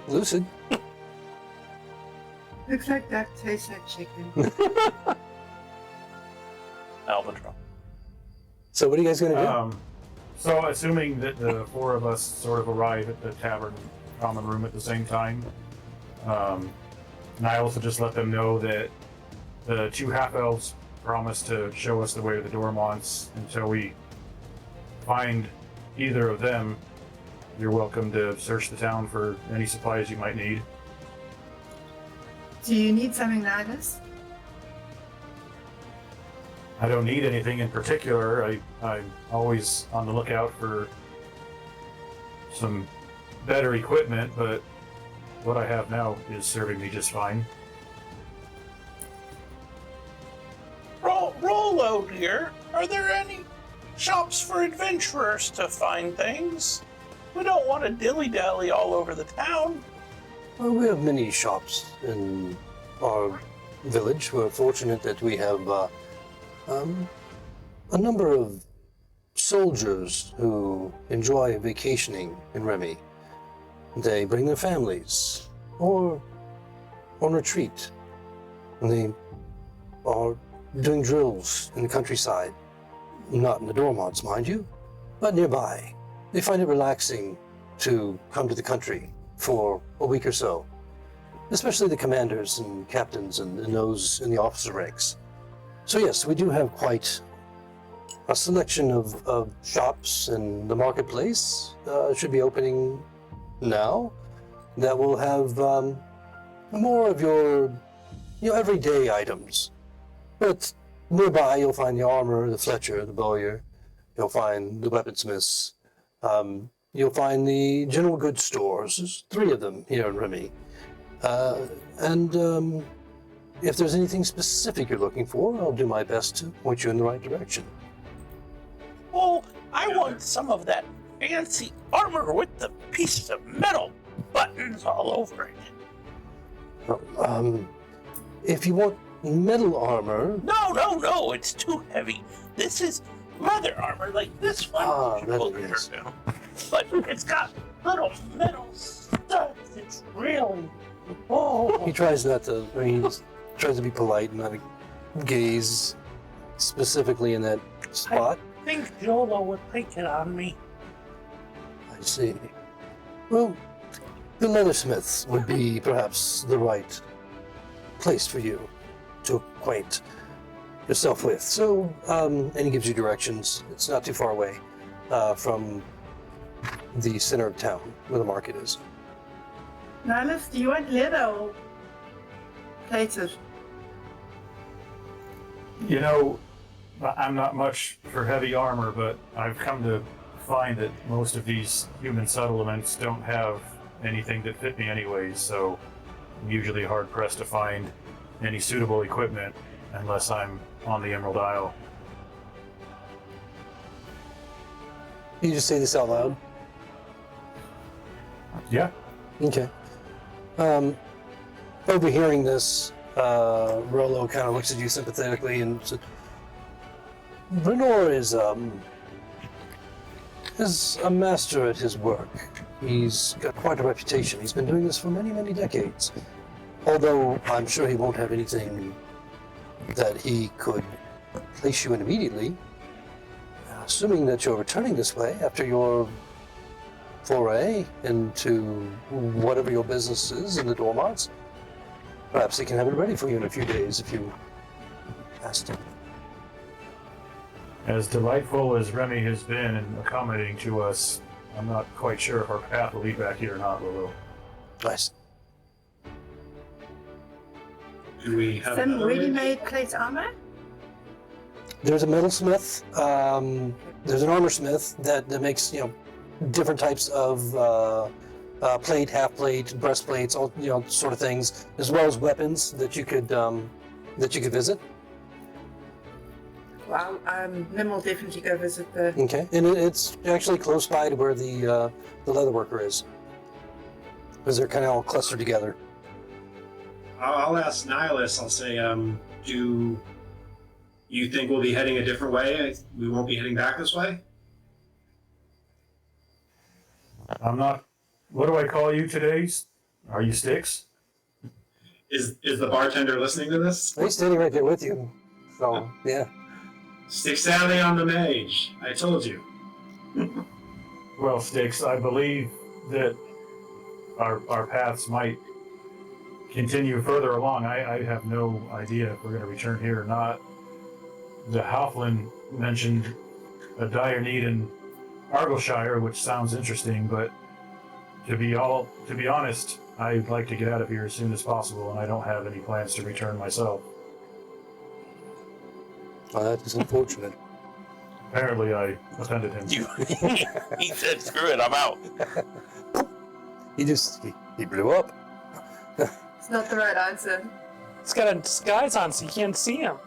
lucid. Looks like duck, tastes like chicken. Albatross. So what are you guys gonna do? So assuming that the 4 of us sort of arrive at the tavern common room at the same time, and I also just let them know that the 2 half-elves promised to show us the way to the Dormonts until we find either of them. You're welcome to search the town for any supplies you might need. Do you need something like this? I don't need anything in particular. I'm always on the lookout for some better equipment, but what I have now is serving me just fine. Rolo, dear, are there any shops for adventurers to find things? We don't want to dilly-dally all over the town. Well, we have many shops in our village. We're fortunate that we have a number of soldiers who enjoy vacationing in Remy. They bring their families or on retreat. And they are doing drills in the countryside. Not in the Dormonts, mind you, but nearby. They find it relaxing to come to the country for a week or so, especially the commanders and captains and those in the officer ranks. So yes, we do have quite a selection of shops, and the marketplace should be opening now that will have more of your everyday items. But nearby you'll find the armor, the fletcher, the bowyer, you'll find the weaponsmiths, you'll find the general goods stores. There's 3 of them here in Remy. And if there's anything specific you're looking for, I'll do my best to point you in the right direction. Oh, I want some of that fancy armor with the pieces of metal buttons all over it. If you want metal armor... No, it's too heavy. This is leather armor like this one. Leather, yes. But it's got little metal studs. It's really... Oh. He tries not to, I mean, he tries to be polite and not gaze specifically in that spot. I think Jolo would like it on me. I see. Well, the leathersmiths would be perhaps the right place for you to acquaint yourself with. So, and he gives you directions. It's not too far away from the center of town where the market is. Nihilus, do you want leather or plated? You know, I'm not much for heavy armor, but I've come to find that most of these human settlements don't have anything that fit me anyways, so I'm usually hard-pressed to find any suitable equipment unless I'm on the Emerald Isle. You just say this out loud? Yeah. Okay. Overhearing this, Rollo kind of looks at you sympathetically and said, Brenor is a master at his work. He's got quite a reputation. He's been doing this for many, many decades. Although I'm sure he won't have anything that he could place you in immediately. Assuming that you're returning this way after your foray into whatever your business is in the Dormonts, perhaps he can have it ready for you in a few days if you asked him. As delightful as Remy has been in accommodating to us, I'm not quite sure if our path will lead back here or not, Lulu. Nice. Do we have Some another way? ready-made plate armor? There's a metalsmith. There's an armorsmith that makes different types of plate, half plate, breastplates, all sort of things, as well as weapons that you could visit. Well, Nim will definitely go visit the... Okay, and it's actually close by to where the leatherworker is, because they're kind of all clustered together. I'll ask Nihilus. I'll say, do you think we'll be heading a different way? We won't be heading back this way? I'm not... What do I call you today? Are you Styx? Is the bartender listening to this? He's standing right there with you, so yeah. Stick Sally on the mage. I told you. Well, Styx, I believe that our paths might continue further along. I have no idea if we're going to return here or not. The Halfling mentioned a dire need in Argyllshire, which sounds interesting, but to be honest, I'd like to get out of here as soon as possible, and I don't have any plans to return myself. Well, that is unfortunate. Apparently, I offended him. He said, "Screw it, I'm out." He blew up. It's not the right answer. It's got a disguise on so you can't see him.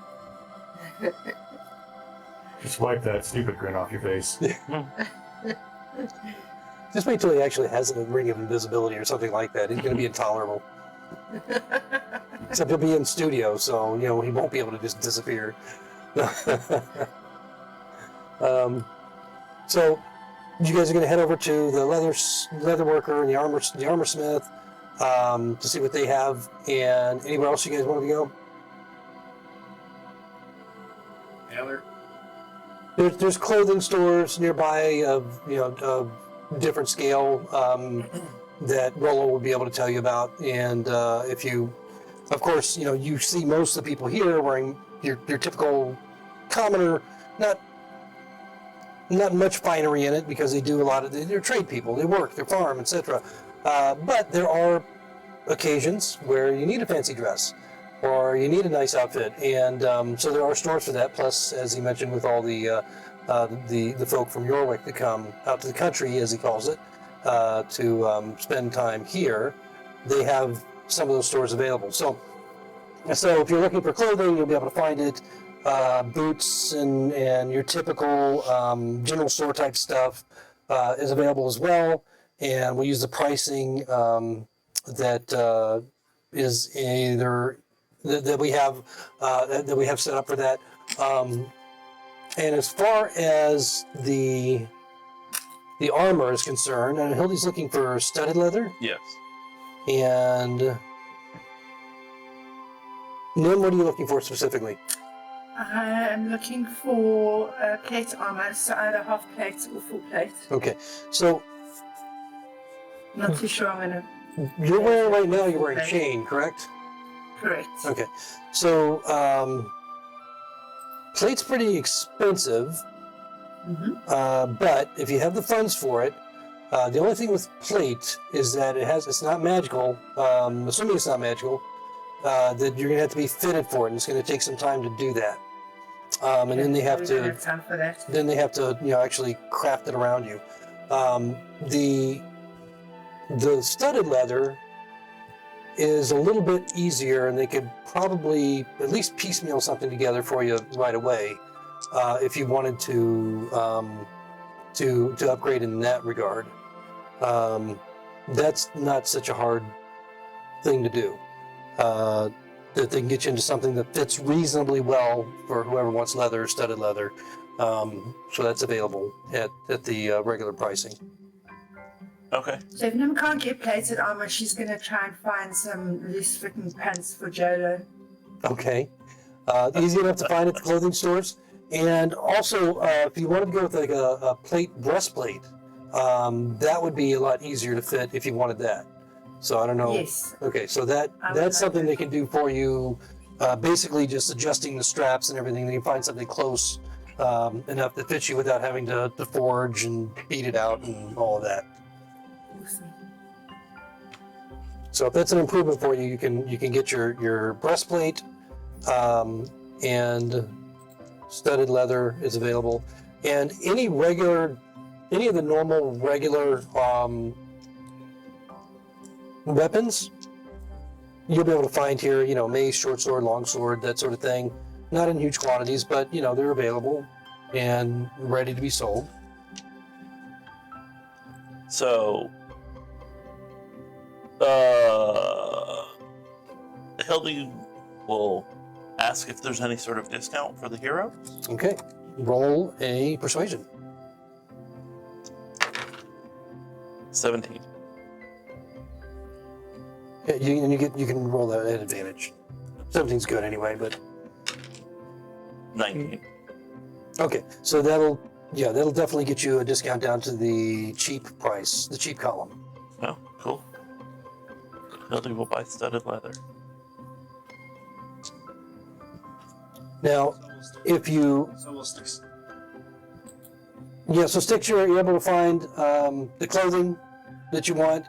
Just wipe that stupid grin off your face. Just wait till he actually has a ring of invisibility or something like that. He's going to be intolerable. Except he'll be in studio, so he won't be able to just disappear. So you guys are going to head over to the leather worker and the armorsmith to see what they have, and anywhere else you guys want to go? Taylor? There's clothing stores nearby of different scale that Rollo will be able to tell you about, and if you, of course, you see most of the people here wearing your typical commoner, not much finery in it because they do a lot of they're trade people, they work, they farm, etc. But there are occasions where you need a fancy dress or you need a nice outfit, and so there are stores for that. Plus, as he mentioned, with all the folk from Yorwick that come out to the country, as he calls it, to spend time here, they have some of those stores available. So if you're looking for clothing, you'll be able to find it. Boots and your typical general store type stuff is available as well. And we'll use the pricing that is either that we have set up for that. And as far as the armor is concerned, and Hildy's looking for studded leather. Yes. And Nim, what are you looking for specifically? I'm looking for plate armor, so either half plate or full plate. Okay, so Not too sure I'm gonna. you're wearing right now. You're wearing chain, correct? Correct. Okay, so plate's pretty expensive, but if you have the funds for it, the only thing with plate is that it's not magical. Assuming it's not magical, that you're gonna have to be fitted for it, and it's gonna take some time to do that. And then they have We to. don't have time for that. Then they have to, actually craft it around you. The studded leather is a little bit easier, and they could probably at least piecemeal something together for you right away if you wanted to upgrade in that regard. That's not such a hard thing to do. That they can get you into something that fits reasonably well for whoever wants leather, studded leather. So that's available at the regular pricing. Okay. So if Nim can't get plated armor, she's gonna try and find some loose fitting pants for Jolo. Okay. Easy enough to find at the clothing stores. And also, if you wanted to go with like a plate breastplate, that would be a lot easier to fit if you wanted that. So I don't know. Yes. Okay, so I would that's like something that. they can do for you. Basically, just adjusting the straps and everything. They can find something close enough that fits you without having to forge and beat it out and all of that. Awesome. So if that's an improvement for you, you can get your breastplate and studded leather is available, and any of the normal regular weapons you'll be able to find here. Mace, short sword, long sword, that sort of thing. Not in huge quantities, but they're available and ready to be sold. So, Hildy will ask if there's any sort of discount for the hero. Okay, roll a persuasion. 17. Yeah, you can roll that at advantage. 17's good anyway, but 19. okay. So that'll definitely get you a discount down to the cheap price, the cheap column. Oh, cool. Hildy will buy studded leather. Now, if you It's almost sticks. so sticks you're able to find the clothing that you want.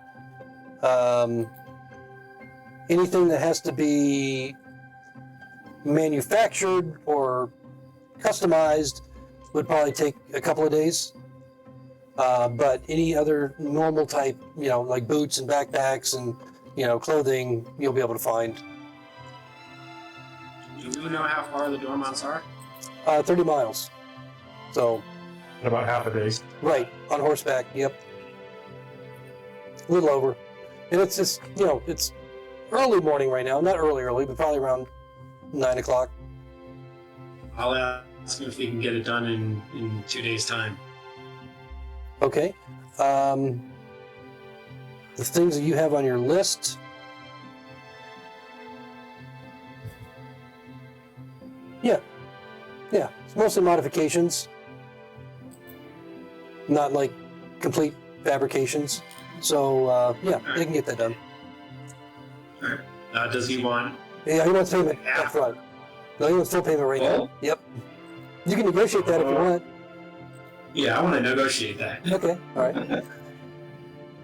Anything that has to be manufactured or customized would probably take a couple of days. But any other normal type, like boots and backpacks and, clothing, you'll be able to find. Do we know how far the Dormonts are? 30 miles. So, In about half a day. right, on horseback, yep. A little over. And it's just, it's early morning right now. Not early, but probably around 9 o'clock. I'll ask him if we can get it done in 2 days' time. Okay. The things that you have on your list. Yeah. It's mostly modifications. Not like complete fabrications. So, they can get that done. Does he want? Yeah, he wants payment Yeah. up front. No, he wants full payment right now. Full? Yep. You can negotiate that if you want. Yeah, I want to negotiate that. Okay, all right.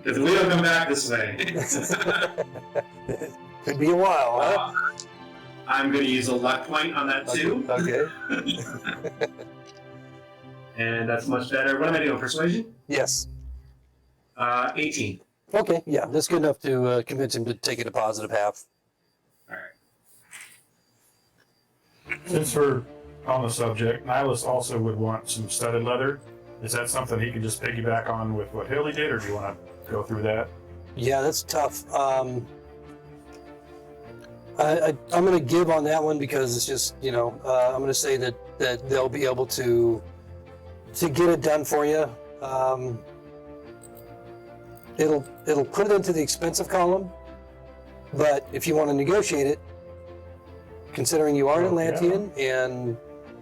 If we don't come back this way, Could be a while, huh? I'm going to use a luck point on that too, Okay. and that's much better. What am I doing? Persuasion? Yes. 18. Okay, yeah, that's good enough to convince him to take it a positive half. All right. Since we're on the subject, Nihilus also would want some studded leather. Is that something he can just piggyback on with what Hilly did, or do you want to go through that? Yeah, that's tough. I'm going to give on that one because it's just, I'm going to say that they'll be able to get it done for you. It'll put it into the expensive column, but if you want to negotiate it, considering you are an Atlantean and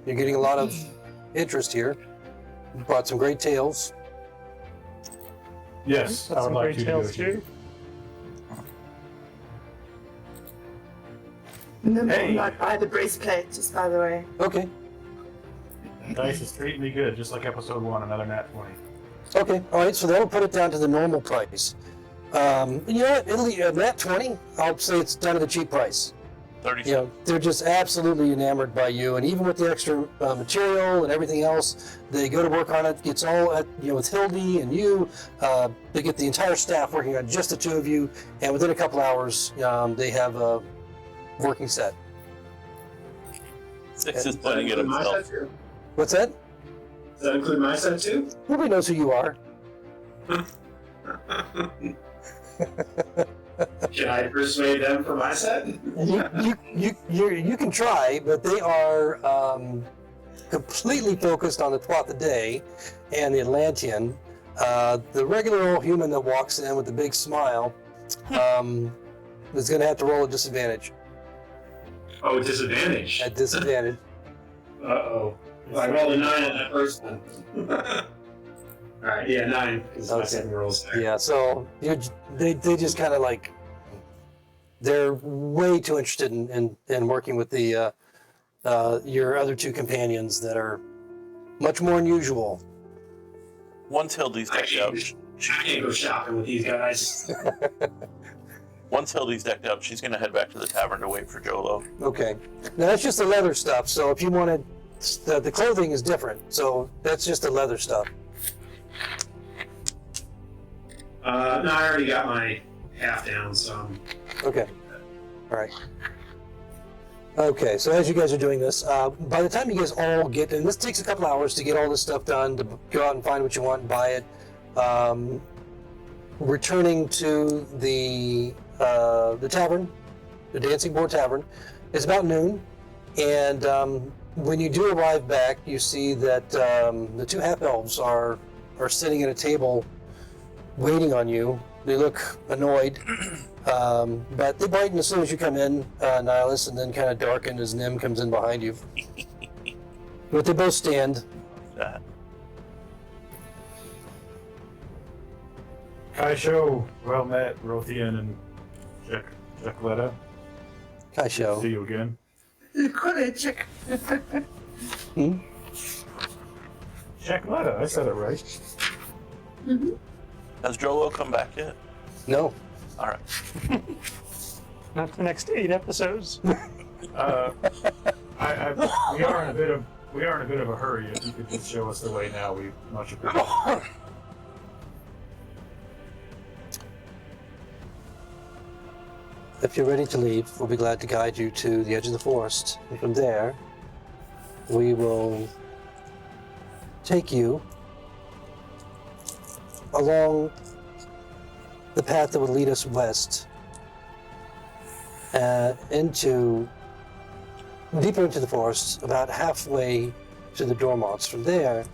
you're getting a lot of interest here, you brought some great tales. Yes, I Got would some like great to tales negotiate. too. No, Hey. not by the breastplate, just by the way. Okay. Dice is treating me good, just like episode 1, another nat 20. Okay. All right. So that'll put it down to the normal price. You know what? It'll nat 20. I'll say it's done at a cheap price. 30. They're just absolutely enamored by you, and even with the extra material and everything else, they go to work on it. It's all at, with Hildy and you. They get the entire staff working on just the two of you, and within a couple hours, they have a working set. Six is putting it My himself. set too? What's that? Does that include my set too? Nobody knows who you are. Should I persuade them for my set? You can try, but they are completely focused on the Twatha Day and the Atlantean. The regular old human that walks in with a big smile is going to have to roll a disadvantage. Oh, disadvantage. At disadvantage. Uh-oh. Well, I rolled a 9 on that first one. All right, yeah, 9. Because my Okay. second roll's there. Yeah, so they just kind of like, they're way too interested in working with the your other two companions that are much more unusual. Once Hildy's I decked out, can't go shopping with these guys. she's gonna head back to the tavern to wait for Jolo. Okay. Now that's just the leather stuff, so if you wanted, the clothing is different, so that's just the leather stuff. No, I already got my half down, so Okay. All right. Okay, so as you guys are doing this, by the time you guys all get, and this takes a couple hours to get all this stuff done, to go out and find what you want and buy it, returning to the tavern, the Dancing Board Tavern, it's about noon, and when you do arrive back, you see that the two half-elves are sitting at a table waiting on you. They look annoyed, but they brighten as soon as you come in, Nihilus, and then kind of darken as Nim comes in behind you. But they both stand. That. Kaisho, well met, Rothian and Jackletta. Kaisho. See you again. You got it, check. Jackletta, I said it right. Has Jolo come back yet? No. All right. Not the next 8 episodes. We are in a bit of a hurry. If you could just show us the way now, we much appreciate it. If you're ready to leave, we'll be glad to guide you to the edge of the forest. And from there, we will take you along the path that would lead us west deeper into the forest, about halfway to the Dormonts. From there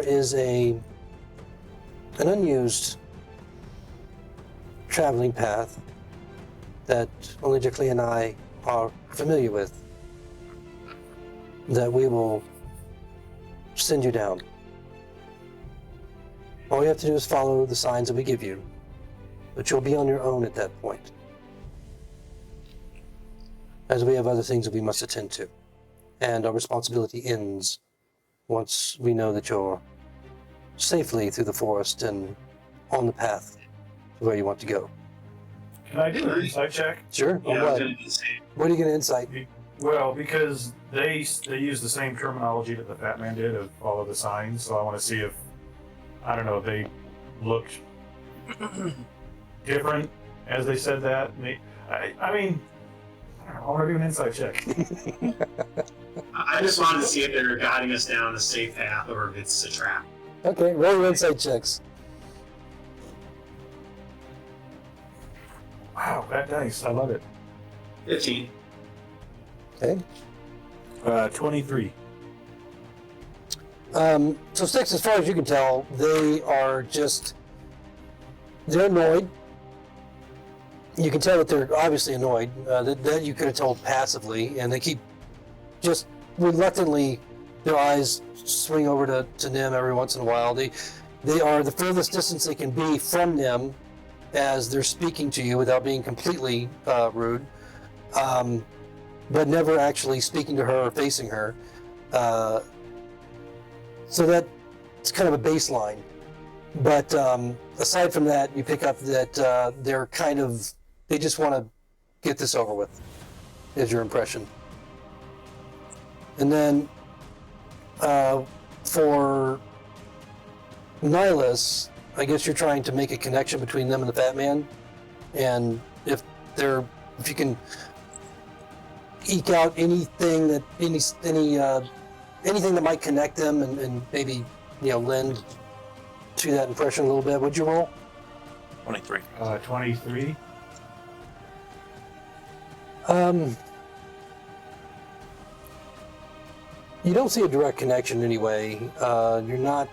is an unused traveling path that only Jackley and I are familiar with, that we will send you down. All you have to do is follow the signs that we give you, but you'll be on your own at that point, as we have other things that we must attend to, and our responsibility ends once we know that you're safely through the forest and on the path to where you want to go. Can I do an insight check? Sure. yeah, On I was what? going to do the same. What are you going to insight? Well, because they use the same terminology that the Fat Man did of follow the signs, so I want to see if, I don't know, they looked different as they said that. I mean, I want to do an insight check. I just wanted to see if they're guiding us down a safe path or if it's a trap. Okay, roll your insight checks. Wow, that dice. I love it. 15. Okay. 23. So Styx, as far as you can tell, they're annoyed. You can tell that they're obviously annoyed. That you could have told passively, and they keep just reluctantly, their eyes swing over to Nim every once in a while. They are the furthest distance they can be from Nim as they're speaking to you without being completely rude, but never actually speaking to her or facing her. So that's kind of a baseline. But aside from that, you pick up that they just want to get this over with, is your impression. And then for Nihilus, I guess you're trying to make a connection between them and the Fat Man, and if you can eke out anything that anything that might connect them and maybe lend to that impression a little bit. Would you roll? 23. 23. You don't see a direct connection anyway. You're not.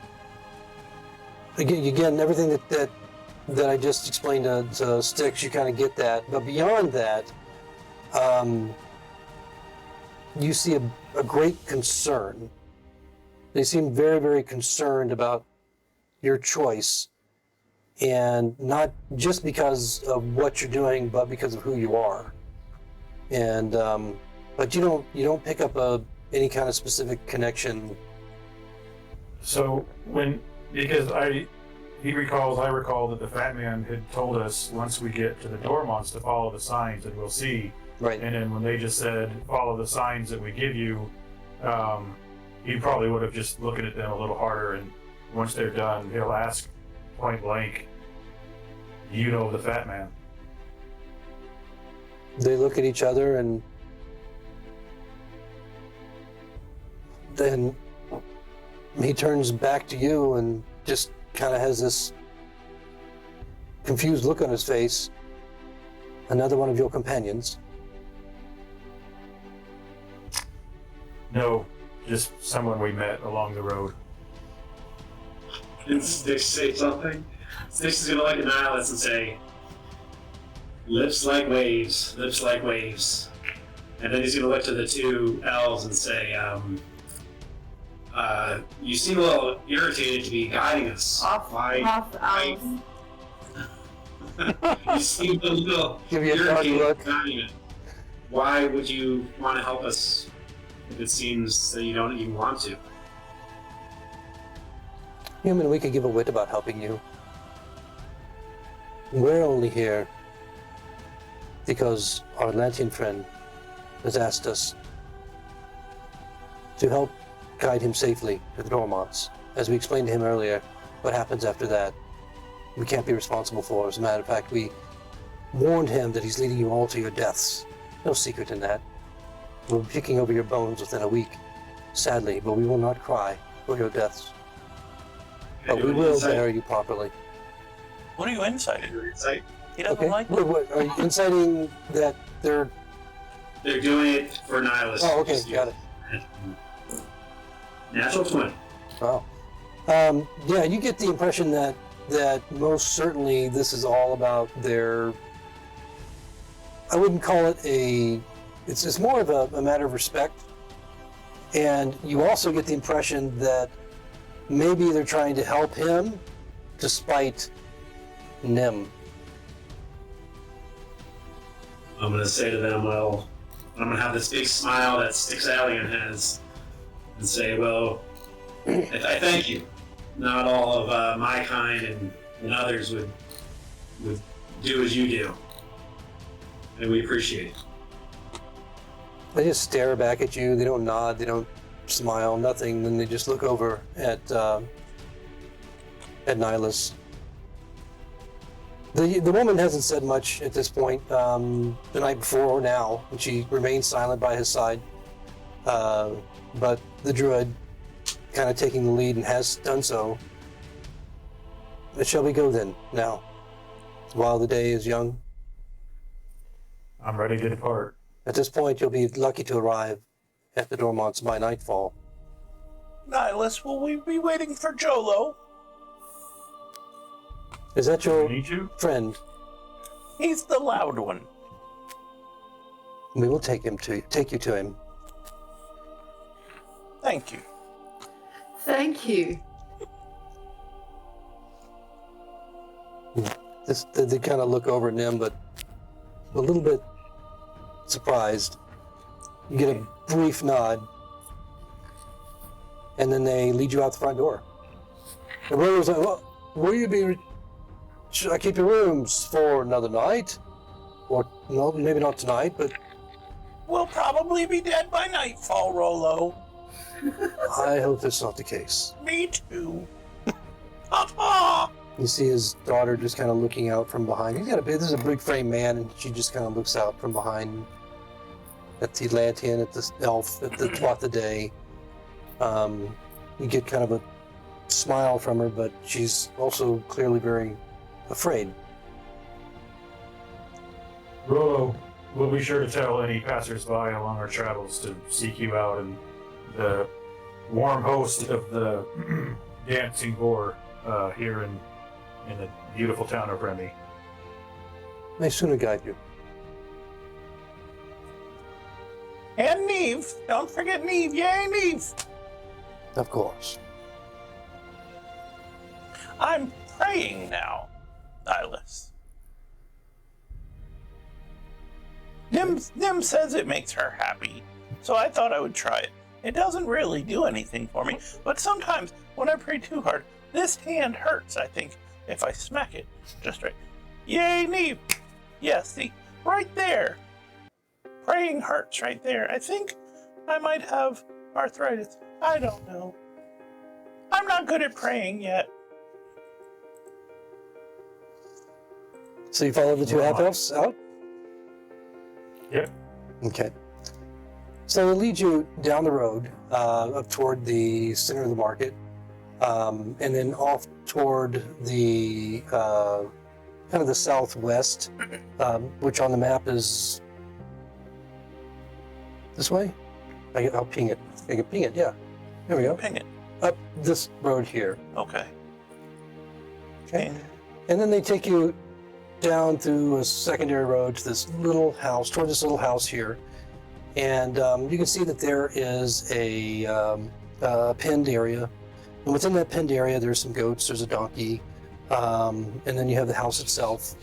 Again, everything that I just explained to Styx, you kind of get that. But beyond that, you see a great concern. They seem very, very concerned about your choice, and not just because of what you're doing, but because of who you are. And but you don't pick up any kind of specific connection. So I recall that the Fat Man had told us once we get to the Dormonts to follow the signs and we'll see. Right. And then when they just said follow the signs that we give you, he probably would have just looked at them a little harder, and once they're done, he'll ask point blank, "You know the Fat Man?" They look at each other, and then he turns back to you and just kind of has this confused look on his face. Another one of your companions. No, just someone we met along the road. Did Styx say something? Styx is going to look at Nihilus and say, lips like waves, lips like waves. And then he's going to look to the two elves and say, you seem a little irritated to be guiding us. Off elves. You seem a little Give you a irritated look. to be guiding us. Why would you want to help us if it seems that you don't even want to? Human, we could give a wit about helping you. We're only here because our Atlantean friend has asked us to help guide him safely to the Dormonts. As we explained to him earlier, what happens after that, we can't be responsible for. As a matter of fact, we warned him that he's leading you all to your deaths. No secret in that. We'll be picking over your bones within a week, sadly, but we will not cry for your deaths. But we will bury you properly. What are you inciting? Insight? He doesn't Okay. like it. What, are you inciting that they're... They're doing it for Nihilus. Oh, okay, got it. Natural 20. Wow. Yeah, you get the impression that most certainly this is all about their... I wouldn't call it it's more of a matter of respect. And you also get the impression that maybe they're trying to help him despite Nim. I'm going to say to them, well, I'm going to have this big smile that Styx Alien has and say, well, I thank you. Not all of my kind and others would do as you do. And we appreciate it. They just stare back at you. They don't nod. They don't smile. Nothing. Then they just look over at Nihilus. The woman hasn't said much at this point. The night before or now, and she remains silent by his side. But the druid, kind of taking the lead and has done so. Shall we go then, now? While the day is young? I'm ready to depart. At this point, you'll be lucky to arrive at the Dormonts by nightfall. Nihilus, will we be waiting for Jolo? Is that your Need you? friend? He's the loud one. We will take you to him. Thank you. Thank you. They kind of look over at Nim, but a little bit surprised. You get a brief nod, and then they lead you out the front door. The brother's like, well, will you be... Should I keep your rooms for another night? Or, no, maybe not tonight, but We'll probably be dead by nightfall, Rolo. I hope that's not the case. Me too. Ha-ha! You see his daughter just kind of looking out from behind. This is a big frame man, and she just kind of looks out from behind at the Atlantean, at the elf, at the throughout the day. You get kind of a smile from her, but she's also clearly very afraid. Rolo, we'll be sure to tell any passersby along our travels to seek you out, and the warm host of the dancing boar here in the beautiful town of Remy. May sooner guide you. And Neve. Don't forget Neve. Yay, Neve. Of course. I'm praying now, Nihilus. Nim says it makes her happy, so I thought I would try it. It doesn't really do anything for me, but sometimes when I pray too hard, this hand hurts, I think, if I smack it just right. Yay, Neve! Yes, see, right there. Praying hurts right there. I think I might have arthritis. I don't know. I'm not good at praying yet. So you follow the two half-elves out? Yep. Okay. So they lead you down the road up toward the center of the market, and then off toward the kind of the southwest, which on the map is this way. I'll ping it. I can ping it. Yeah. There we go. Ping it. Up this road here. Okay. Okay. And then they take you down through a secondary road to this little house, toward this little house here. And you can see that there is a penned area. And within that penned area, there's some goats, there's a donkey, and then you have the house itself.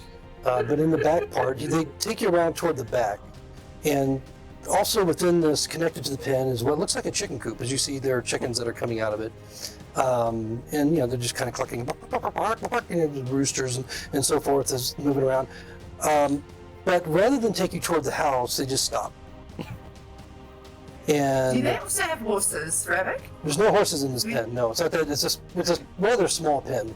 But in the back part, they take you around toward the back. And also within this, connected to the pen, is what looks like a chicken coop. As you see, there are chickens that are coming out of it. And, you know, they're just kind of clucking, roosters and so forth is moving around. But rather than take you toward the house, they just stop. And Do they also have horses, Rabbit? there's no horses in this pen. No, it's not that. It's a rather small pen.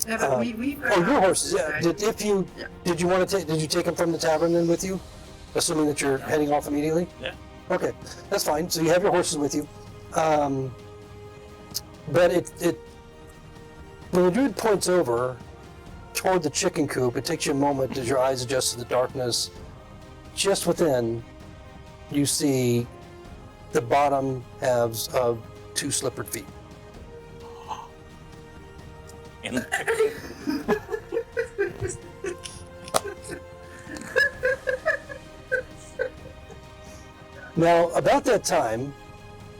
No, but we've got Oh, your horses. Yeah. so- Did you want to take? Did you take them from the tavern then with you? Assuming that you're heading off immediately. Yeah. Okay, that's fine. So you have your horses with you. But when the dude points over toward the chicken coop, it takes you a moment as your eyes adjust to the darkness. Just within, you see the bottom halves of two slippered feet. In the Now, about that time,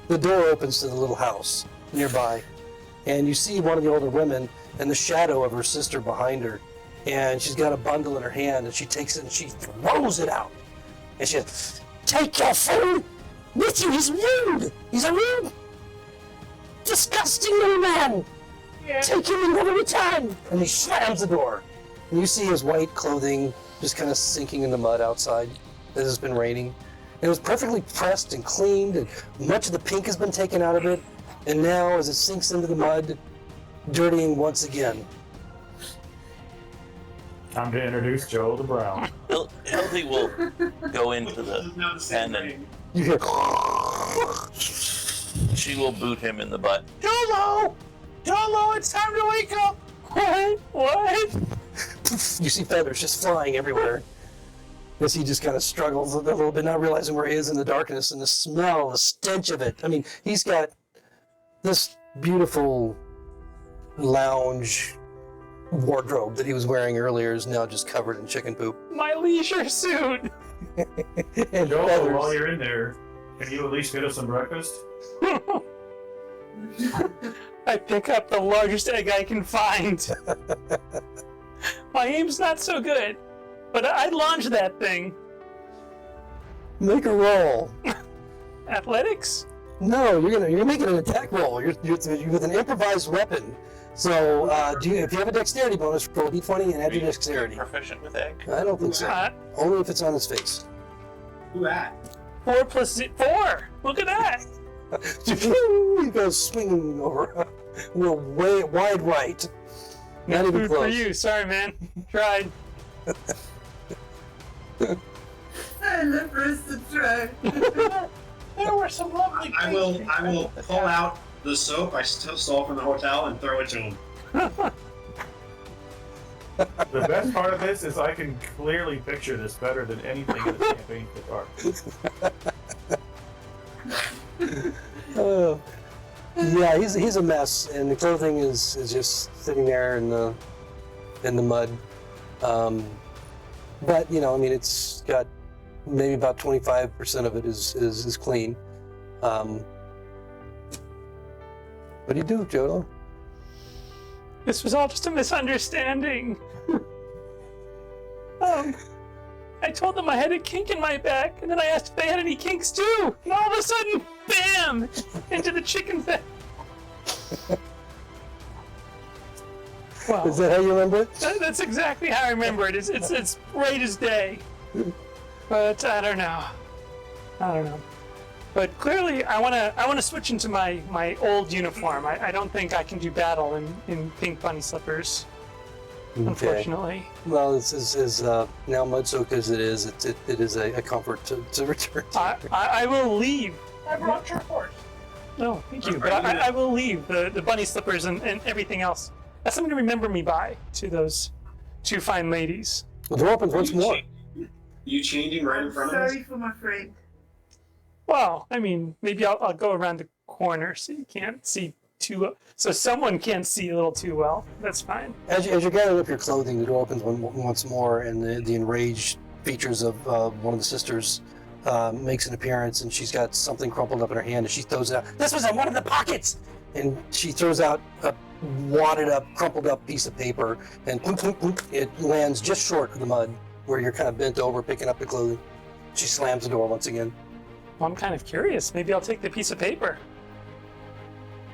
the door opens to the little house nearby, and you see one of the older women and the shadow of her sister behind her, and she's got a bundle in her hand, and she takes it and she throws it out. And she says, "Take your food with you, he's rude! He's a rude, disgusting little man! Take him and never return!" And he slams the door. And you see his white clothing just kind of sinking in the mud outside as it's been raining. It was perfectly pressed and cleaned, and much of the pink has been taken out of it. And now, as it sinks into the mud, dirtying once again. Time to introduce Joel to Brown. Hildy will go into the pen and You hear she will boot him in the butt. Jolo! Jolo, it's time to wake up! what? You see feathers just flying everywhere. As he just kind of struggles a little bit, not realizing where he is in the darkness, and the smell, the stench of it. I mean, he's got this beautiful lounge wardrobe that he was wearing earlier is now just covered in chicken poop. My leisure suit. And Joel, feathers. while you're in there, can you at least get us some breakfast? I pick up the largest egg I can find. My aim's not so good, but I launch that thing. Make a roll. Athletics? No, you're making an attack roll. You're with an improvised weapon. So, if you have a dexterity bonus, roll d20 and add your dexterity. Proficient with egg. I don't think so. Only if it's on his face. Who at? 4 plus 4. Look at that. He goes swinging over. We're way wide right. Not even Food for close. you. Sorry, man. Tried. I love roasted try. There were some lovely I will pull out the soap I stole from the hotel and throw it to him. The best part of this is I can clearly picture this better than anything in the campaign so far. Yeah, he's a mess, and the clothing is just sitting there in the mud. But I mean, it's got maybe about 25% of it is clean. What do you do, Jodo? This was all just a misunderstanding. I told them I had a kink in my back, and then I asked if they had any kinks too. And all of a sudden, bam! Into the chicken bed. Wow. Is that how you remember it? That's exactly how I remember it. It's bright as day. But I don't know. But clearly, I wanna switch into my old uniform. I don't think I can do battle in pink bunny slippers. Okay. Unfortunately. Well, it's as now mud soaked as it is. It is a comfort to return to. I will leave. I brought your horse. No, thank you. But I will leave the bunny slippers and everything else. That's something to remember me by to those two fine ladies. The door opens once more. You changing right in front of us? Sorry for my friend. Well, I mean, maybe I'll go around the corner so you can't see too. So someone can't see a little too well. That's fine. As you're gathering up your clothing, the door opens once more, and the enraged features of one of the sisters makes an appearance, and she's got something crumpled up in her hand, and she throws it out. This was in one of the pockets! And she throws out a wadded up, crumpled up piece of paper, and poop, poop, poop, it lands just short of the mud, where you're kind of bent over picking up the clothing. She slams the door once again. Well, I'm kind of curious. Maybe I'll take the piece of paper.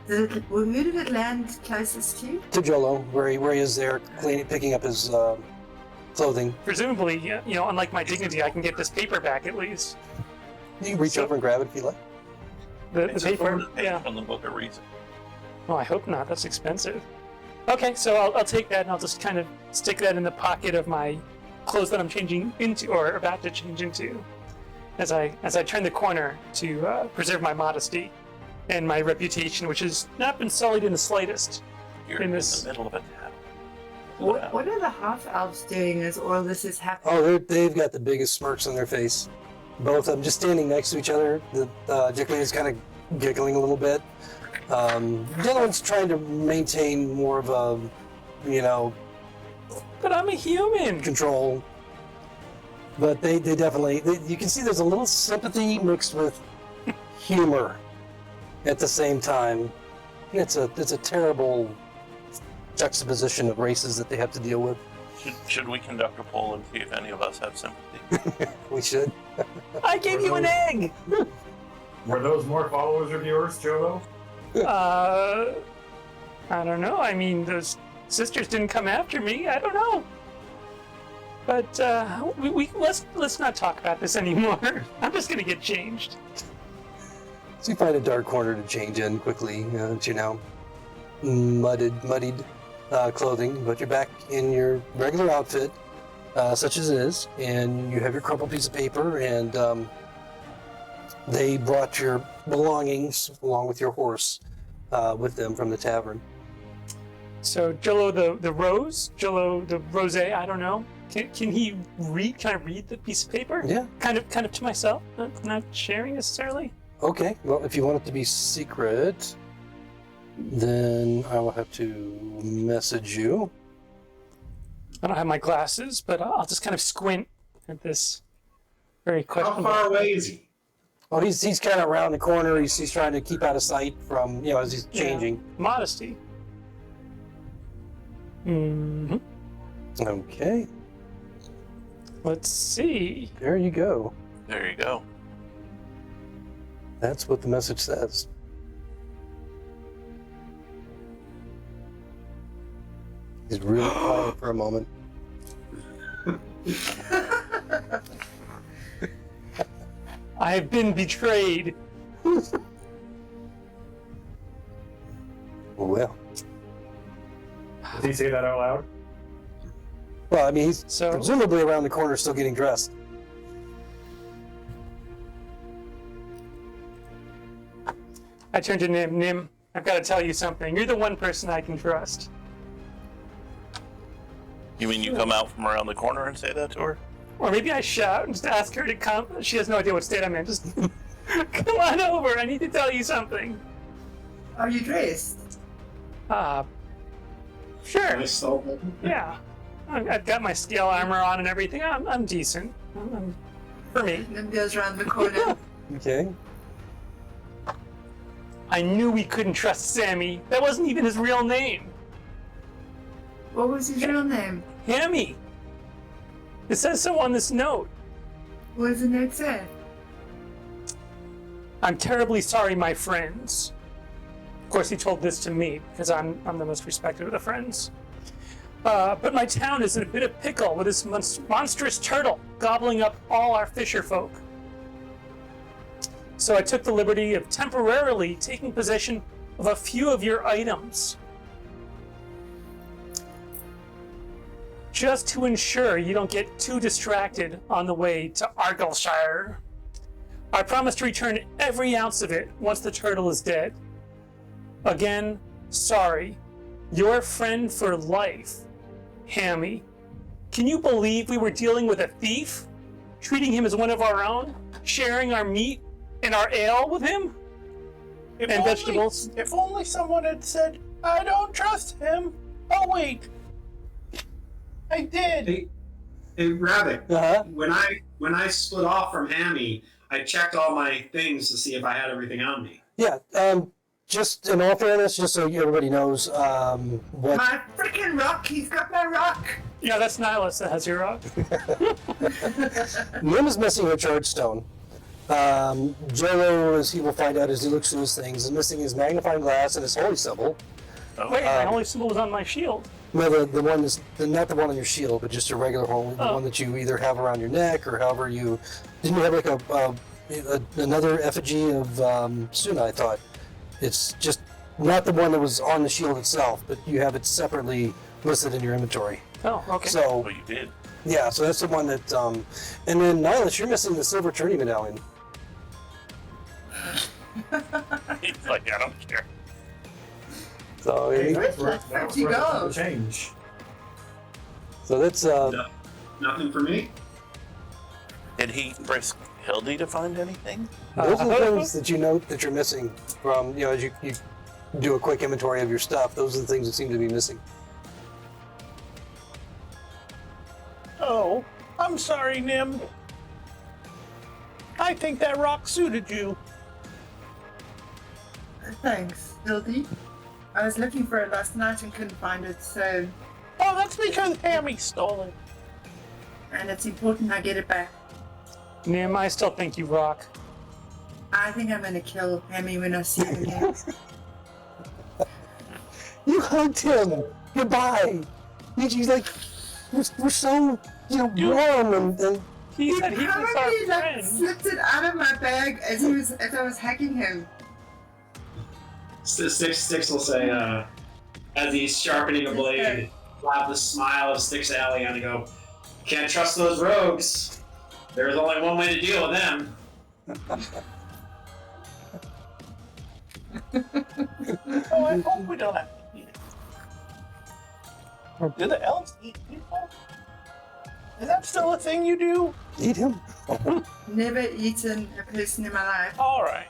Who did it land closest to? To Jolo, where he is there, picking up his clothing. Presumably, unlike my dignity, I can get this paper back at least. You can reach over and grab it if you like. The It's a paper, photo page yeah. from the book of reason. Well, I hope not. That's expensive. Okay, so I'll take that and I'll just kind of stick that in the pocket of my clothes that I'm changing into or about to change into, as I turn the corner to preserve my modesty and my reputation, which has not been sullied in the slightest. You're in the middle of a town. What are the half elves doing as all this is happening? Oh, they've got the biggest smirks on their face. Both of them just standing next to each other. The Jiggly is kind of giggling a little bit. The other one's trying to maintain more of a, But I'm a human. control. But they definitely, you can see there's a little sympathy mixed with humor at the same time. It's a terrible juxtaposition of races that they have to deal with. Should we conduct a poll and see if any of us have sympathy? We should. I gave you an egg. Were those more followers of yours, Jolo? I don't know. I mean, those sisters didn't come after me. I don't know. But let's not talk about this anymore. I'm just gonna get changed. So you find a dark corner to change in quickly. You're now muddied clothing, but you're back in your regular outfit. such as it is, and you have your crumpled piece of paper, and they brought your belongings along with your horse with them from the tavern. So Jolo the rose, Jolo the rose, I don't know. Can he read? Can I read the piece of paper? Yeah. Kind of to myself, not sharing necessarily. Okay. Well, if you want it to be secret, then I will have to message you. I don't have my glasses, but I'll just kind of squint at this very How questionable. far away is he? Well, he's kind of around the corner. He's trying to keep out of sight from, as he's changing. Yeah. Modesty. Mm-hmm. Okay. Let's see. There you go. There you go. That's what the message says. He's really quiet for a moment. I have been betrayed. Well. Did he say that out loud? Well, I mean, he's So- presumably around the corner still getting dressed. I turn to Nim. Nim, I've got to tell you something. You're the one person I can trust. You mean you come out from around the corner and say that to her? Or maybe I shout and just ask her to come. She has no idea what state I'm in. Just come on over. I need to tell you something. Are you dressed? Sure. I stole it. Yeah. I've got my scale armor on and everything. I'm decent. For me. Nim goes around the corner. Okay. I knew we couldn't trust Sammy. That wasn't even his real name. What was his real name? Hammy. It says so on this note. What does the note say? I'm terribly sorry, my friends. Of course, he told this to me because I'm the most respected of the friends. But my town is in a bit of pickle with this monstrous turtle gobbling up all our fisher folk. So I took the liberty of temporarily taking possession of a few of your items. Just to ensure you don't get too distracted on the way to Argyllshire. I promise to return every ounce of it once the turtle is dead. Again, sorry. Your friend for life, Hammy. Can you believe we were dealing with a thief? Treating him as one of our own? Sharing our meat and our ale with him? And vegetables? If only someone had said, I don't trust him. Oh, wait. I did. Hey, Rabbit. Uh-huh. When I split off from Hammy, I checked all my things to see if I had everything on me. Yeah. Just in all fairness, just so everybody knows, what My freaking rock! He's got my rock! Yeah, that's Nihilus that has your rock. Nim is missing her charge stone. Jolo, as he will find out as he looks through his things, is missing his magnifying glass and his holy symbol. Wait, my holy symbol was on my shield. No, the one is not the one on your shield, but just a regular holy, the one that you either have around your neck or however you didn't you have like another effigy of Suna. I thought it's just not the one that was on the shield itself, but you have it separately listed in your inventory. Oh, okay. So Oh, you did. yeah, so that's the one that. And then Nihilus, you're missing the silver tourney medallion. He's like, I don't care. So Hey, yeah, that's Where'd you go? the change. so that's Nothing for me. Did he risk Hildy to find anything? those are the things that you note that you're missing from as you do a quick inventory of your stuff. Those are the things that seem to be missing. Oh, I'm sorry, Nim. I think that rock suited you. Thanks, Hildy. I was looking for it last night and couldn't find it, so. Oh, that's because Hammy stole it. And it's important I get it back. Nim, I still think you rock. I think I'm gonna kill Hammy when I see him again. You hugged him goodbye. He's like we're so warm and He said he was our Probably friend. slipped it out of my bag as I was hacking him. Sticks will say, as he's sharpening a blade, we'll have the smile of Sticks Alley and go, Can't trust those rogues. There's only one way to deal with them. Oh, I hope we don't have to eat it. Do the elves eat people? Is that still a thing you do? Eat him? Never eaten a person in my life. All right.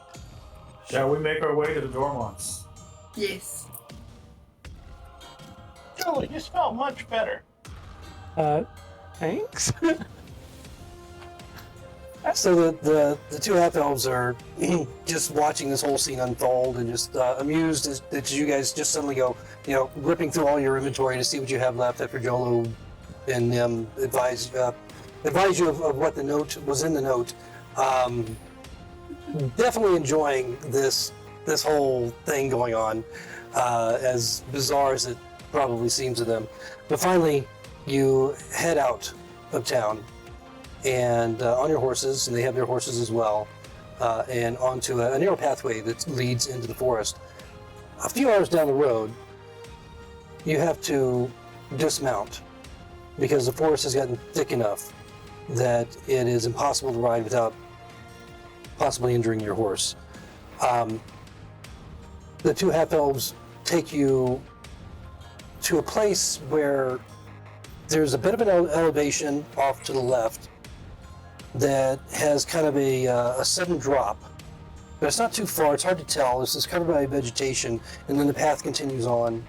Shall we make our way to the Dormonts? Yes. Julie, you smell much better. Thanks. So the two half elves are just watching this whole scene unfold and just amused that you guys just suddenly go, ripping through all your inventory to see what you have left after Jolo and advise you of what the note was in the note. Definitely enjoying this whole thing going on, as bizarre as it probably seems to them. But finally, you head out of town and on your horses, and they have their horses as well, and onto a narrow pathway that leads into the forest. A few hours down the road, you have to dismount because the forest has gotten thick enough that it is impossible to ride without possibly injuring your horse. The two half-elves take you to a place where there's a bit of an elevation off to the left that has kind of a sudden drop, but it's not too far. It's hard to tell. This is covered by vegetation, and then the path continues on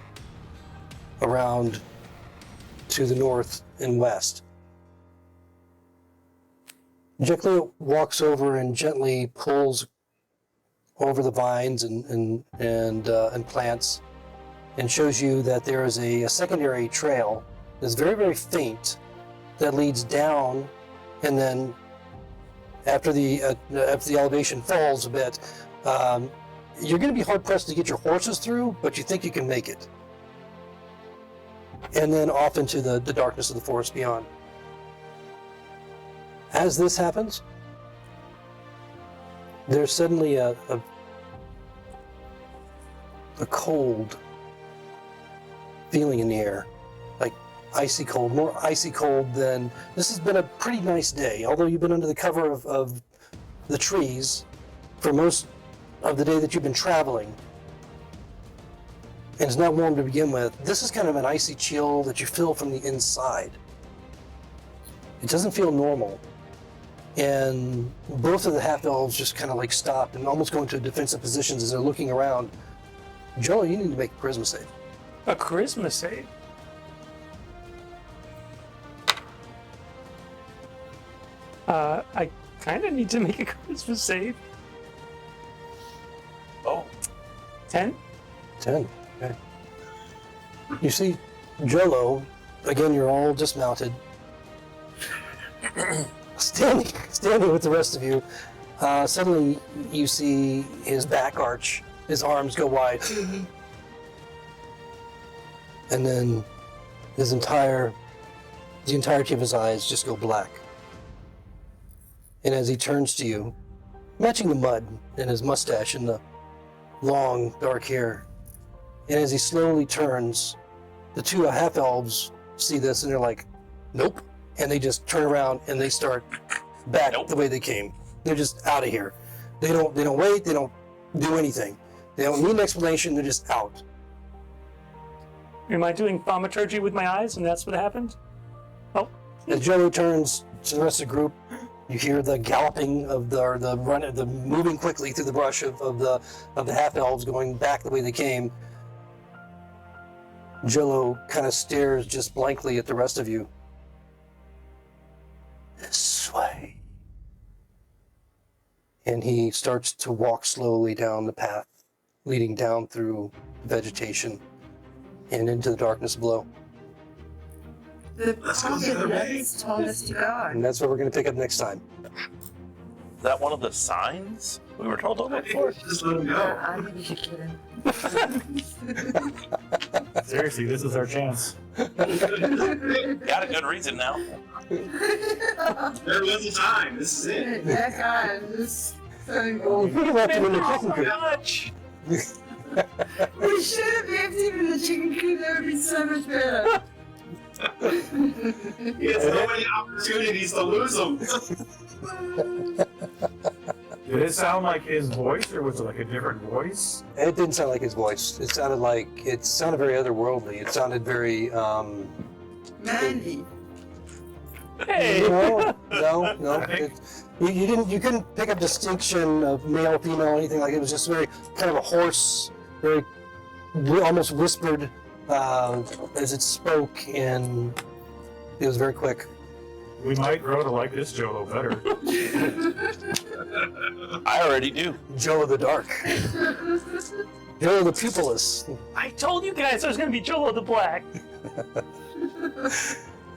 around to the north and west. Jekyll walks over and gently pulls over the vines and plants, and shows you that there is a secondary trail that's very, very faint that leads down, and then after the elevation falls a bit, you're going to be hard pressed to get your horses through, but you think you can make it. And then off into the darkness of the forest beyond. As this happens, there's suddenly a cold feeling in the air, like icy cold, more icy cold than... This has been a pretty nice day, although you've been under the cover of the trees for most of the day that you've been traveling, and it's not warm to begin with. This is kind of an icy chill that you feel from the inside. It doesn't feel normal. And both of the half-elves just kind of like stop and almost go into defensive positions as they're looking around. Joel, you need to make a charisma save. A charisma save? I kind of need to make a charisma save. Oh. 10? 10. Okay. You see Jolo, again, you're all dismounted, standing with the rest of you. Suddenly you see his back arch, his arms go wide, and then the entirety of his eyes just go black. And as he turns to you, matching the mud in his mustache and the long dark hair, and as he slowly turns, the two half-elves see this and they're like, nope. And they just turn around and they start back the way they came. They're just out of here. They don't wait, they don't do anything. They don't need an explanation, they're just out. Am I doing thaumaturgy with my eyes and that's what happened? Oh. As Joe turns to the rest of the group, you hear the galloping of the moving quickly through the brush of the half-elves going back the way they came. Jolo kind of stares just blankly at the rest of you. This way. And he starts to walk slowly down the path, leading down through vegetation and into the darkness below. The pocket notes told us to go. And that's what we're going to pick up next time. Is that one of the signs we were told to look for? Just let him go. I think you should get him. Seriously, this is our chance. Got a good reason now. There was a time. This is it. That guy is so cool. You left him in the chicken coop. Much. We should have left him in the chicken coop. That would be so much better. He has so many opportunities to lose them. Did it sound like his voice, or was it like a different voice? It didn't sound like his voice. It sounded very otherworldly. It sounded very, Manly. Hey! no. I think- You couldn't pick up distinction of male, female, anything like it. It was just very kind of a hoarse, very almost whispered as it spoke, and it was very quick. We might grow to like this Jolo better. I already do. Joe the Dark. Joe the Pupilless. I told you guys I was going to be Jolo the Black.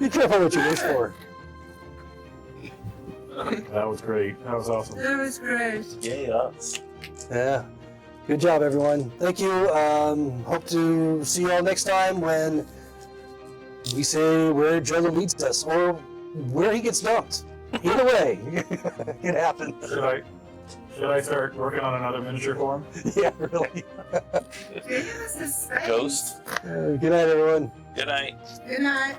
Be careful what you wish for. That was great. That was awesome. That was great. Yay us. Yeah. Good job, everyone. Thank you. Hope to see you all next time when we say where Jolo leads us or where he gets dumped. Either way, it happens. Should I start working on another miniature for him? Yeah, really. Give us a space. Ghost. Good night, everyone. Good night. Good night.